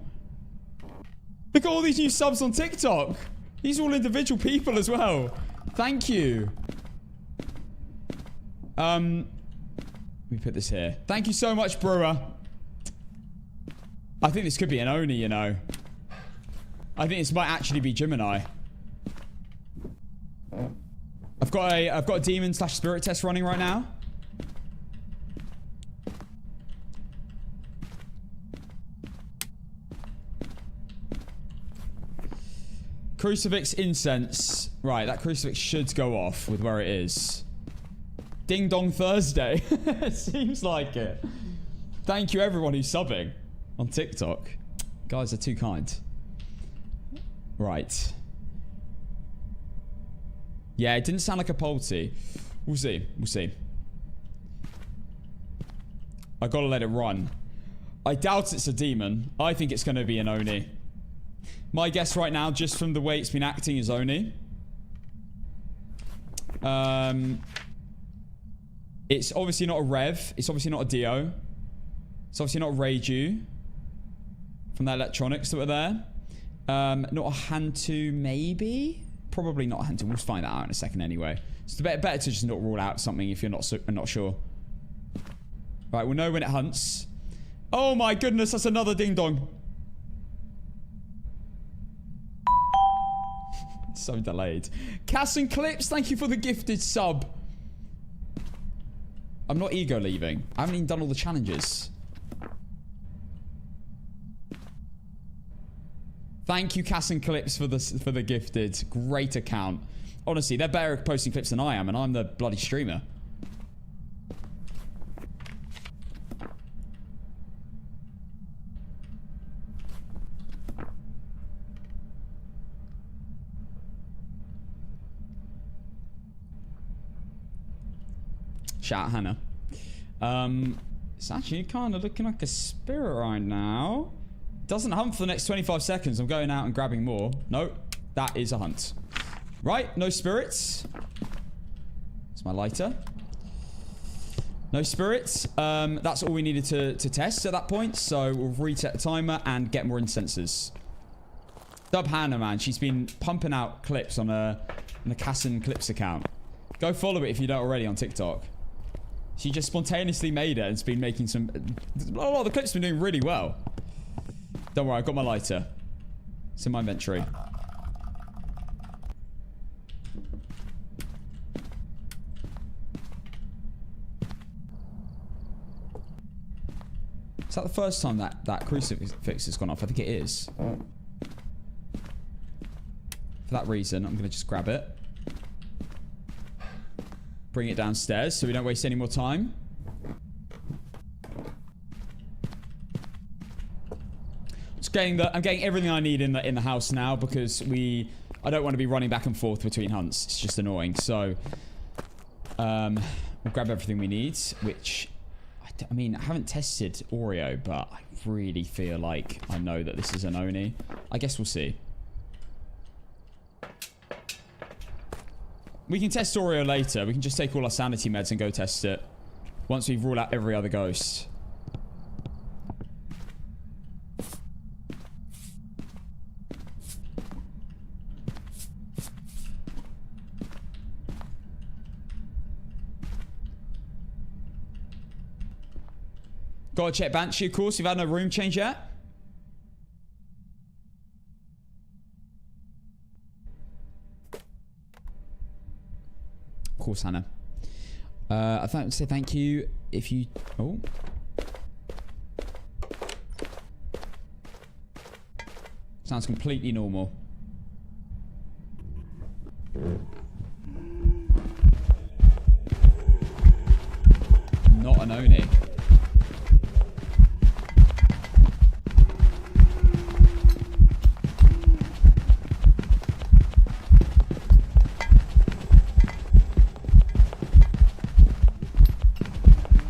Look at all these new subs on TikTok. These are all individual people as well. Thank you. Let me put this here. Thank you so much, Brewer. I think this could be an Oni, you know. I think this might actually be Gemini. I've got a demon / spirit test running right now. Crucifix incense. Right, that crucifix should go off with where it is. Ding Dong Thursday. Seems like it. Thank you everyone who's subbing on TikTok. Guys are too kind. Right. Yeah, it didn't sound like a Polty. We'll see. We'll see. I gotta let it run. I doubt it's a demon. I think it's gonna be an Oni. My guess right now, just from the way it's been acting, is Oni. It's obviously not a Rev. It's obviously not a Dio. It's obviously not a Reiju. From the electronics that were there. Not a Hantu, maybe? Probably not a Hantu. We'll find that out in a second anyway. It's better to just not rule out something if you're not sure. Right, we'll know when it hunts. Oh my goodness, that's another ding dong. So delayed. Cass and Clips, thank you for the gifted sub. I'm not ego leaving. I haven't even done all the challenges. Thank you, Cass and Clips, for the gifted. Great account. Honestly, they're better at posting clips than I am, and I'm the bloody streamer. Shout out Hannah. It's actually kind of looking like a spirit right now. Doesn't hunt for the next 25 seconds. I'm going out and grabbing more. Nope. That is a hunt. Right. No spirits. It's my lighter. No spirits. That's all we needed to test at that point. So we'll reset the timer and get more incenses. Dub Hannah, man. She's been pumping out clips on the Cassin Clips account. Go follow it if you don't already on TikTok. She just spontaneously made it and has been making some... A lot of the clips have been doing really well. Don't worry, I've got my lighter. It's in my inventory. Is that the first time that crucifix has gone off? I think it is. For that reason, I'm going to just grab it. Bring it downstairs so we don't waste any more time. I'm getting everything I need in the house now because I don't want to be running back and forth between hunts. It's just annoying. So we'll grab everything we need, which I mean, I haven't tested Oreo, but I really feel like I know that this is an Oni. I guess we'll see. We can test Oreo later. We can just take all our sanity meds and go test it once we've ruled out every other ghost. Gotta check Banshee, of course. You've had no room change yet. Of course, Hannah. I thought I'd say thank you if you... Oh. Sounds completely normal. Not an Oni.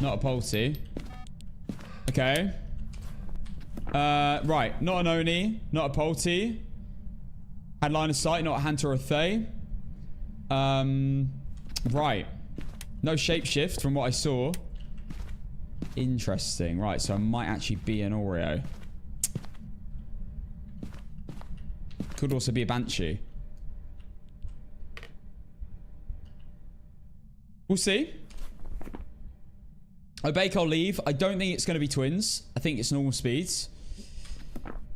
Not a Polty. Okay. Right. Not an Oni. Not a Polty. Had line of sight. Not a Hunter or a Thay. Right. No shapeshift from what I saw. Interesting. Right, so I might actually be an Oreo. Could also be a Banshee. We'll see. Obake, I'll leave. I don't think it's going to be twins. I think it's normal speeds.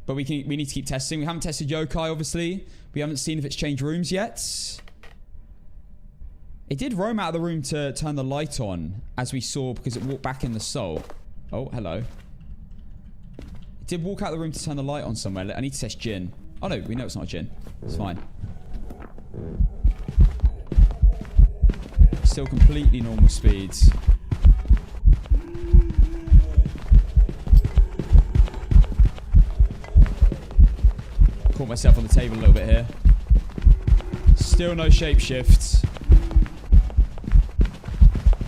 But we need to keep testing. We haven't tested Yokai, obviously. We haven't seen if it's changed rooms yet. It did roam out of the room to turn the light on, as we saw, because it walked back in the soul. Oh, hello. It did walk out of the room to turn the light on somewhere. I need to test Jin. Oh, no, we know it's not a Jin. It's fine. Still completely normal speeds. Caught myself on the table a little bit here. Still no shapeshifts.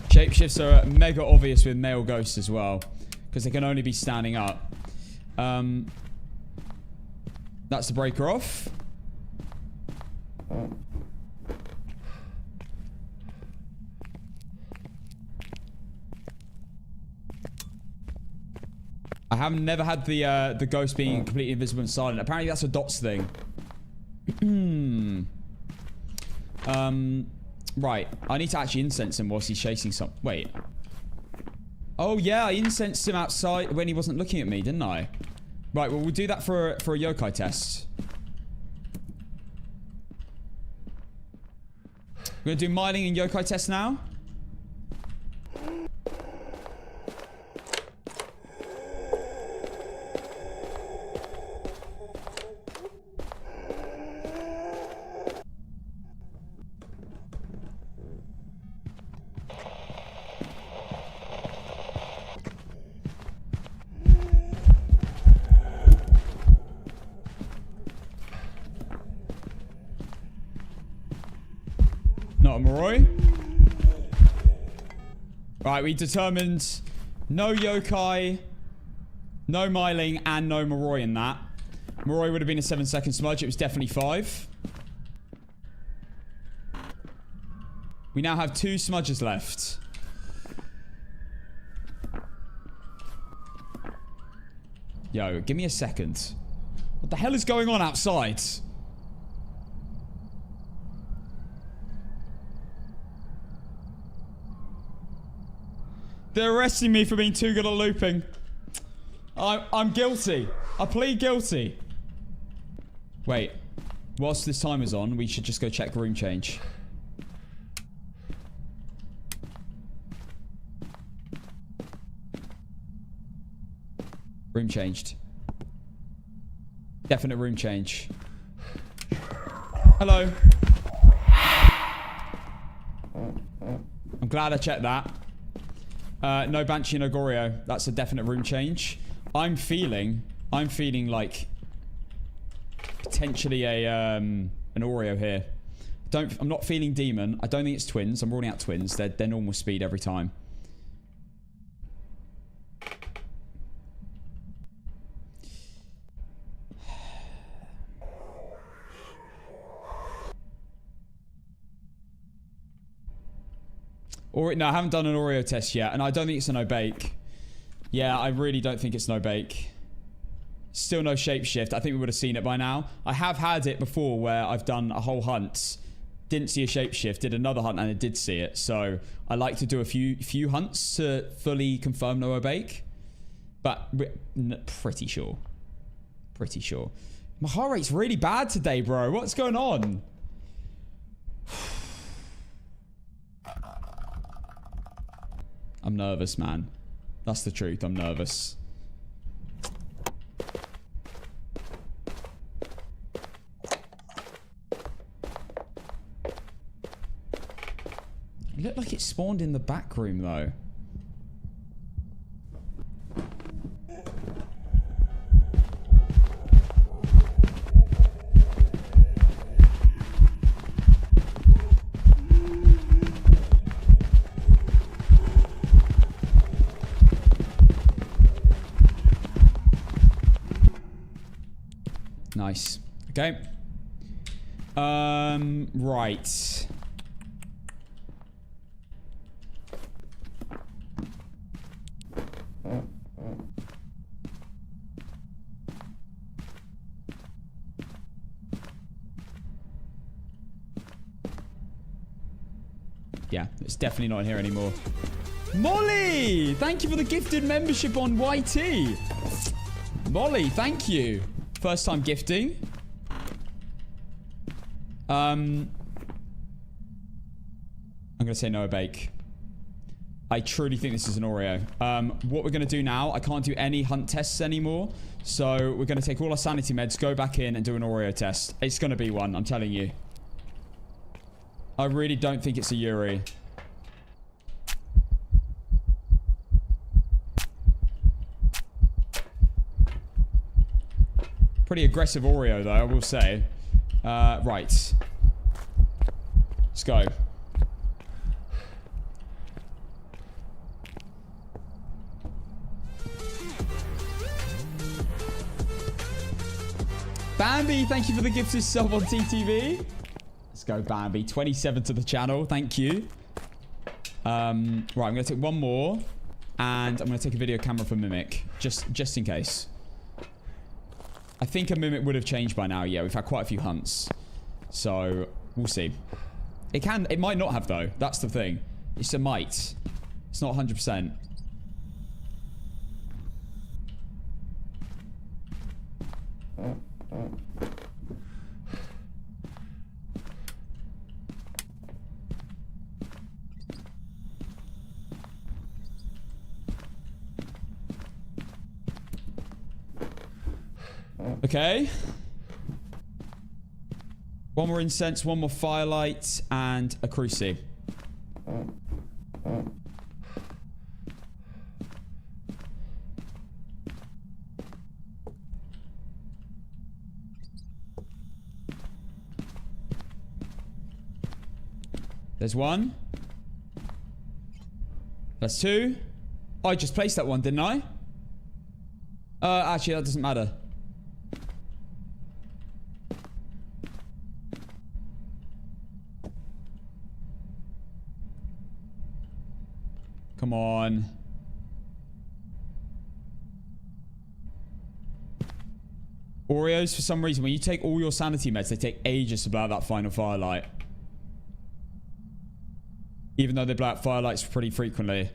Shapeshifts are mega obvious with male ghosts as well, because they can only be standing up. That's the breaker off. I have never had the ghost being completely invisible and silent. Apparently that's a dots thing. Right. I need to actually incense him whilst he's chasing some... Wait. Oh, yeah. I incensed him outside when he wasn't looking at me, didn't I? Right. Well, we'll do that for a yokai test. We're going to do mining and yokai test now. Not a Moroi. Right, we determined no yokai, no miling, and no Moroi in that. Moroi would have been a 7-second smudge. It was definitely 5. We now have 2 smudges left. Yo, give me a second. What the hell is going on outside? They're arresting me for being too good at looping. I'm guilty. I plead guilty. Wait. Whilst this timer's on, we should just go check room change. Room changed. Definite room change. Hello. I'm glad I checked that. No Banshee, no Goryo. That's a definite room change. I'm feeling like potentially an Oreo here. I'm not feeling demon. I don't think it's twins. I'm ruling out twins. They're normal speed every time. No, I haven't done an Oreo test yet, and I don't think it's an Obake. Yeah, I really don't think it's an Obake. Still no shapeshift. I think we would have seen it by now. I have had it before where I've done a whole hunt, didn't see a shapeshift, did another hunt, and I did see it. So I like to do a few hunts to fully confirm no Obake. But pretty sure. Pretty sure. My heart rate's really bad today, bro. What's going on? I'm nervous, man. That's the truth. I'm nervous. It looked like it spawned in the back room, though. Nice. Okay. Right. Yeah, it's definitely not in here anymore. Molly! Thank you for the gifted membership on YT. Molly, thank you. First time gifting. I'm going to say no bake. I truly think this is an Oreo. What we're going to do now, I can't do any hunt tests anymore. So we're going to take all our sanity meds, go back in and do an Oreo test. It's going to be one, I'm telling you. I really don't think it's a Yuri. Pretty aggressive Oreo, though, I will say. Right. Let's go. Bambi, thank you for the gifted sub on TTV. Let's go, Bambi. 27 to the channel. Thank you. Right, I'm going to take one more. And I'm going to take a video camera for Mimic. Just in case. I think a Mimic would have changed by now. Yeah, we've had quite a few hunts. So, we'll see. It might not have, though. That's the thing. It's a might. It's not 100%. Okay. One more incense, one more firelight, and a cruci. There's one. That's two. Oh, I just placed that one, didn't I? Actually, that doesn't matter. Come on. Oreos, for some reason, when you take all your sanity meds, they take ages to blow out that final firelight. Even though they blow out firelights pretty frequently.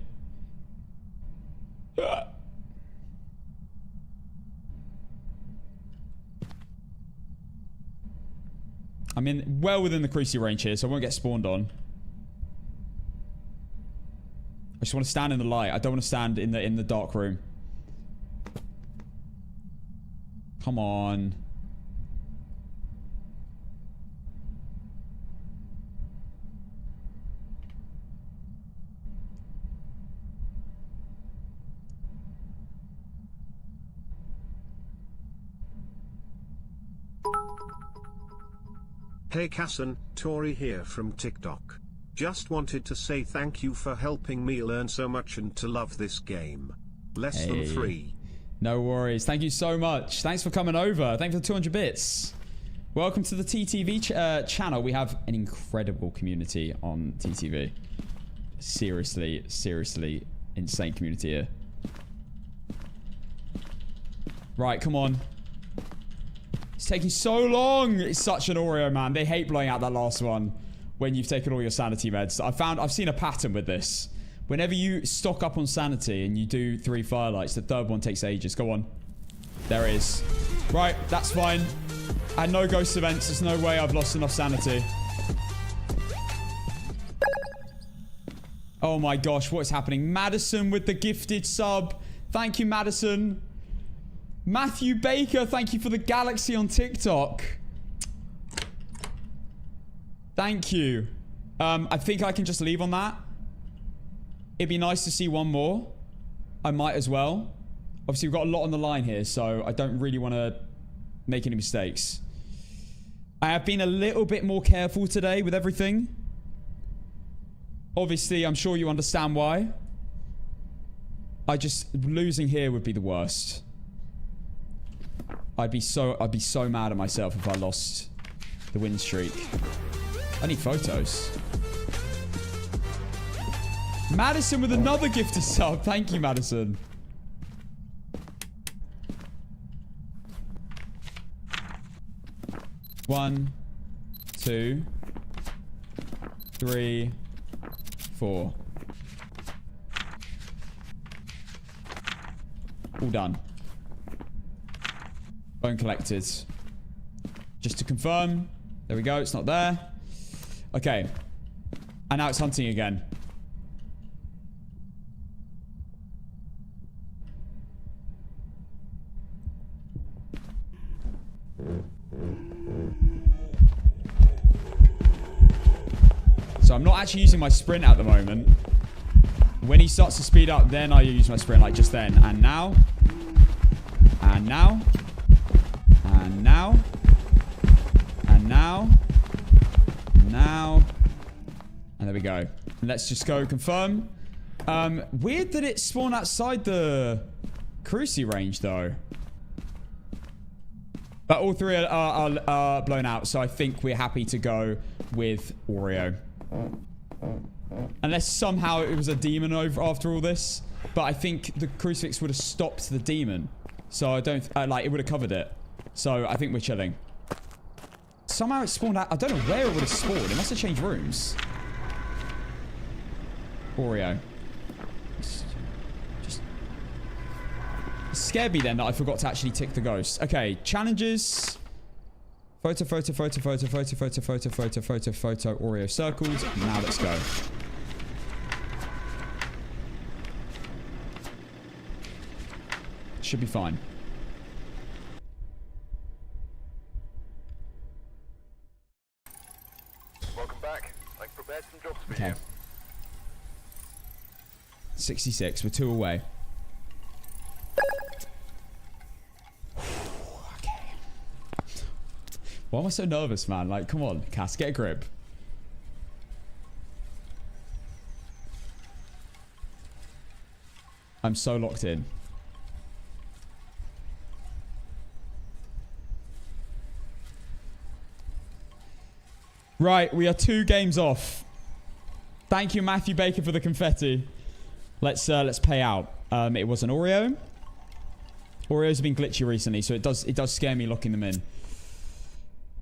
I'm in well within the cruci range here, so I won't get spawned on. I just want to stand in the light. I don't want to stand in the dark room. Come on. Hey Casson, Tori here from TikTok. Just wanted to say thank you for helping me learn so much and to love this game. Less than free. No worries. Thank you so much. Thanks for coming over. Thanks for the 200 bits. Welcome to the TTV channel. We have an incredible community on TTV. Seriously, seriously insane community here. Right, come on. It's taking so long. It's such an Oreo, man. They hate blowing out that last one when you've taken all your sanity meds. I've seen a pattern with this. Whenever you stock up on sanity and you do 3 firelights, the third one takes ages. Go on. There it is. Right, that's fine. And no ghost events. There's no way I've lost enough sanity. Oh my gosh, what is happening? Madison with the gifted sub. Thank you, Madison. Matthew Baker, thank you for the galaxy on TikTok. Thank you. I think I can just leave on that. It'd be nice to see one more. I might as well. Obviously, we've got a lot on the line here, so I don't really want to make any mistakes. I have been a little bit more careful today with everything. Obviously, I'm sure you understand why. Losing here would be the worst. I'd be so mad at myself if I lost the win streak. I need photos. Madison with another gifted sub. Thank you, Madison. One, 2, 3, 4. All done. Bone collected. Just to confirm. There we go. It's not there. Okay. And now it's hunting again. So I'm not actually using my sprint at the moment. When he starts to speed up, then I use my sprint, like just then. And now. And now. And now. And now. And now. And there we go. Let's just go confirm. Weird that it spawned outside the cruci range, though. But all 3 are blown out, so I think we're happy to go with Oreo. Unless somehow it was a demon over after all this. But I think the crucifix would have stopped the demon. So I don't... like, it would have covered it. So I think we're chilling. Somehow it spawned out... I don't know where it would have spawned. It must have changed rooms. Oreo. Just... It scared me then that I forgot to actually tick the ghost. Okay, challenges... Photo, photo, photo, photo, photo, photo, photo, photo, photo, photo, Oreo circled. Now let's go. Should be fine. Welcome back. I've prepared some jobs for Okay. you. 66. We're 2 away. Why am I so nervous, man? Like, come on, Cass, get a grip. I'm so locked in. Right, we are 2 games off. Thank you, Matthew Baker, for the confetti. Let's pay out. It was an Oreo. Oreos have been glitchy recently, so it does scare me locking them in.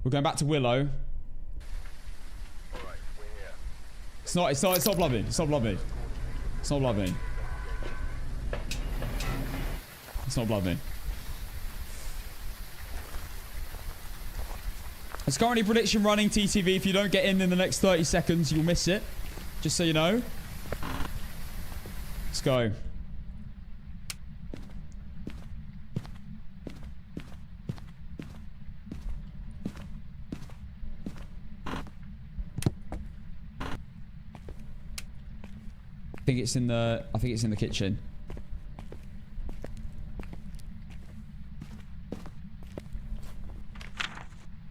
We're going back to Willow. Alright, we're here. It's not blubbing. It's not blubbing. It's not blubbing. It's not blubbing. There's currently prediction running, TTV. If you don't get in the next 30 seconds, you'll miss it. Just so you know. Let's go. I think it's in the kitchen.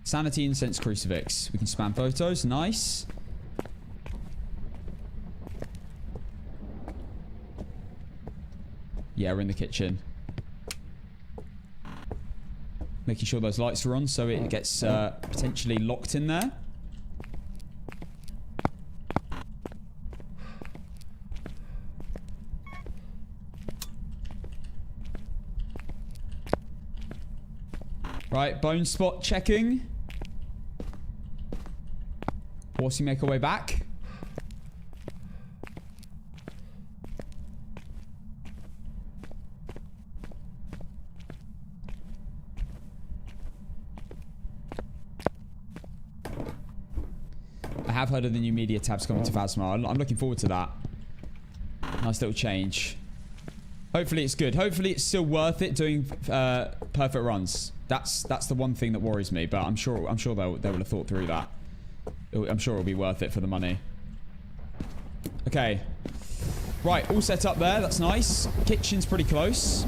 Sanity incense crucifix. We can spam photos. Nice. Yeah, we're in the kitchen. Making sure those lights are on so it gets potentially locked in there. Right, bone spot checking. Horsey make our way back. I have heard of the new media tabs coming to Phasma. I'm looking forward to that. Nice little change. Hopefully it's good. Hopefully it's still worth it doing perfect runs. That's the one thing that worries me, but I'm sure they will have thought through that. I'm sure it'll be worth it for the money. Okay. Right, all set up there. That's nice. Kitchen's pretty close.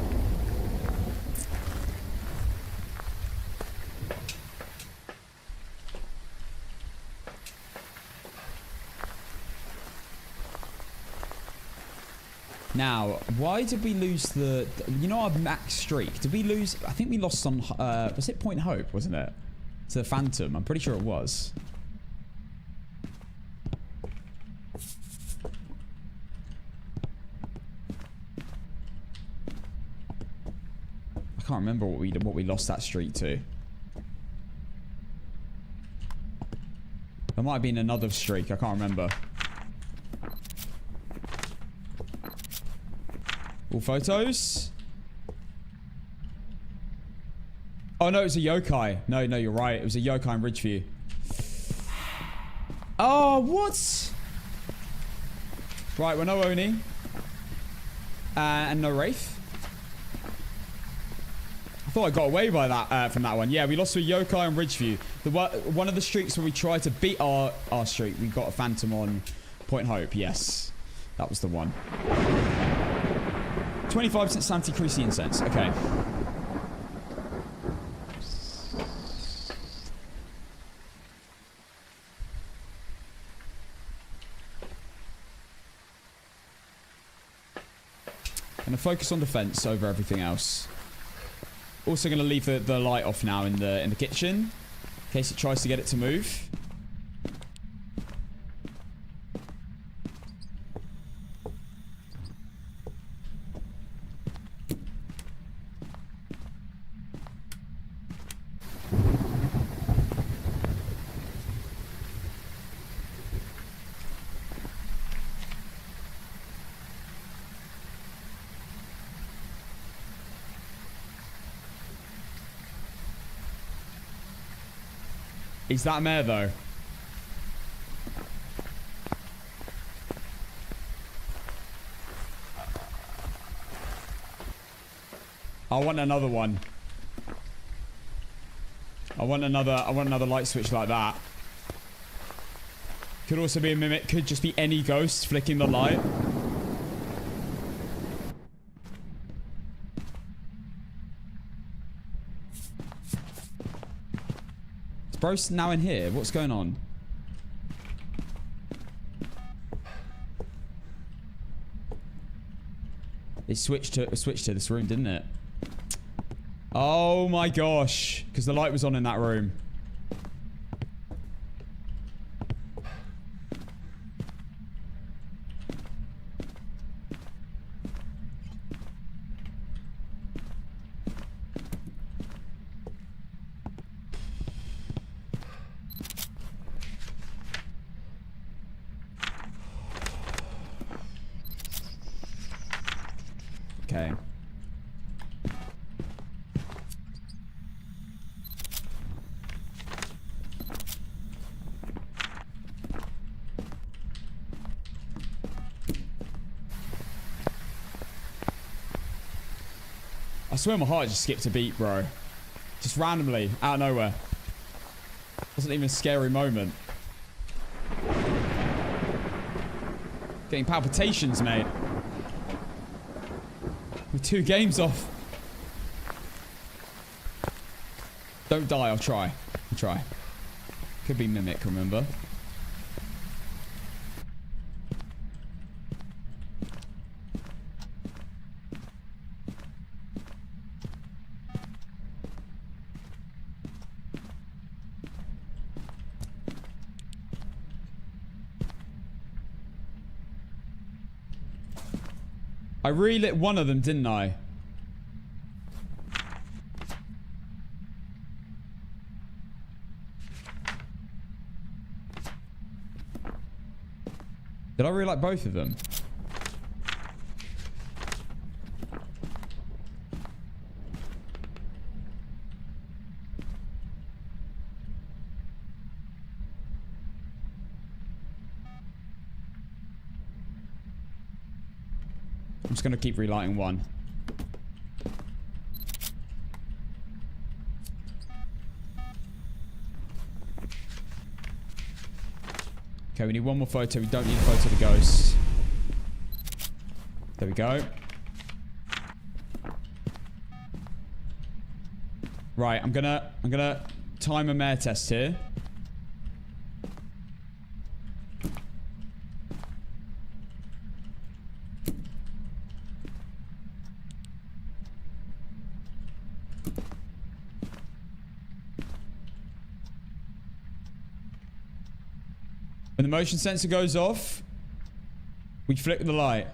Now, why did we lose the... You know our max streak? Did we lose... I think we lost on... was it Point Hope, wasn't it? To the Phantom. I'm pretty sure it was. I can't remember what we lost that streak to. There might have been another streak. I can't remember. All photos. Oh, no, it's a yokai. No, you're right. It was a yokai in Ridgeview. Oh, what? Right, we're no Oni. And no Wraith. I thought I got away by that from that one. Yeah, we lost to a yokai on Ridgeview. One of the streaks where we tried to beat our streak, we got a Phantom on Point Hope. Yes, that was the one. 25% Santi Creasy Incense. Okay. Gonna focus on defense over everything else. Also gonna leave the light off now in the kitchen, in case it tries to get it to move. Is that mare though? I want another one. I want another light switch like that. Could also be a mimic, could just be any ghost flicking the light. Bro's now in here. What's going on? It switched to this room, didn't it? Oh my gosh. Because the light was on in that room. Okay. I swear my heart just skipped a beat, bro. Just randomly, out of nowhere. Wasn't even a scary moment. Getting palpitations, mate. We're 2 games off. Don't die, I'll try. I'll try. Could be Mimic, remember? I relit one of them, didn't I? Did I relight both of them? I'm just going to keep relighting one. Okay, we need one more photo. We don't need a photo of the ghost. There we go. Right, I'm gonna time a mare test here. When the motion sensor goes off, we flick the light.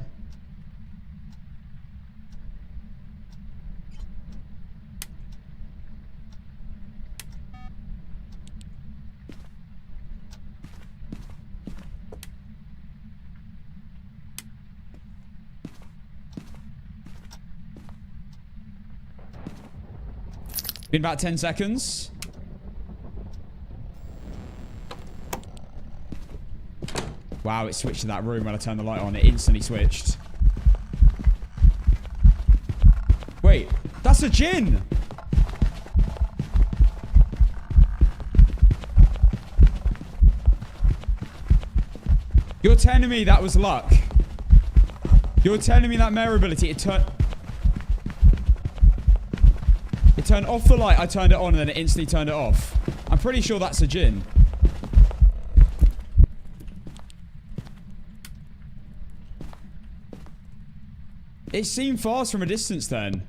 Been about 10 seconds. Wow, it switched to that room when I turned the light on. It instantly switched. Wait, that's a djinn! You're telling me that was luck? You're telling me that mare ability, it turned off the light, I turned it on, and then it instantly turned it off. I'm pretty sure that's a djinn. It seemed fast from a distance then.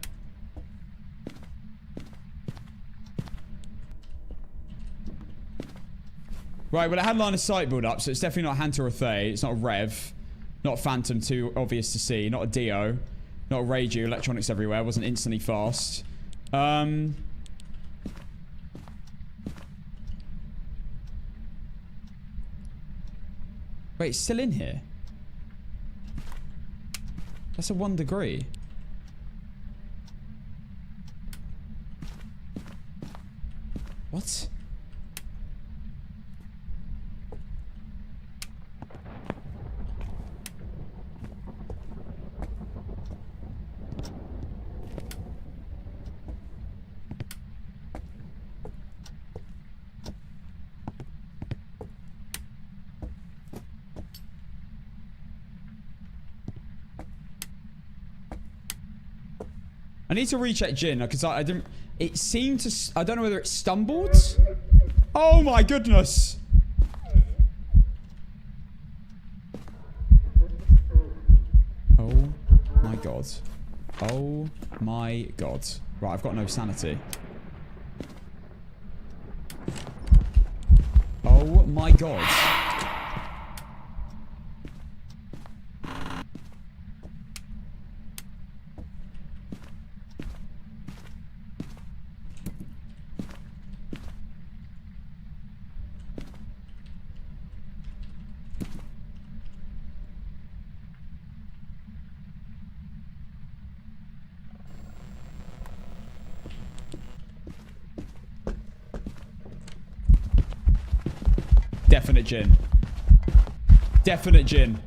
Right, well, it had line of sight build up, so it's definitely not a Hunter or Thay. It's not a Rev. Not a Phantom, too obvious to see. Not a Dio. Not a Rageu. Electronics everywhere. Wasn't instantly fast. Wait, it's still in here. That's a 1 degree. What? I need to recheck Jinn because I didn't. It seemed to. I don't know whether it stumbled. Oh my goodness! Oh my god! Oh my god! Right, I've got no sanity. Oh my god! Definite Jinn. Definite Jinn.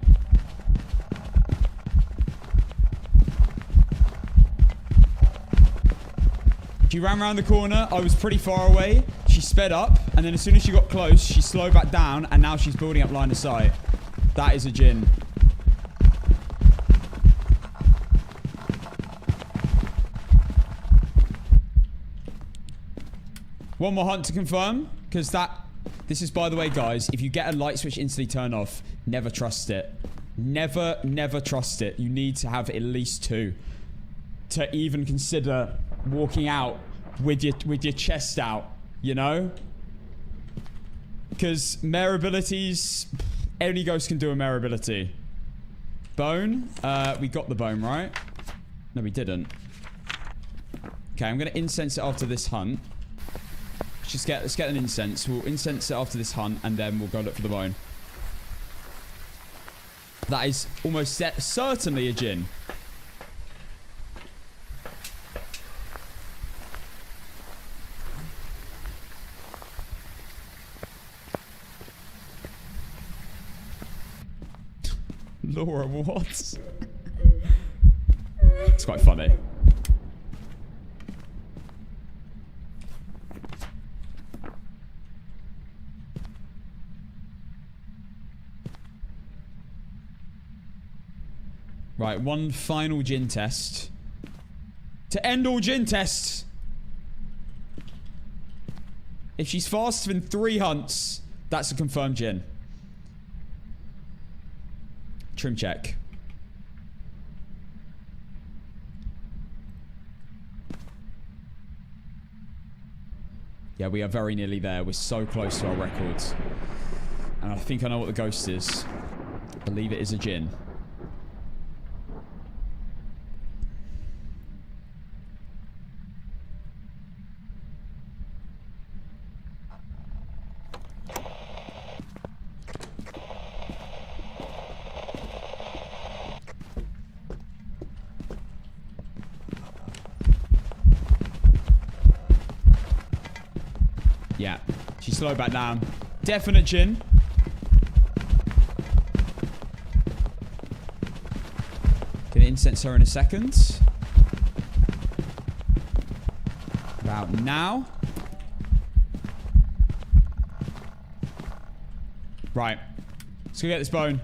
She ran around the corner. I was pretty far away. She sped up. And then as soon as she got close, she slowed back down. And now she's building up line of sight. That is a Jinn. One more hunt to confirm. Because that... This is, by the way, guys, if you get a light switch instantly turn off, never trust it. Never, never trust it. You need to have at least 2 to even consider walking out with your chest out, you know? Because mare abilities, any ghost can do a mare ability. Bone, we got the bone, right? No, we didn't. Okay, I'm going to incense it after this hunt. Let's get an incense. We'll incense it after this hunt, and then we'll go look for the bone. That is almost certainly a Jinn. Laura, what? It's quite funny. Right, one final Jinn test. To end all Jinn tests. If she's faster than 3 hunts, that's a confirmed Jinn. Trim check. Yeah, we are very nearly there. We're so close to our records. And I think I know what the ghost is. I believe it is a Jinn. Yeah. She slowed back down. Definite Jin. Gonna incense her in a second. About now. Right. Let's go get this bone.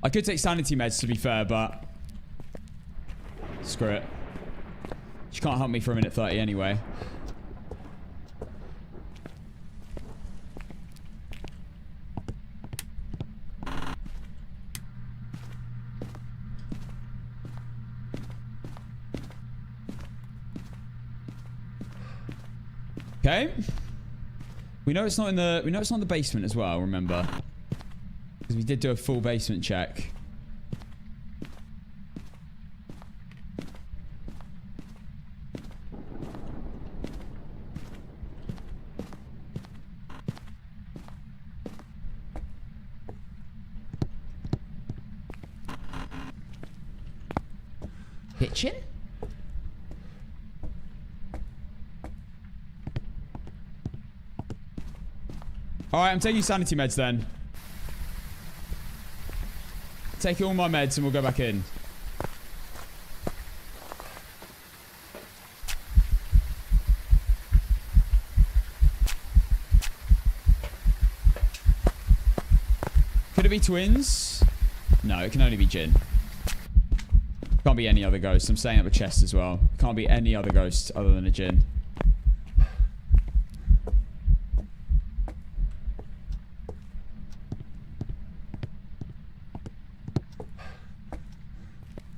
I could take sanity meds, to be fair, but screw it. She can't help me for a minute 30 anyway. Okay. We know it's not in the basement as well, remember? Because we did do a full basement check. Kitchen? Alright, I'm taking sanity meds then. Take all my meds and we'll go back in. Could it be twins? No, it can only be Jin. Can't be any other ghost. I'm staying up a chest as well. Can't be any other ghost other than a Jin.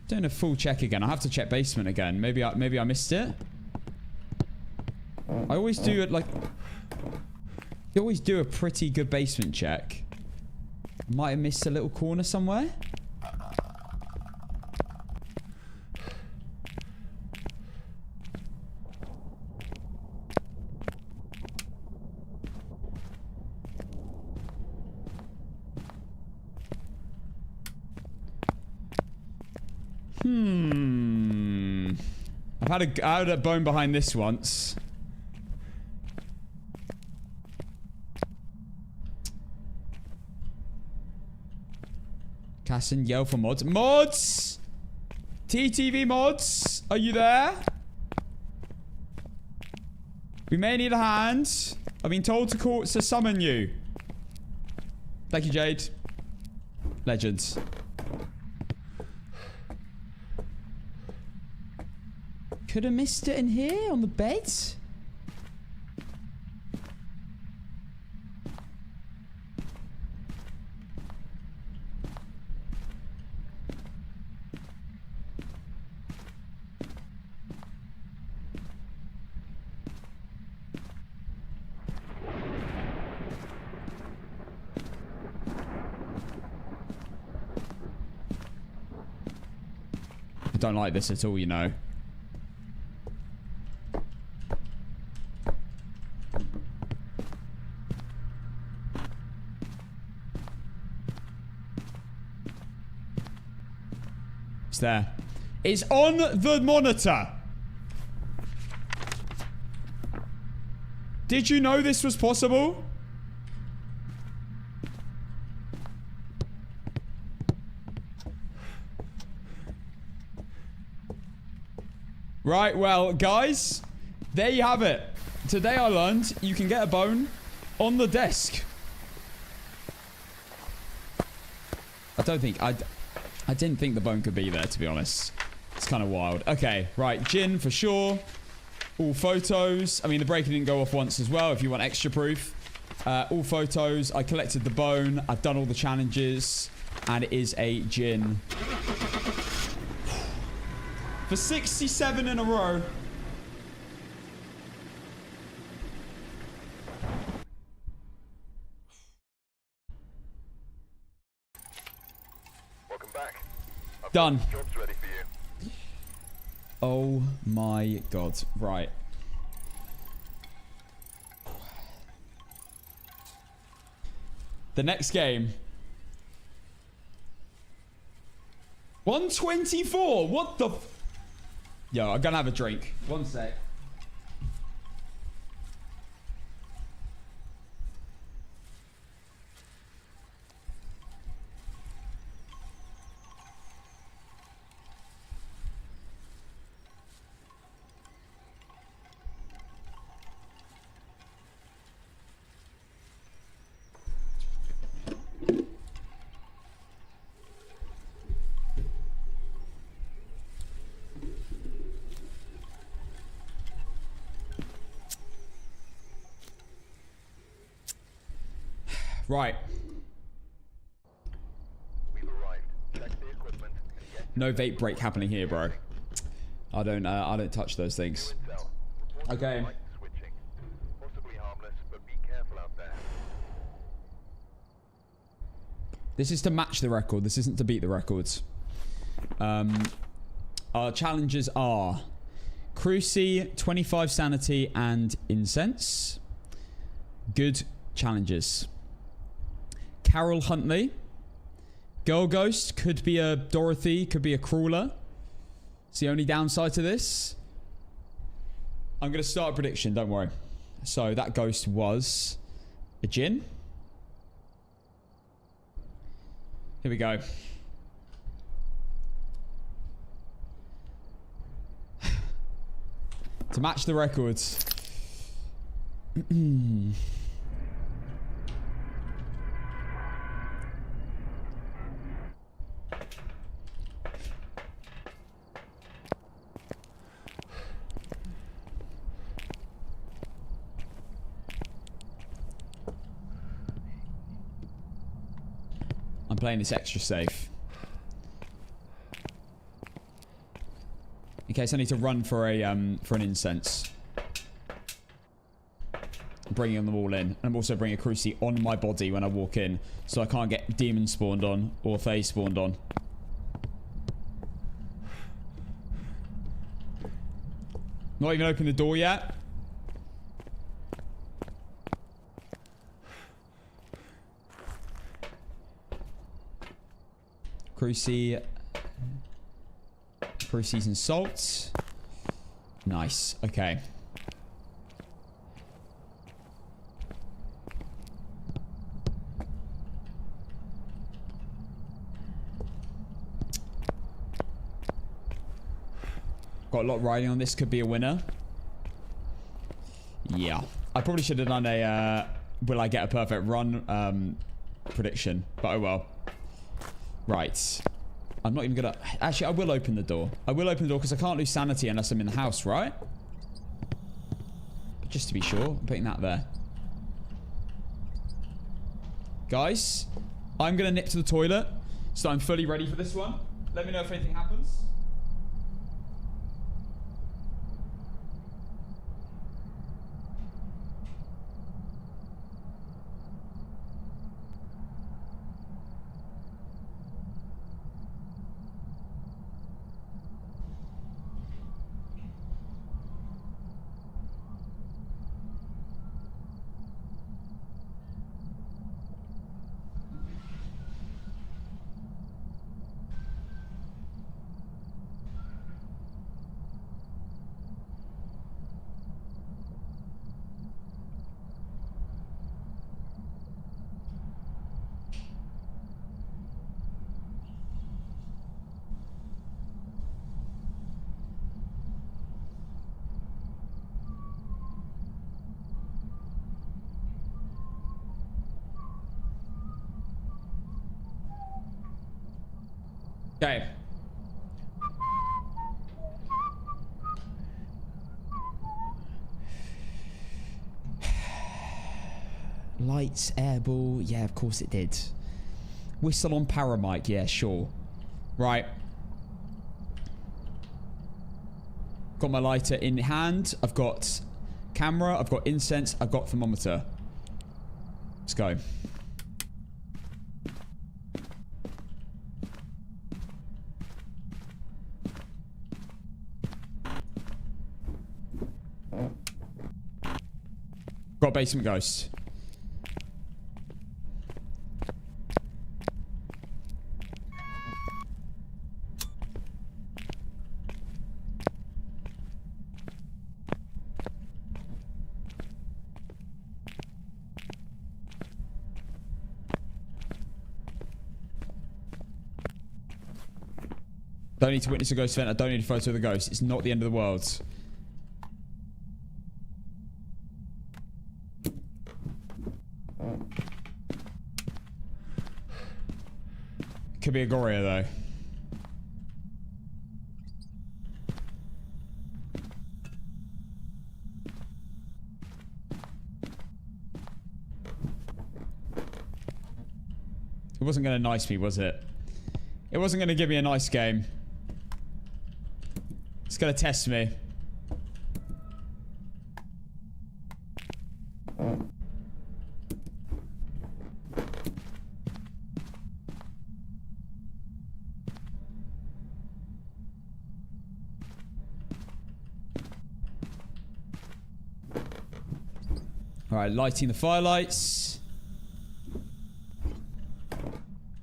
Doing a full check again. I have to check basement again. Maybe I missed it. I always do it like. You always do a pretty good basement check. Might have missed a little corner somewhere. I had a bone behind this once. Cassin, yell for mods. Mods! TTV mods! Are you there? We may need a hand. I've been told to summon you. Thank you, Jade. Legends. Could have missed it in here on the bed. I don't like this at all, you know. It's there. It's on the monitor. Did you know this was possible? Right, well, guys, there you have it. Today I learned you can get a bone on the desk. I didn't think the bone could be there, to be honest. It's kind of wild. Okay, right. Jin for sure. All photos. I mean, the breaker didn't go off once as well, if you want extra proof. All photos. I collected the bone. I've done all the challenges. And it is a Jin. For 67 in a row. Welcome back. Done. Job's ready for you. Oh my god. Right. The next game 124. What the? Yo, I'm gonna have a drink. One sec. Right. We've arrived. Check the equipment and get No vape break happening here, bro. I don't touch those things. to intel. Report Okay. light switching. Possibly harmless, but be careful out there. This is to match the record. This isn't to beat the records. Our challenges are Cruci, 25 sanity, and incense. Good challenges. Carol Huntley. Girl Ghost. Could be a Dorothy. Could be a Crawler. It's the only downside to this. I'm going to start a prediction. Don't worry. So that ghost was a Jinn. Here we go. To match the records. I'm playing this extra safe. In case I need to run for an incense. I'm bringing them all in. And I'm also bringing a cruci on my body when I walk in. So I can't get demon spawned on or fae spawned on. Not even opened the door yet. Cruci. Cruci's and salts. Nice. Okay. Got a lot riding on this. Could be a winner. Yeah. I probably should have done a will I get a perfect run prediction. But oh well. Right. I'm not even gonna... Actually, I will open the door. I will open the door because I can't lose sanity unless I'm in the house, right? But just to be sure, I'm putting that there. Guys, I'm gonna nip to the toilet. So I'm fully ready for this one. Let me know if anything happens. Okay. Lights, airball. Yeah, of course it did. Whistle on paramic. Yeah, sure. Right. Got my lighter in hand. I've got camera. I've got incense. I've got thermometer. Let's go. Got basement ghost. Don't need to witness a ghost event. I don't need a photo of the ghost. It's not the end of the world. Could be a Goria though. It wasn't going to nice me, was it? It wasn't going to give me a nice game. It's going to test me. Alright, lighting the firelights.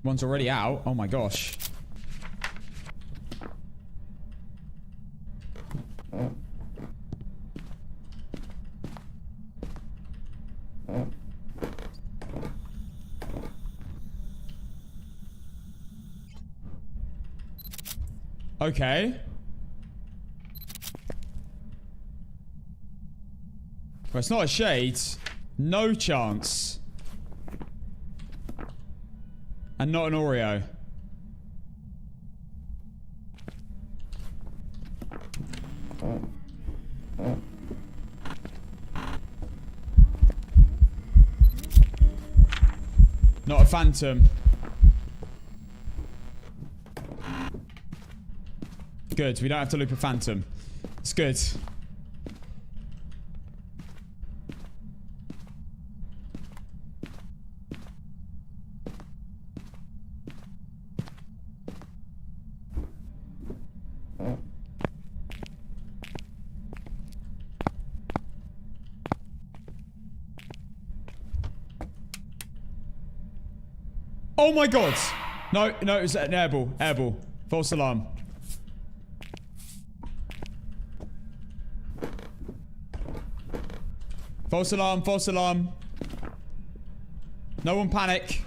One's already out. Oh my gosh. Okay. Well, it's not a shade. No chance. And not an Oreo. Not a phantom. Good, we don't have to loop a phantom. It's good. Oh my god! No, no, it was an airball. Airball. False alarm. False alarm, false alarm. No one panic.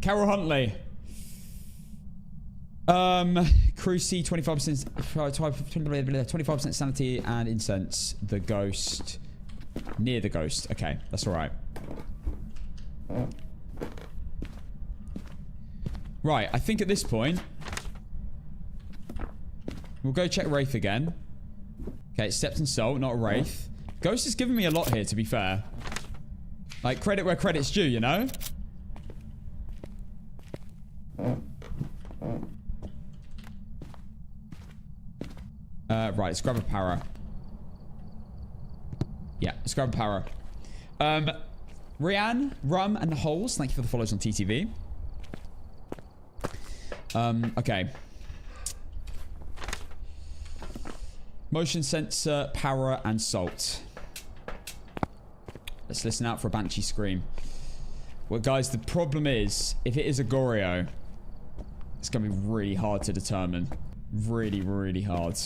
Carol Huntley. Crew C, 25%, 25% sanity and incense. The ghost. Near the ghost. Okay, that's alright. Right, I think at this point we'll go check Wraith again. Okay, it's Steps and Salt, not a Wraith. Ghost is giving me a lot here, to be fair. Like, credit where credit's due, you know? Right, let's grab a para. Yeah, let's grab a para. Rianne, Rum, and Holes, thank you for the follows on TTV. Okay. Motion sensor, power, and salt. Let's listen out for a Banshee scream. Well, guys, the problem is, if it is a Goryo, it's going to be really hard to determine. Really, really hard.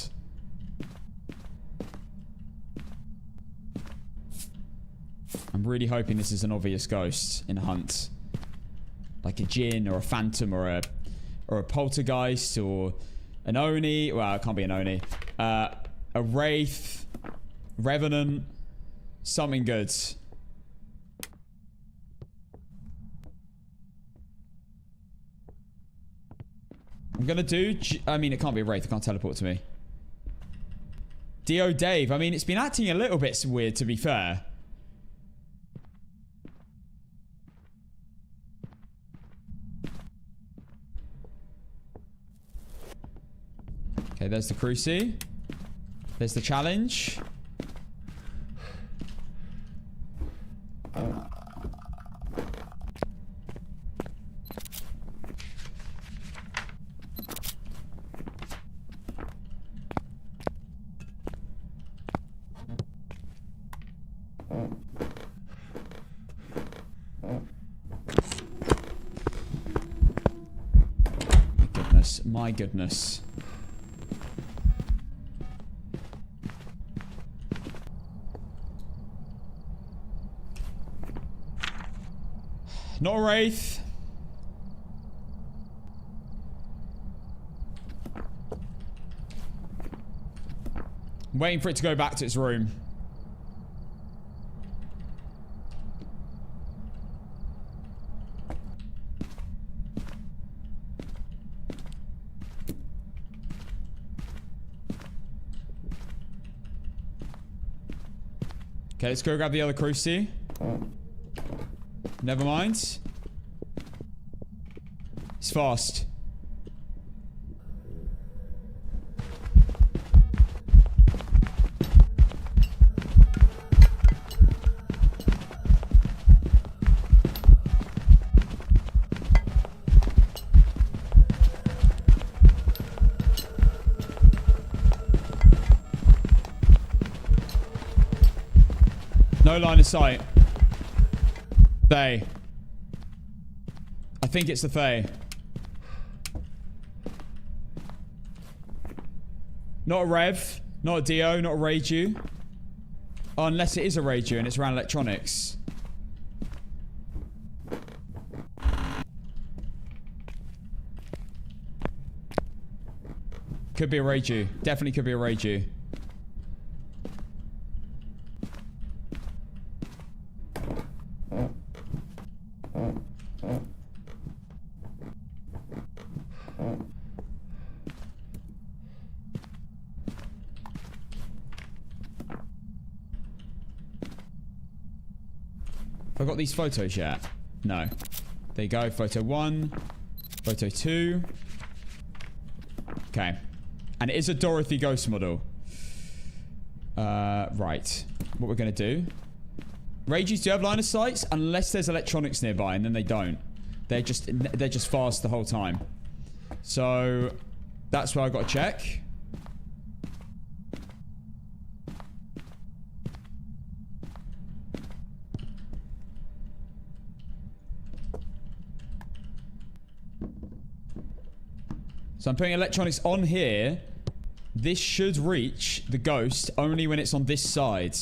I'm really hoping this is an obvious ghost in a hunt. Like a Djinn or a Phantom or a Poltergeist or an Oni. Well, it can't be an Oni. A Wraith. Revenant. Something good. I'm gonna do... I mean, it can't be a Wraith. It can't teleport to me. Dio Dave. I mean, it's been acting a little bit weird, to be fair. Okay, there's the Cruci. There's the challenge. My goodness. Not a wraith. I'm waiting for it to go back to its room. Okay, let's go grab the other cruci. Never mind. It's fast. No line of sight. They. I think it's the Fae. Not a Rev. Not a Dio. Not a Reiju. Oh, unless it is a Reiju and it's around electronics. Could be a Reiju. Definitely could be a Reiju. Have I got these photos yet? No. There you go. Photo 1. Photo 2. Okay. And it is a Dorothy ghost model. Right. What we're going to do. Reijus do have line of sights unless there's electronics nearby, and then they don't. They're just fast the whole time. So that's where I got to check. So I'm putting electronics on here. This should reach the ghost only when it's on this side.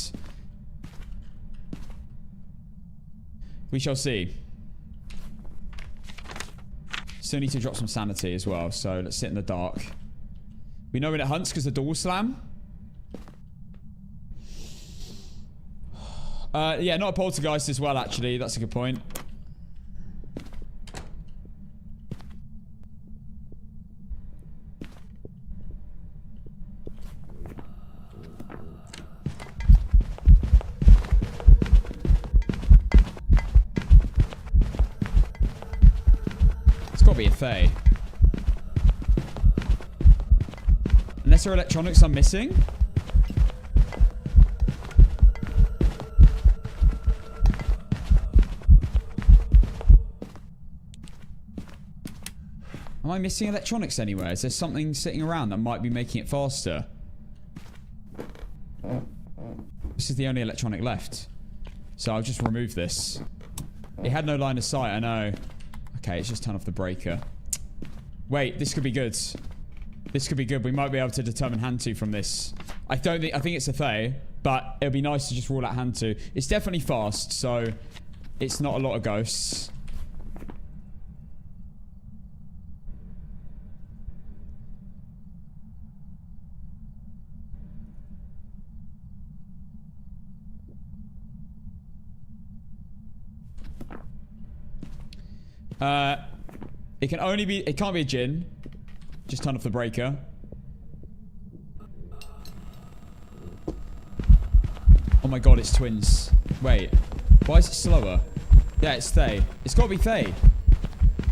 We shall see. Still need to drop some sanity as well, so let's sit in the dark. We know when it hunts because the door will slam. Yeah, not a poltergeist as well, actually. That's a good point. Be a Fae. Unless there are electronics I'm missing. Am I missing electronics anywhere? Is there something sitting around that might be making it faster? This is the only electronic left. So I'll just remove this. It had no line of sight, I know. Okay, it's just turn off the breaker. Wait, this could be good. This could be good. We might be able to determine Hantu from this. I think it's a Fae, but it'll be nice to just rule out Hantu. It's definitely fast, so it's not a lot of ghosts. It can't be a Jinn. Just turn off the breaker. Oh my god, it's twins. Wait. Why is it slower? Yeah, it's Thay. It's gotta be Thay.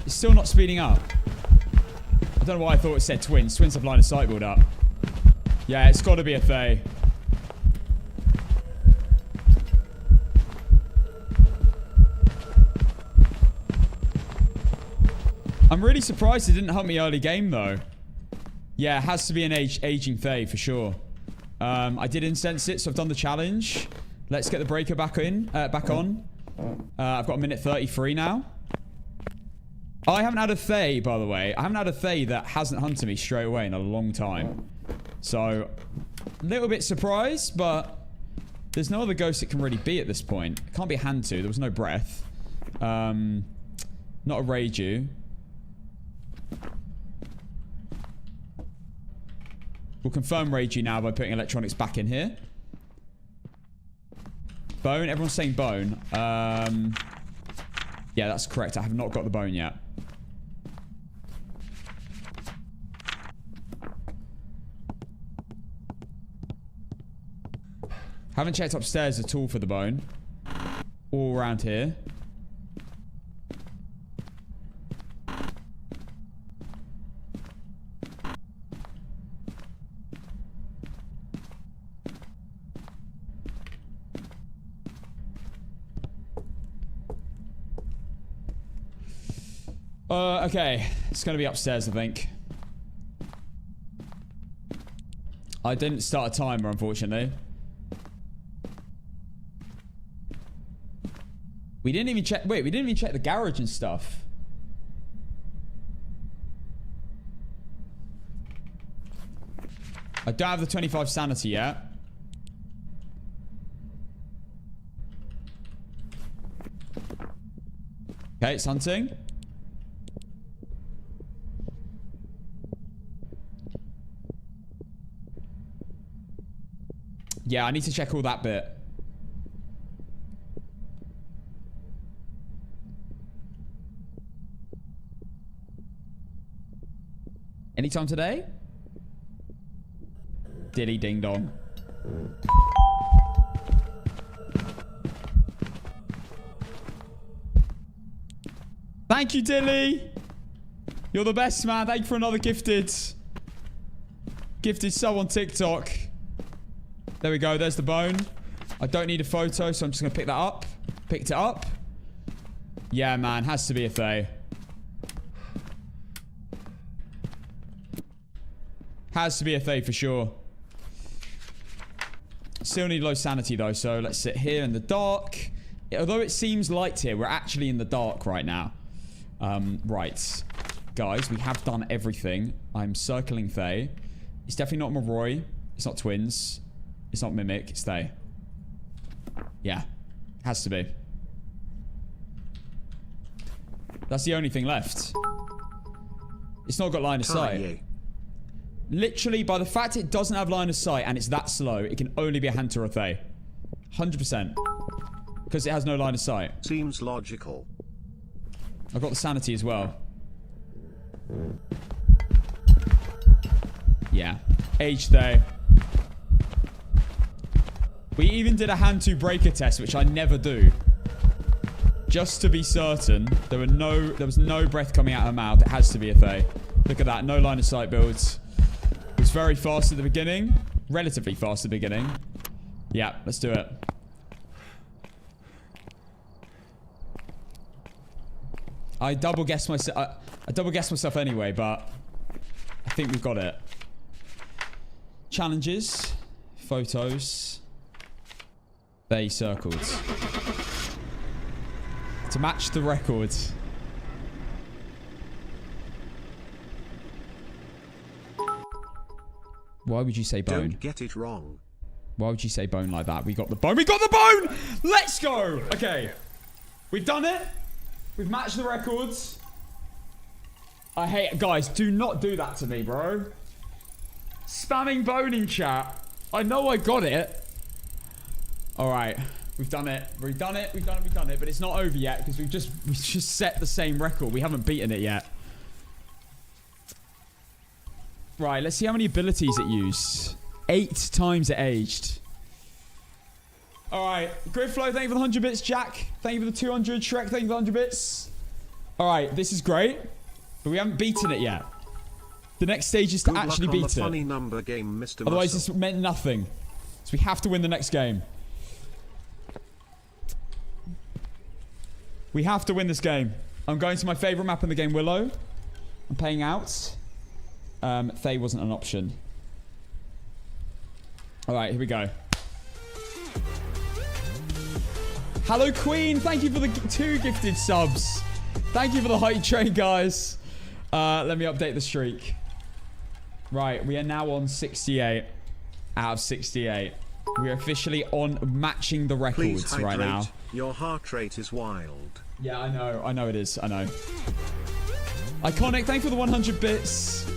It's still not speeding up. I don't know why I thought it said twins. Twins have line of sight build up. Yeah, it's gotta be a Thay. I'm really surprised it didn't hunt me early game, though. Yeah, it has to be an aging Fae, for sure. I did incense it, so I've done the challenge. Let's get the breaker back on. I've got a minute 33 now. I haven't had a Fae, by the way. I haven't had a Fae that hasn't hunted me straight away in a long time. So, a little bit surprised, but there's no other ghost it can really be at this point. It can't be a Hantu. There was no breath. Not a Reiju. We'll confirm Reiju now by putting electronics back in here. Bone. Everyone's saying bone. Yeah, that's correct. I have not got the bone yet. Haven't checked upstairs at all for the bone. All around here. Okay. It's going to be upstairs, I think. I didn't start a timer, unfortunately. We didn't even check... Wait, we didn't even check the garage and stuff. I don't have the 25 sanity yet. Okay, it's hunting. Yeah, I need to check all that bit. Anytime today? Dilly ding dong. Thank you, Dilly. You're the best, man. Thank you for another gifted sub on TikTok. There we go. There's the bone. I don't need a photo, so I'm just going to pick that up. Picked it up. Yeah, man. Has to be a Thay. Has to be a Thay for sure. Still need low sanity, though, so let's sit here in the dark. Although it seems light here, we're actually in the dark right now. Right. Guys, we have done everything. I'm circling Thay. It's definitely not Moroi. It's not Twins. It's not Mimic. It's Thay. Yeah. Has to be. That's the only thing left. It's not got line of sight. Literally, by the fact it doesn't have line of sight and it's that slow, it can only be a Hunter or a Thay. 100%. Because it has no line of sight. Seems logical. I've got the sanity as well. Yeah. Age Thay. We even did a hand to breaker test, which I never do. Just to be certain, there was no breath coming out of her mouth. It has to be a Thay. Look at that. No line of sight builds. It was very fast at the beginning. Relatively fast at the beginning. Yeah, let's do it. I double guessed myself. I double guessed myself anyway, but I think we've got it. Challenges, photos. They circled to match the record. Why would you say bone? Don't get it wrong. Why would you say bone like that? We got the bone. We got the bone! Let's go! Okay. We've done it. We've matched the records. I hate it. Guys, do not do that to me, bro. Spamming bone in chat. I know I got it. Alright. We've done it. We've done it. We've done it. We've done it. But it's not over yet because we've just set the same record. We haven't beaten it yet. Right, let's see how many abilities it used. 8 times it aged. Alright, Gridflow, thank you for the 100 bits. Jack, thank you for the 200. Shrek, thank you for the 100 bits. Alright, this is great. But we haven't beaten it yet. The next stage is to actually beat it. Funny number game, Mr. Otherwise, Muscle. this meant nothing. So we have to win the next game. We have to win this game. I'm going to my favourite map in the game, Willow. I'm paying out. Thay wasn't an option. Alright, here we go. Hello, Queen. Thank you for the 2 gifted subs. Thank you for the hype train, guys. Let me update the streak. Right, we are now on 68 out of 68. We're officially on matching the Please records hydrate. right now. Your heart rate is wild. Yeah, I know. I know it is. I know. Iconic, thank you for the 100 bits.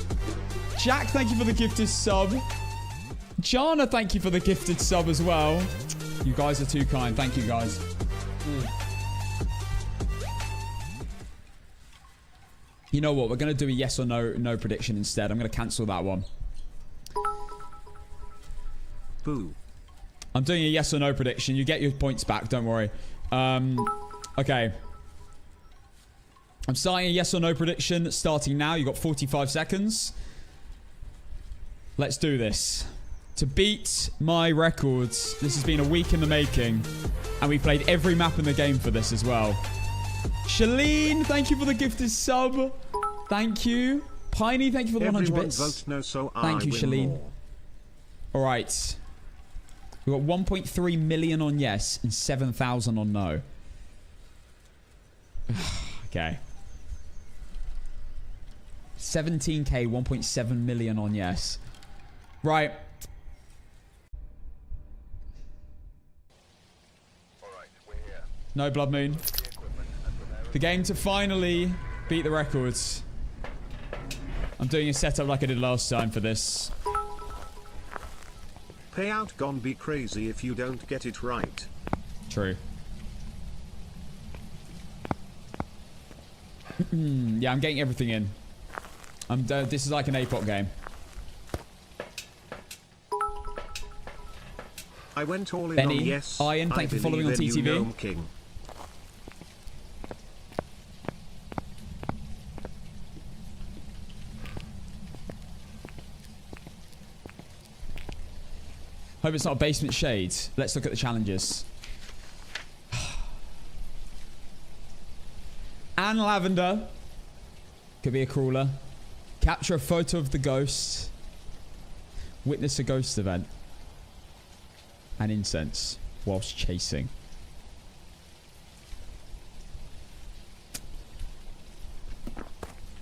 Jack, thank you for the gifted sub. Jana, thank you for the gifted sub as well. You guys are too kind. Thank you, guys. You know what? We're going to do a yes or no prediction instead. I'm going to cancel that one. Boo. I'm doing a yes or no prediction. You get your points back. Don't worry. Okay. I'm starting a yes or no prediction starting now. You got 45 seconds. Let's do this. To beat my records, this has been a week in the making. And we played every map in the game for this as well. Shalene, thank you for the gifted sub. Thank you. Piney, thank you for the 100 bits. Vote no, so Thank I you, win Shalene. more. All right. We got 1.3 million on yes and 7,000 on no. Okay. 17k, 1.7 million on yes. Right. Alright, we're here. No Blood Moon. The equipment and prepare The game to finally beat the records. I'm doing a setup like I did last time for this. Payout gon' be crazy if you don't get it right. True. Yeah, I'm getting everything in. This is like an APOC game. I went all in Benny, on yes. Iron, thank you for following on believe in you, TTV. Gnome King. Hope it's not a basement shade. Let's look at the challenges. Anne Lavender. Could be a crawler. Capture a photo of the ghost. Witness a ghost event. And incense whilst chasing.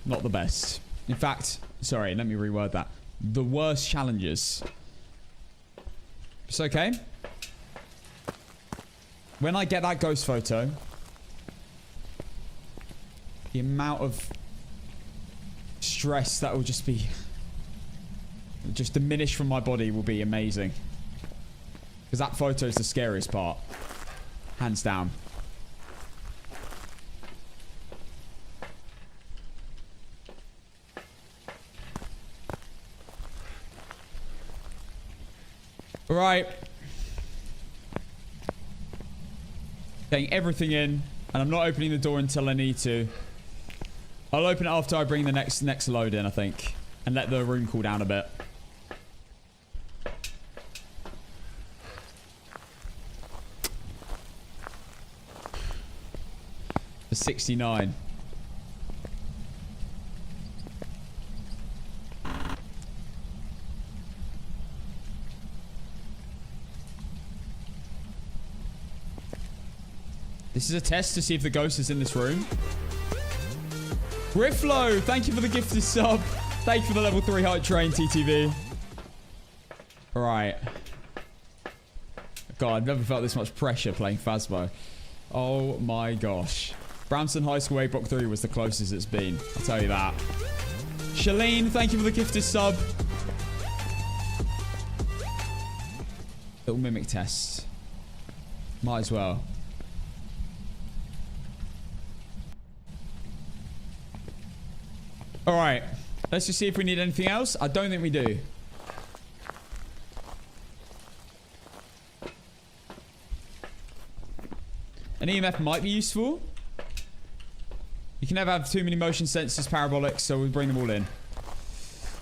Not the best. In fact, sorry, let me reword that. The worst challenges. It's okay. When I get that ghost photo, the amount of stress that will just be just diminished from my body will be amazing. Because that photo is the scariest part. Hands down. Right. Getting everything in. And I'm not opening the door until I need to. I'll open it after I bring the next load in, I think. And let the room cool down a bit. For 69. This is a test to see if the ghost is in this room. Grifflo, thank you for the gifted sub. Thank you for the level 3 hype train, TTV. Alright. God, I've never felt this much pressure playing Phasmo. Oh my gosh. Bramston High School A Block 3 was the closest it's been. I'll tell you that. Shalene, thank you for the gifted sub. Little mimic test. Might as well. Alright. Let's just see if we need anything else. I don't think we do. An EMF might be useful. You can never have too many motion sensors, parabolics, so we bring them all in.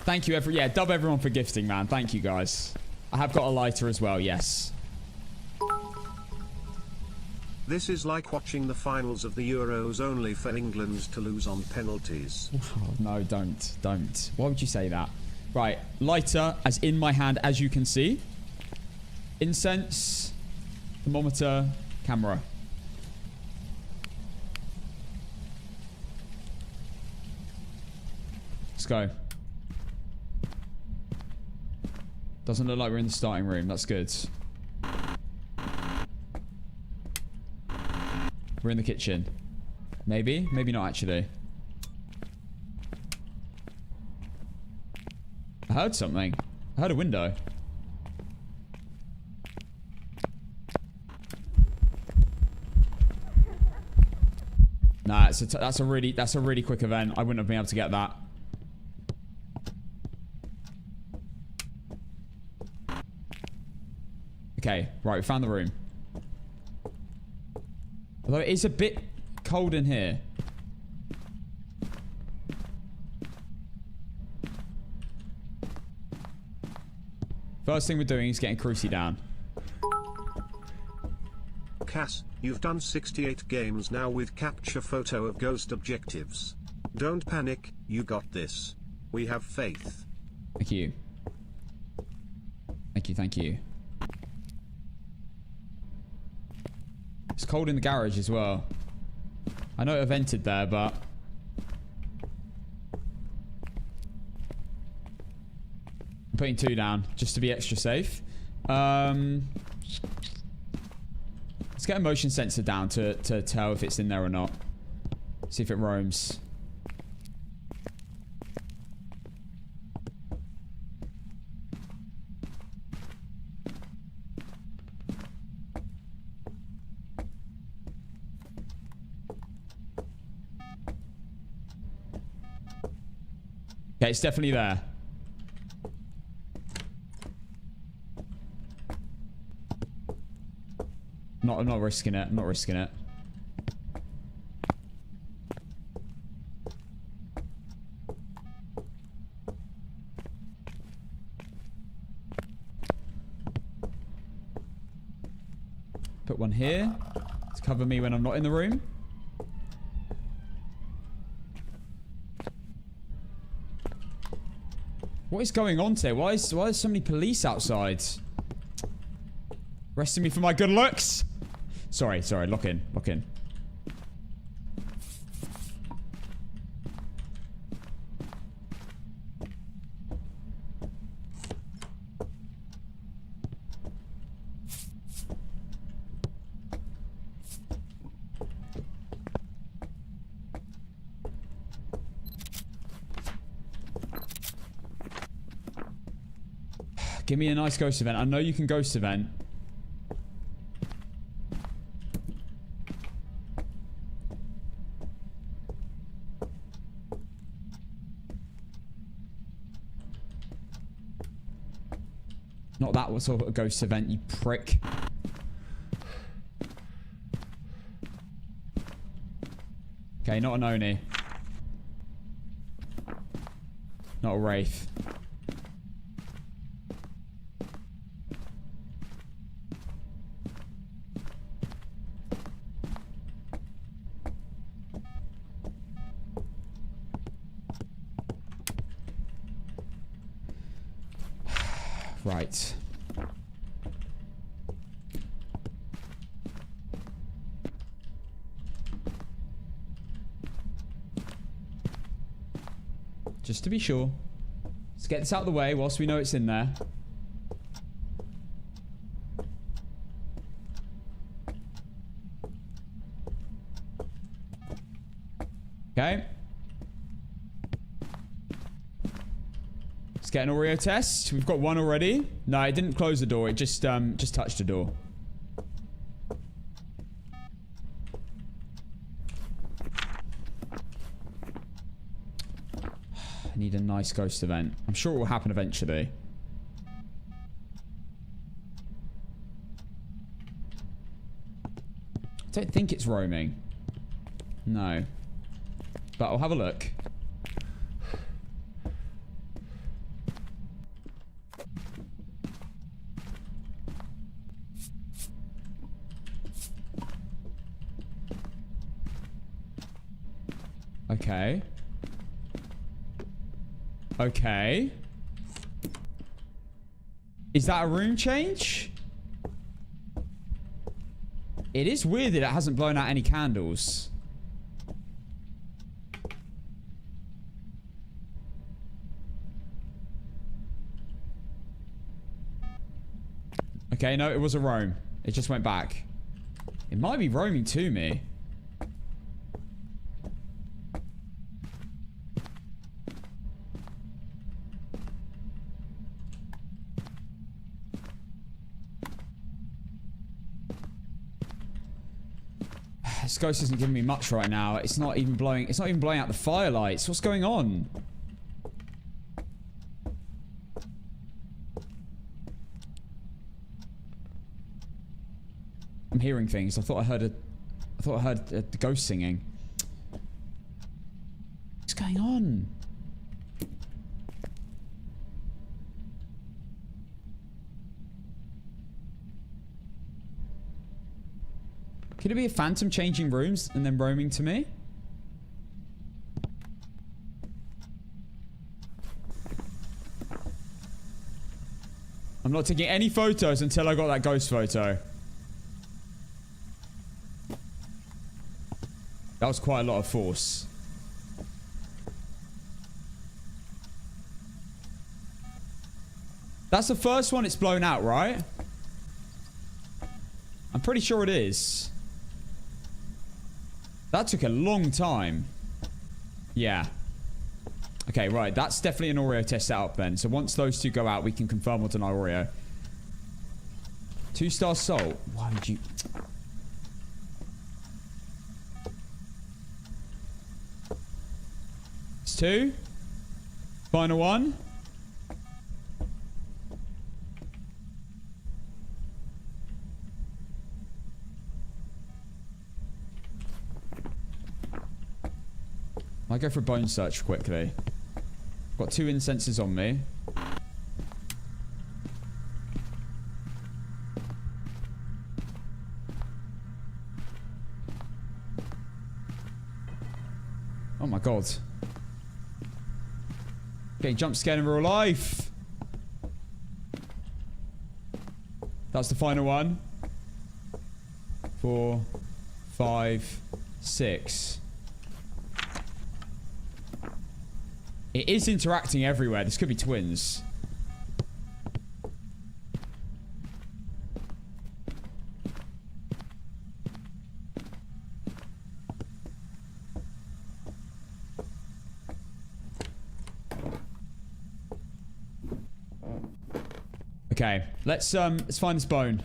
Thank you, yeah, dub everyone for gifting, man. Thank you, guys. I have got a lighter as well, yes. This is like watching the finals of the Euros only for England to lose on penalties. Oh, no, don't. Don't. Why would you say that? Right, lighter as in my hand, as you can see. Incense, thermometer, camera. Let's go. Doesn't look like we're in the starting room. That's good. We're in the kitchen. Maybe. Maybe not, actually. I heard something. I heard a window. Nah, that's a really quick event. I wouldn't have been able to get that. Okay, right, we found the room. Although it is a bit cold in here. First thing we're doing is getting Cruci down. Cass, you've done 68 games now with capture photo of ghost objectives. Don't panic, you got this. We have faith. Thank you. Thank you, thank you. It's cold in the garage as well. I know it vented there, but... I'm putting 2 down, just to be extra safe. Let's get a motion sensor down to tell if it's in there or not. See if it roams. Okay, it's definitely there. I'm not risking it. I'm not risking it. Put one here to cover me when I'm not in the room. What is going on today? Why is so many police outside? Arresting me for my good looks? Sorry, lock in. Give me a nice ghost event. I know you can ghost event. Not that sort of a ghost event, you prick. Okay, not an Oni. Not a Wraith. Right. Just to be sure. Let's get this out of the way whilst we know it's in there. Okay. Let's get an Oreo test. We've got one already. No, it didn't close the door. It just touched the door. I need a nice ghost event. I'm sure it will happen eventually. I don't think it's roaming. No. But I'll have a look. Okay. Okay. Is that a room change? It is weird that it hasn't blown out any candles. Okay, no, it was a roam. It just went back. It might be roaming to me. This ghost isn't giving me much right now. It's not even blowing out the firelights. What's going on? I'm hearing things. I thought I heard a ghost singing. What's going on? Could it be a phantom changing rooms and then roaming to me? I'm not taking any photos until I got that ghost photo. That was quite a lot of force. That's the first one it's blown out, right? I'm pretty sure it is. That took a long time. Yeah. Okay, right. That's definitely an Oreo test setup then. So once those two go out, we can confirm what's an Oreo. 2-star salt. Why would you... It's 2. Final one. I go for a bone search quickly. Got 2 incenses on me. Oh my god. Getting jump scared in real life. That's the final one. 4, 5, 6. It is interacting everywhere. This could be twins. Okay, let's find this bone.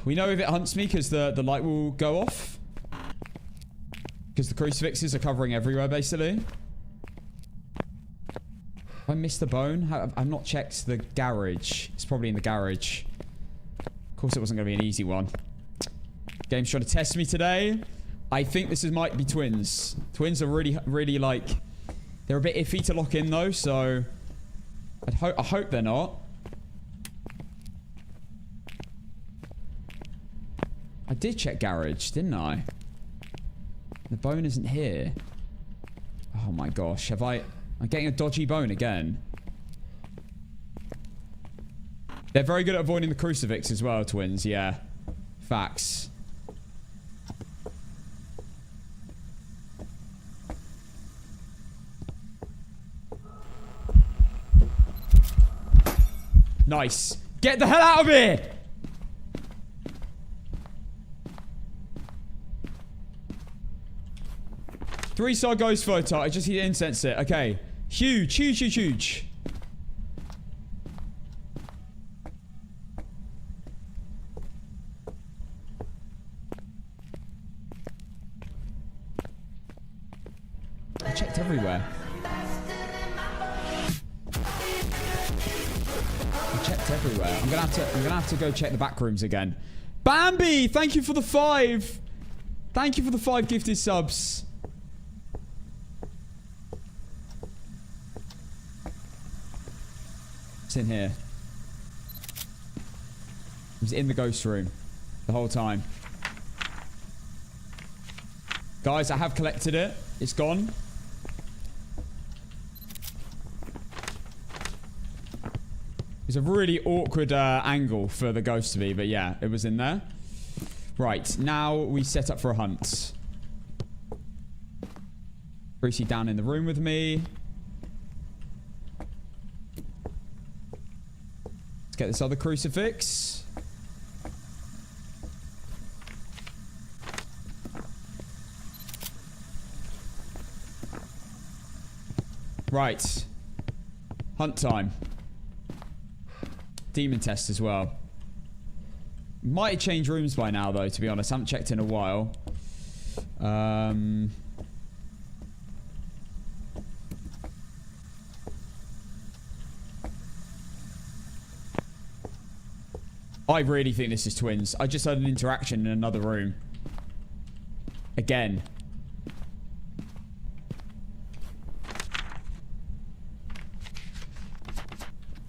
We know if it hunts me because the light will go off. Because the crucifixes are covering everywhere, basically. Have I missed the bone? I've not checked the garage. It's probably in the garage. Of course it wasn't going to be an easy one. Game's trying to test me today. I think this might be twins. Twins are really like... They're a bit iffy to lock in though, so... I hope they're not. I did check garage, didn't I? The bone isn't here. Oh my gosh, I'm getting a dodgy bone again. They're very good at avoiding the crucifix as well, twins, yeah. Facts. Nice. Get the hell out of here! Three-star ghost photo. I just need to incense it. Okay. Huge, huge, huge, huge. I checked everywhere. I checked everywhere. I'm gonna have to go check the back rooms again. Bambi, thank you for the 5. Thank you for the 5 gifted subs. It's in here. It was in the ghost room the whole time. Guys, I have collected it. It's gone. It's a really awkward angle for the ghost to be, but yeah, it was in there. Right, now we set up for a hunt. Brucey down in the room with me. Let's get this other crucifix. Right. Hunt time. Demon test as well. Might have changed rooms by now, though, to be honest. I haven't checked in a while. I really think this is twins. I just had an interaction in another room. Again.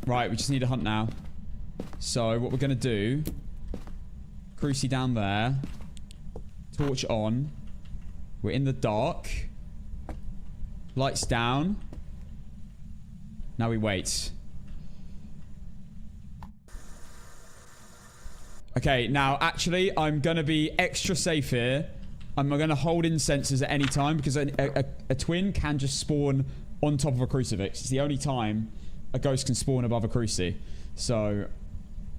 Right, we just need a hunt now. So, what we're going to do... Cruci down there. Torch on. We're in the dark. Lights down. Now we wait. Okay, now, actually, I'm going to be extra safe here. I'm going to hold in sensors at any time because a twin can just spawn on top of a crucifix. It's the only time a ghost can spawn above a cruci. So,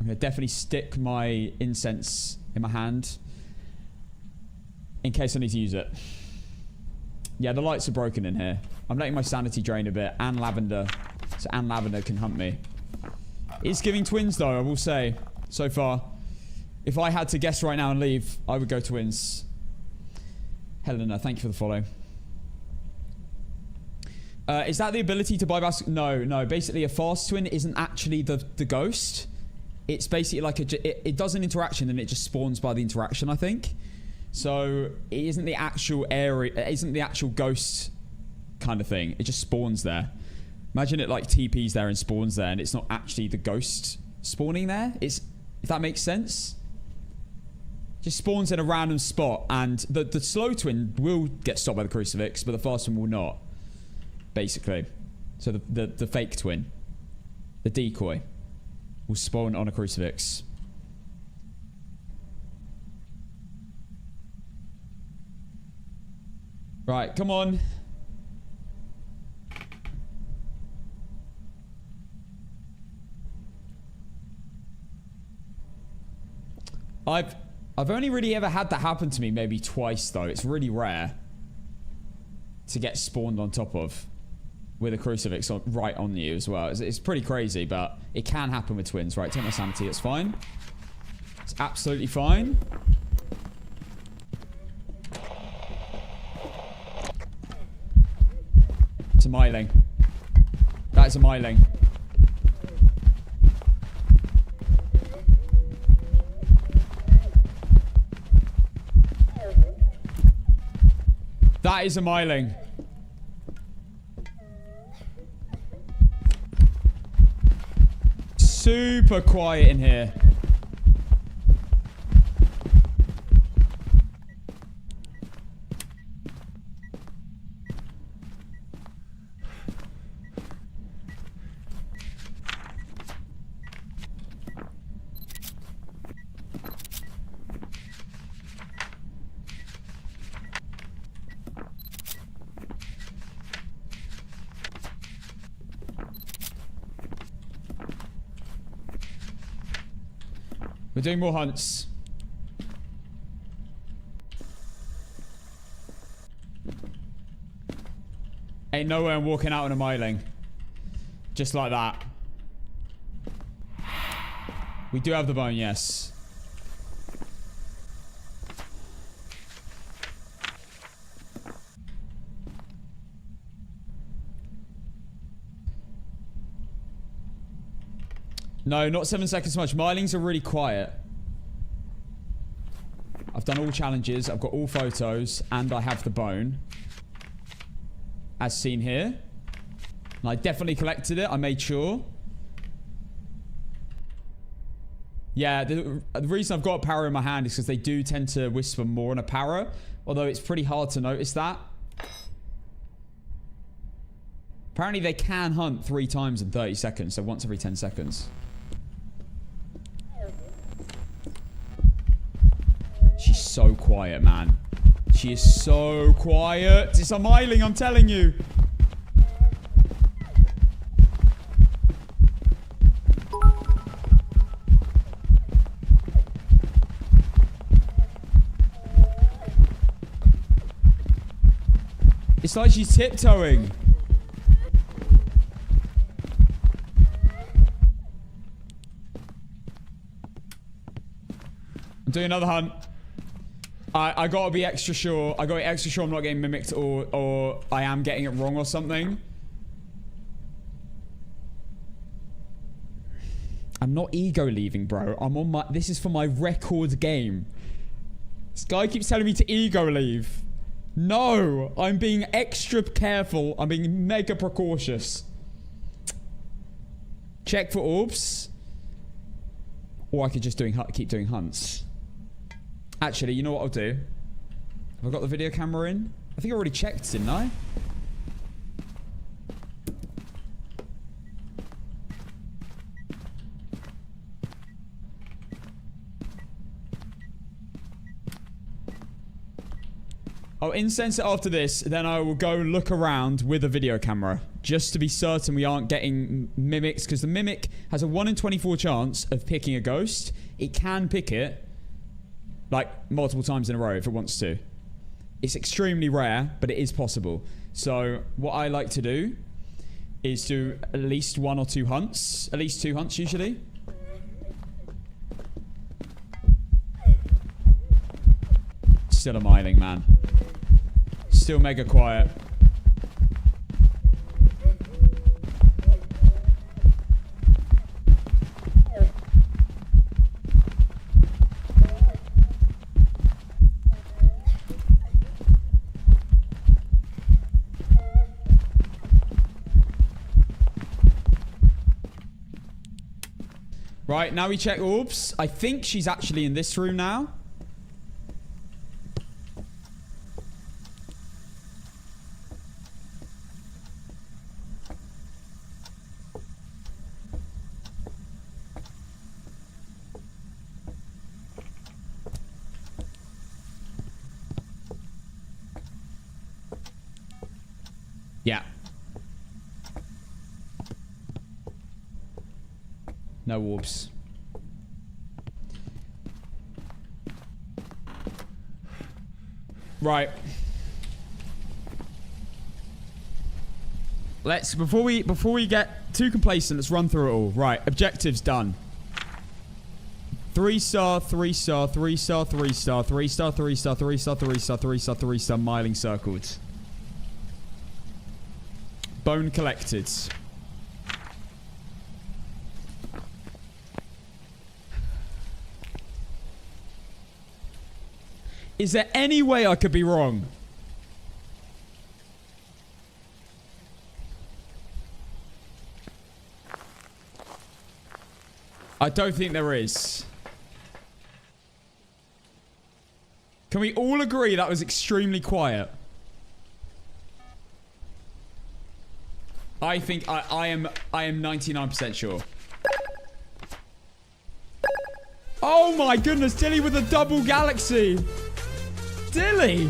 I'm going to definitely stick my incense in my hand in case I need to use it. Yeah, the lights are broken in here. I'm letting my sanity drain a bit. And lavender. So, and lavender can hunt me. It's giving twins, though, I will say. So far. If I had to guess right now and leave, I would go twins. Helena, thank you for the follow. Is that the ability to bypass? No, no. Basically, a fast twin isn't actually the ghost. It's basically like it does an interaction and it just spawns by the interaction, I think. So it isn't the actual area. It isn't the actual ghost kind of thing. It just spawns there. Imagine it like TPs there and spawns there, and it's not actually the ghost spawning there. If that makes sense. Just spawns in a random spot, and the slow twin will get stopped by the crucifix, but the fast one will not. Basically. So the fake twin, the decoy, will spawn on a crucifix. Right, come on. I've only really ever had that happen to me maybe twice, though. It's really rare to get spawned on top of with a crucifix right on you as well. It's pretty crazy, but it can happen with twins. Right, take my sanity. It's fine. It's absolutely fine. It's a myling. That is a myling. That is a myling. Super quiet in here. We're doing more hunts. Ain't no way I'm walking out on a myling. Just like that. We do have the bone, yes. No, not 7 seconds so much. Mylings are really quiet. I've done all challenges. I've got all photos. And I have the bone. As seen here. And I definitely collected it. I made sure. Yeah, the reason I've got a para in my hand is because they do tend to whisper more on a para. Although it's pretty hard to notice that. Apparently they can hunt 3 times in 30 seconds. So once every 10 seconds. She's so quiet, man. She is so quiet. It's a myling, I'm telling you. It's like she's tiptoeing. I'm doing another hunt. I gotta be extra sure. I gotta be extra sure I'm not getting mimicked or I am getting it wrong or something. I'm not ego leaving, bro. I'm on my... This is for my record game. This guy keeps telling me to ego leave. No, I'm being extra careful. I'm being mega precautious. Check for orbs. Or I could just keep doing hunts. Actually, you know what I'll do? Have I got the video camera in? I think I already checked, didn't I? I'll incense it after this, then I will go look around with a video camera. Just to be certain we aren't getting mimics, because the mimic has a 1 in 24 chance of picking a ghost. It can pick it, like, multiple times in a row if it wants to. It's extremely rare, but it is possible. So, what I like to do is do at least 1 or 2 hunts. At least 2 hunts, usually. Still a miling, man. Still mega quiet. Right, now we check orbs. I think she's actually in this room now. Yeah. No orbs. Right. Let's before we get too complacent, let's run through it all. Right, objectives done. 3-star, 3-star, 3-star, 3-star, 3-star, 3-star, 3-star, 3-star, 3-star, 3-star, miling circled. Bone collected. Is there any way I could be wrong? I don't think there is. Can we all agree that was extremely quiet? I think I am 99% sure. Oh my goodness, Dilly with a double galaxy. Dilly!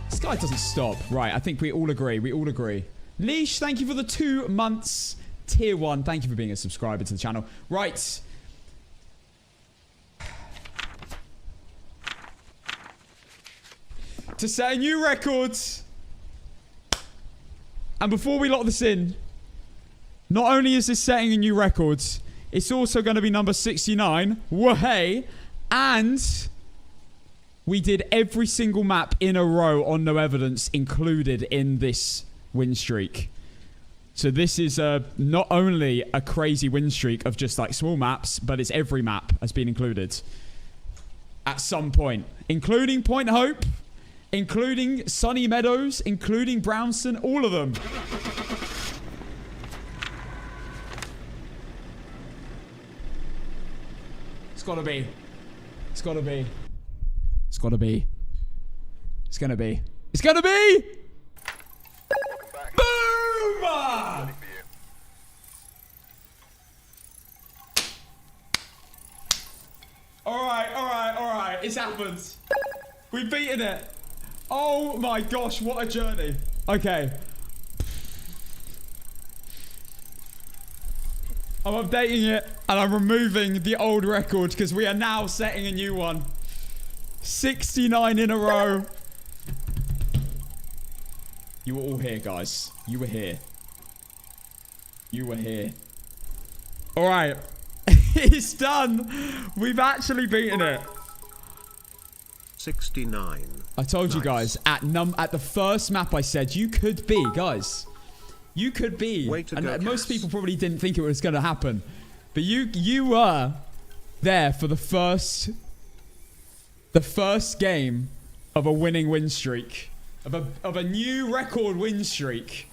This guy doesn't stop. Right, I think we all agree. We all agree. Leash, thank you for the 2 months. Tier 1, thank you for being a subscriber to the channel. Right. To set a new record. And before we lock this in, not only is this setting a new record, it's also going to be number 69. Wahey. And we did every single map in a row on no evidence included in this win streak. So this is not only a crazy win streak of just like small maps, but it's every map has been included at some point, including Point Hope, including Sunny Meadows, including Brownston, all of them. It's gotta be. It's gotta be. It's gotta be. It's gonna be. It's gonna be! Boom! Alright. It's happened. We've beaten it. Oh my gosh, what a journey. Okay. I'm updating it and I'm removing the old record because we are now setting a new one. 69 in a row. You were all here, guys. You were here. You were here. All right. It's done. We've actually beaten it. 69. I told you guys at the first map I said you could be, guys. You could be. Way to and go, most Cass. people probably didn't think it was going to happen. But you were there for the first game of a winning win streak. Of a new record win streak.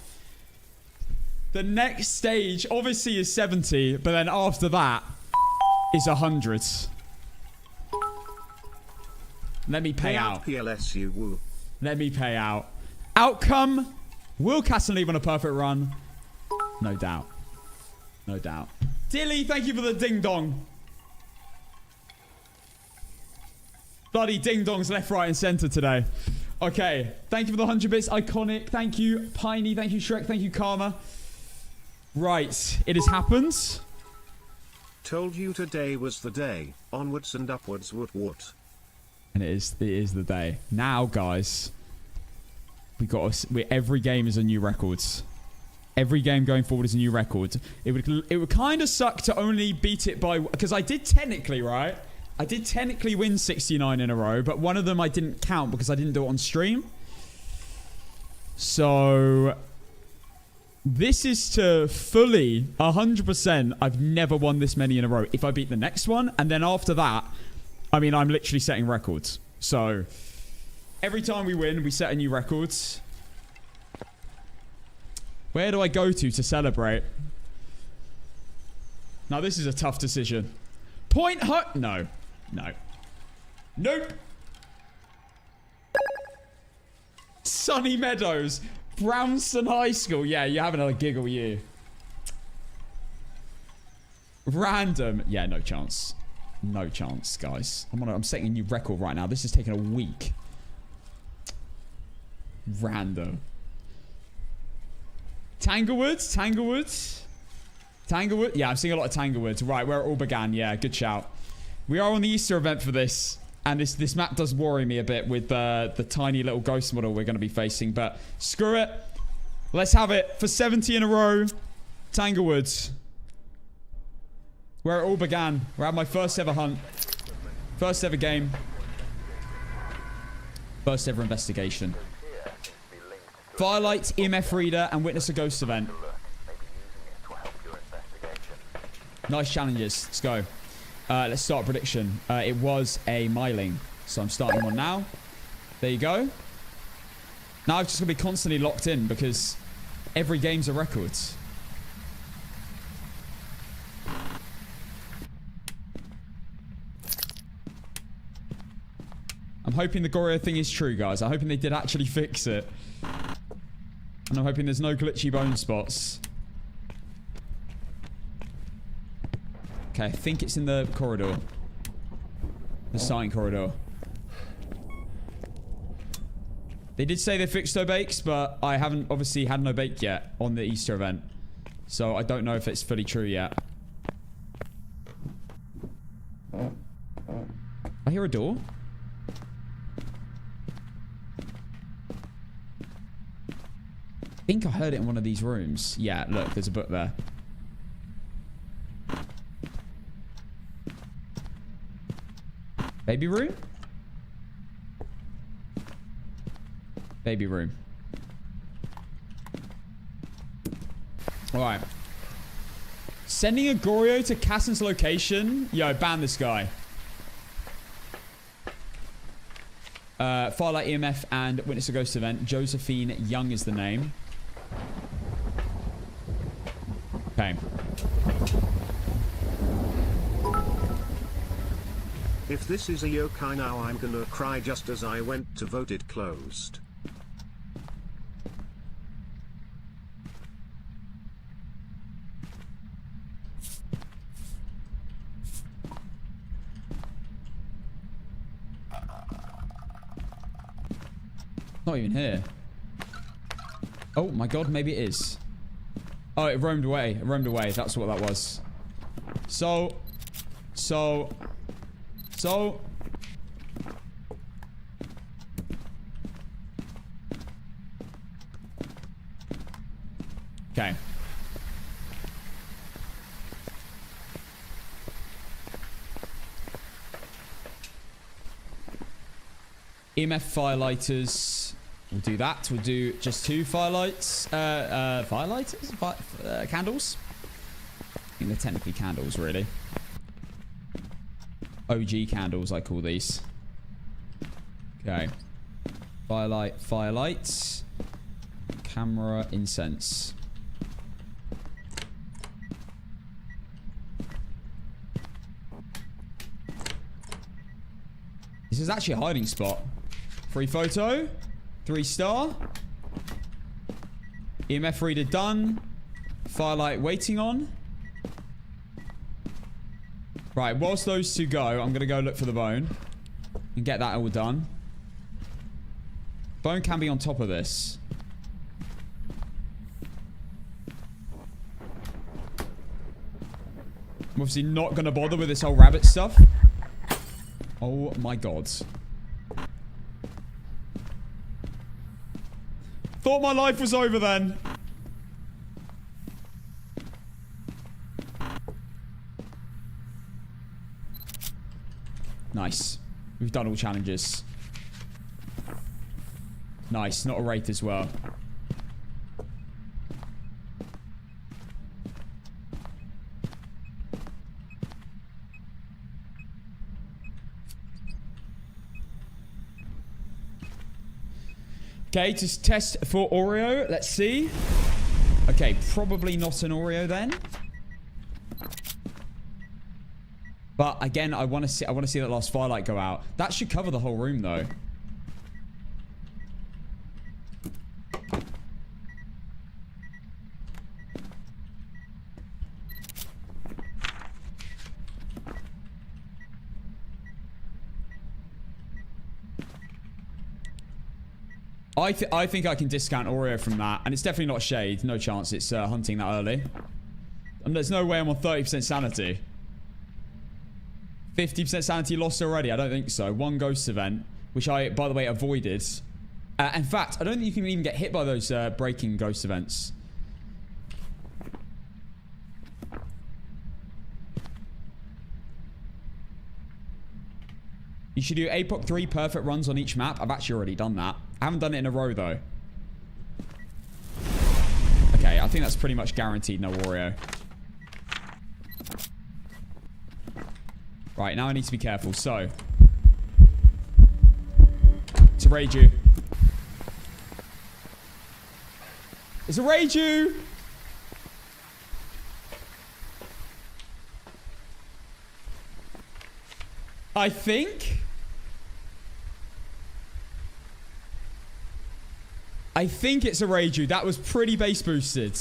The next stage obviously is 70, but then after that is 100. Let me pay out. PLSU woo. Let me pay out. Outcome: will Castle leave on a perfect run? No doubt. No doubt. Dilly, thank you for the ding dong. Bloody ding dongs left, right, and center today. Okay. Thank you for the 100 bits. Iconic. Thank you, Piney. Thank you, Shrek. Thank you, Karma. Right. It has happened. Told you today was the day. Onwards and upwards, woot. And it is the day. Now, guys, every game is a new record. Every game going forward is a new record. It would kind of suck to only beat it by, because I did technically, right? I did technically win 69 in a row, but one of them I didn't count because I didn't do it on stream. So this is to fully 100%. I've never won this many in a row. If I beat the next one, and then after that, I mean, I'm literally setting records. So every time we win, we set a new record. Where do I go to celebrate? Now, this is a tough decision. Point Hut? No. No. Nope. Sunny Meadows. Brownson High School. Yeah, you're having a giggle, you. Random. Yeah, no chance. No chance, guys. I'm setting a new record right now. This is taking a week. Random. Tanglewood? Yeah, I'm seeing a lot of Tanglewood. Right, where it all began. Yeah, good shout. We are on the Easter event for this. And this map does worry me a bit with the tiny little ghost model we're going to be facing. But screw it. Let's have it for 70 in a row. Tanglewood. Where it all began. We're at my first ever hunt. First ever game. First ever investigation. Firelight, EMF reader, and witness a ghost event. Nice challenges. Let's go. Let's start prediction. It was a myling. So I'm starting one now. There you go. Now I'm just going to be constantly locked in because every game's a record. I'm hoping the Gorilla thing is true, guys. I'm hoping they did actually fix it. And I'm hoping there's no glitchy bone spots. Okay, I think it's in the corridor. The sign corridor. They did say they fixed no bakes, but I haven't obviously had no bake yet on the Easter event. So I don't know if it's fully true yet. I hear a door. I think I heard it in one of these rooms. Yeah, look, there's a book there. Baby room? Baby room. Alright. Sending a Goryo to Cassin's location. Yo, ban this guy. Firelight EMF and Witness a Ghost event. Josephine Young is the name. Okay. If this is a yokai now, I'm gonna cry just as I went to vote it closed. Not even here. Oh my god, maybe it is. Oh, it roamed away. It roamed away. That's what that was. So. Okay. EMF firelighters. We'll do that. We'll do just 2 firelights. Firelighters? Candles? I think they're technically candles, really. OG candles, I call these. Okay. Firelights. Camera, incense. This is actually a hiding spot. Free photo. 3-star. EMF reader done. Firelight waiting on. Right, whilst those 2 go, I'm going to go look for the bone. And get that all done. Bone can be on top of this. I'm obviously not going to bother with this whole rabbit stuff. Oh my god. Thought my life was over then. Nice. We've done all challenges. Nice. Not a wraith as well. Okay, to test for Oreo. Let's see. Okay, probably not an Oreo then. But again, I want to see that last firelight go out. That should cover the whole room though. I think I can discount Oreo from that. And it's definitely not shade. No chance it's hunting that early. And there's no way I'm on 30% sanity. 50% sanity lost already? I don't think so. 1 ghost event, which I, by the way, avoided. In fact, I don't think you can even get hit by those breaking ghost events. You should do APOC 3 perfect runs on each map. I've actually already done that. I haven't done it in a row, though. Okay, I think that's pretty much guaranteed no Oreo. Right, now I need to be careful. So. It's a Reiju. It's a Reiju! I think it's a Reiju. That was pretty base boosted.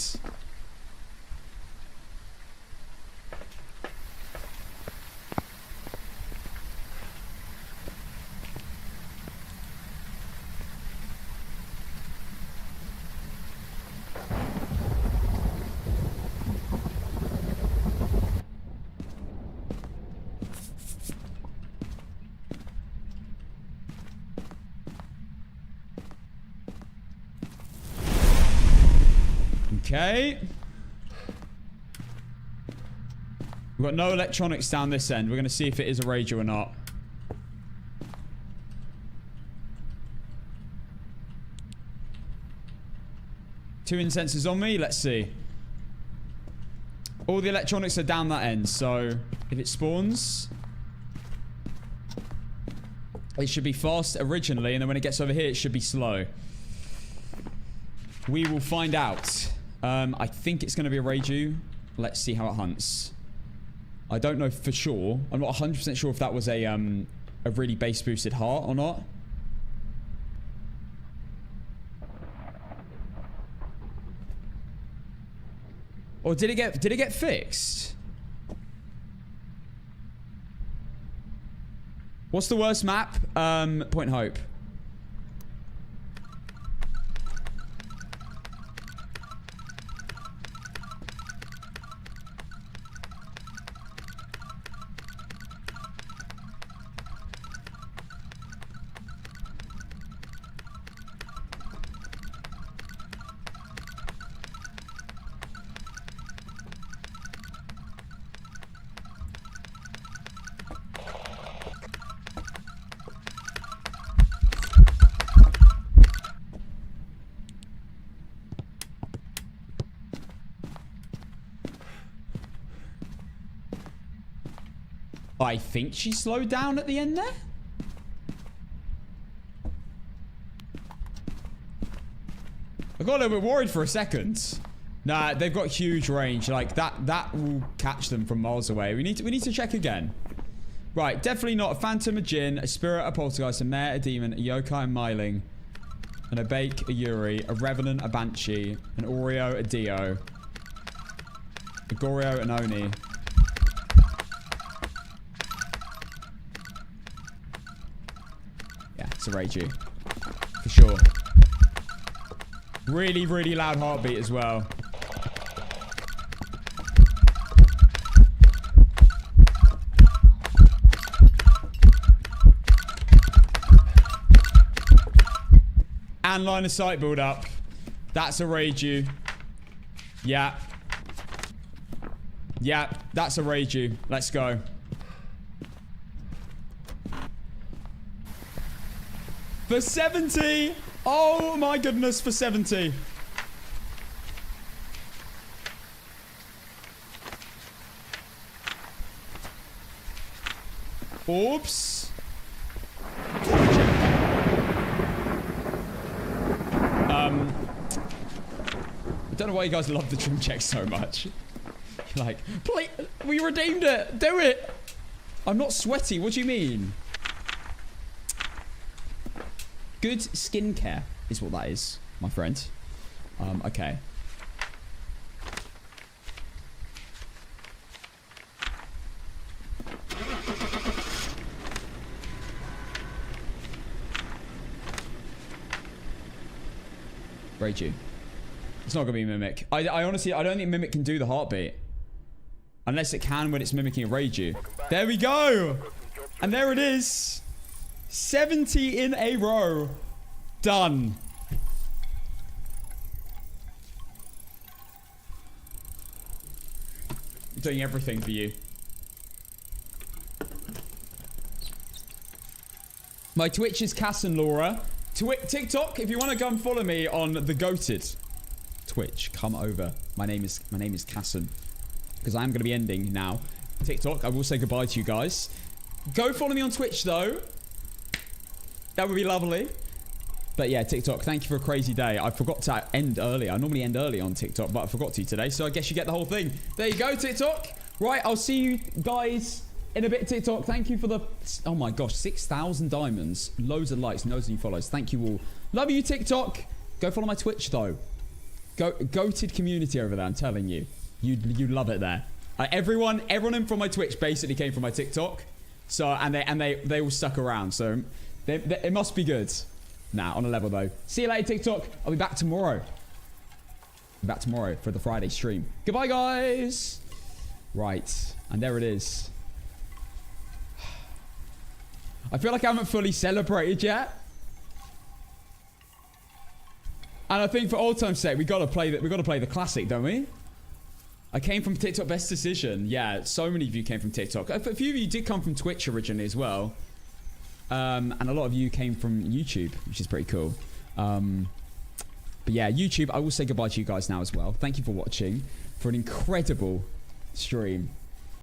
Okay. We've got no electronics down this end. We're going to see if it is a Reiju or not. Two incensors on me. Let's see. All the electronics are down that end. So if it spawns, it should be fast originally. And then when it gets over here, it should be slow. We will find out. I think it's going to be a Reiju. Let's see how it hunts. I don't know for sure. I'm not 100% sure if that was a really base boosted heart or not. Or did it get fixed? What's the worst map? Point Hope. I think she slowed down at the end there. I got a little bit worried for a second. Nah, they've got huge range. Like that will catch them from miles away. We need to check again. Right, definitely not a phantom, a djinn, a spirit, a poltergeist, a mare, a demon, a yokai, a myling, an abake, a yuri, a revenant, a banshee, an oreo, a dio, a goryo, an oni. Yeah, it's a Reiju. For sure. Really, really loud heartbeat as well. And line of sight build up. That's a Reiju. Yeah. Yeah, that's a Reiju. Let's go. For 70. Oh my goodness, for 70. Oops. I don't know why you guys love the trim check so much. You're like, please, we redeemed it. Do it. I'm not sweaty. What do you mean? Good skincare is what that is, my friend. Okay. Reiju. It's not gonna be Mimic. I honestly, I don't think Mimic can do the heartbeat. Unless it can when it's mimicking a Reiju. There we go! And there it is! 70 in a row. Done. I'm doing everything for you. My Twitch is Cass and Laura. TikTok, if you want to come follow me on the Goated Twitch, come over. My name is Casson. Because I am going to be ending now. TikTok, I will say goodbye to you guys. Go follow me on Twitch though. That would be lovely. But yeah, TikTok, thank you for a crazy day. I forgot to end early. I normally end early on TikTok, but I forgot to today. So I guess you get the whole thing. There you go, TikTok. Right, I'll see you guys in a bit, TikTok. Thank you for the... Oh my gosh, 6,000 diamonds. Loads of likes, loads of new follows. Thank you all. Love you, TikTok. Go follow my Twitch, though. Goated community over there, I'm telling you. You love it there. Everyone in from my Twitch basically came from my TikTok. So, and they all stuck around. So, it must be good. Nah, on a level, though. See you later, TikTok. I'll be back tomorrow. For the Friday stream. Goodbye, guys. Right. And there it is. I feel like I haven't fully celebrated yet. And I think for old time's sake, we gotta play the classic, don't we? I came from TikTok best decision. Yeah, so many of you came from TikTok. A few of you did come from Twitch originally as well. And a lot of you came from YouTube, which is pretty cool. But yeah, YouTube, I will say goodbye to you guys now as well. Thank you for watching. For an incredible stream.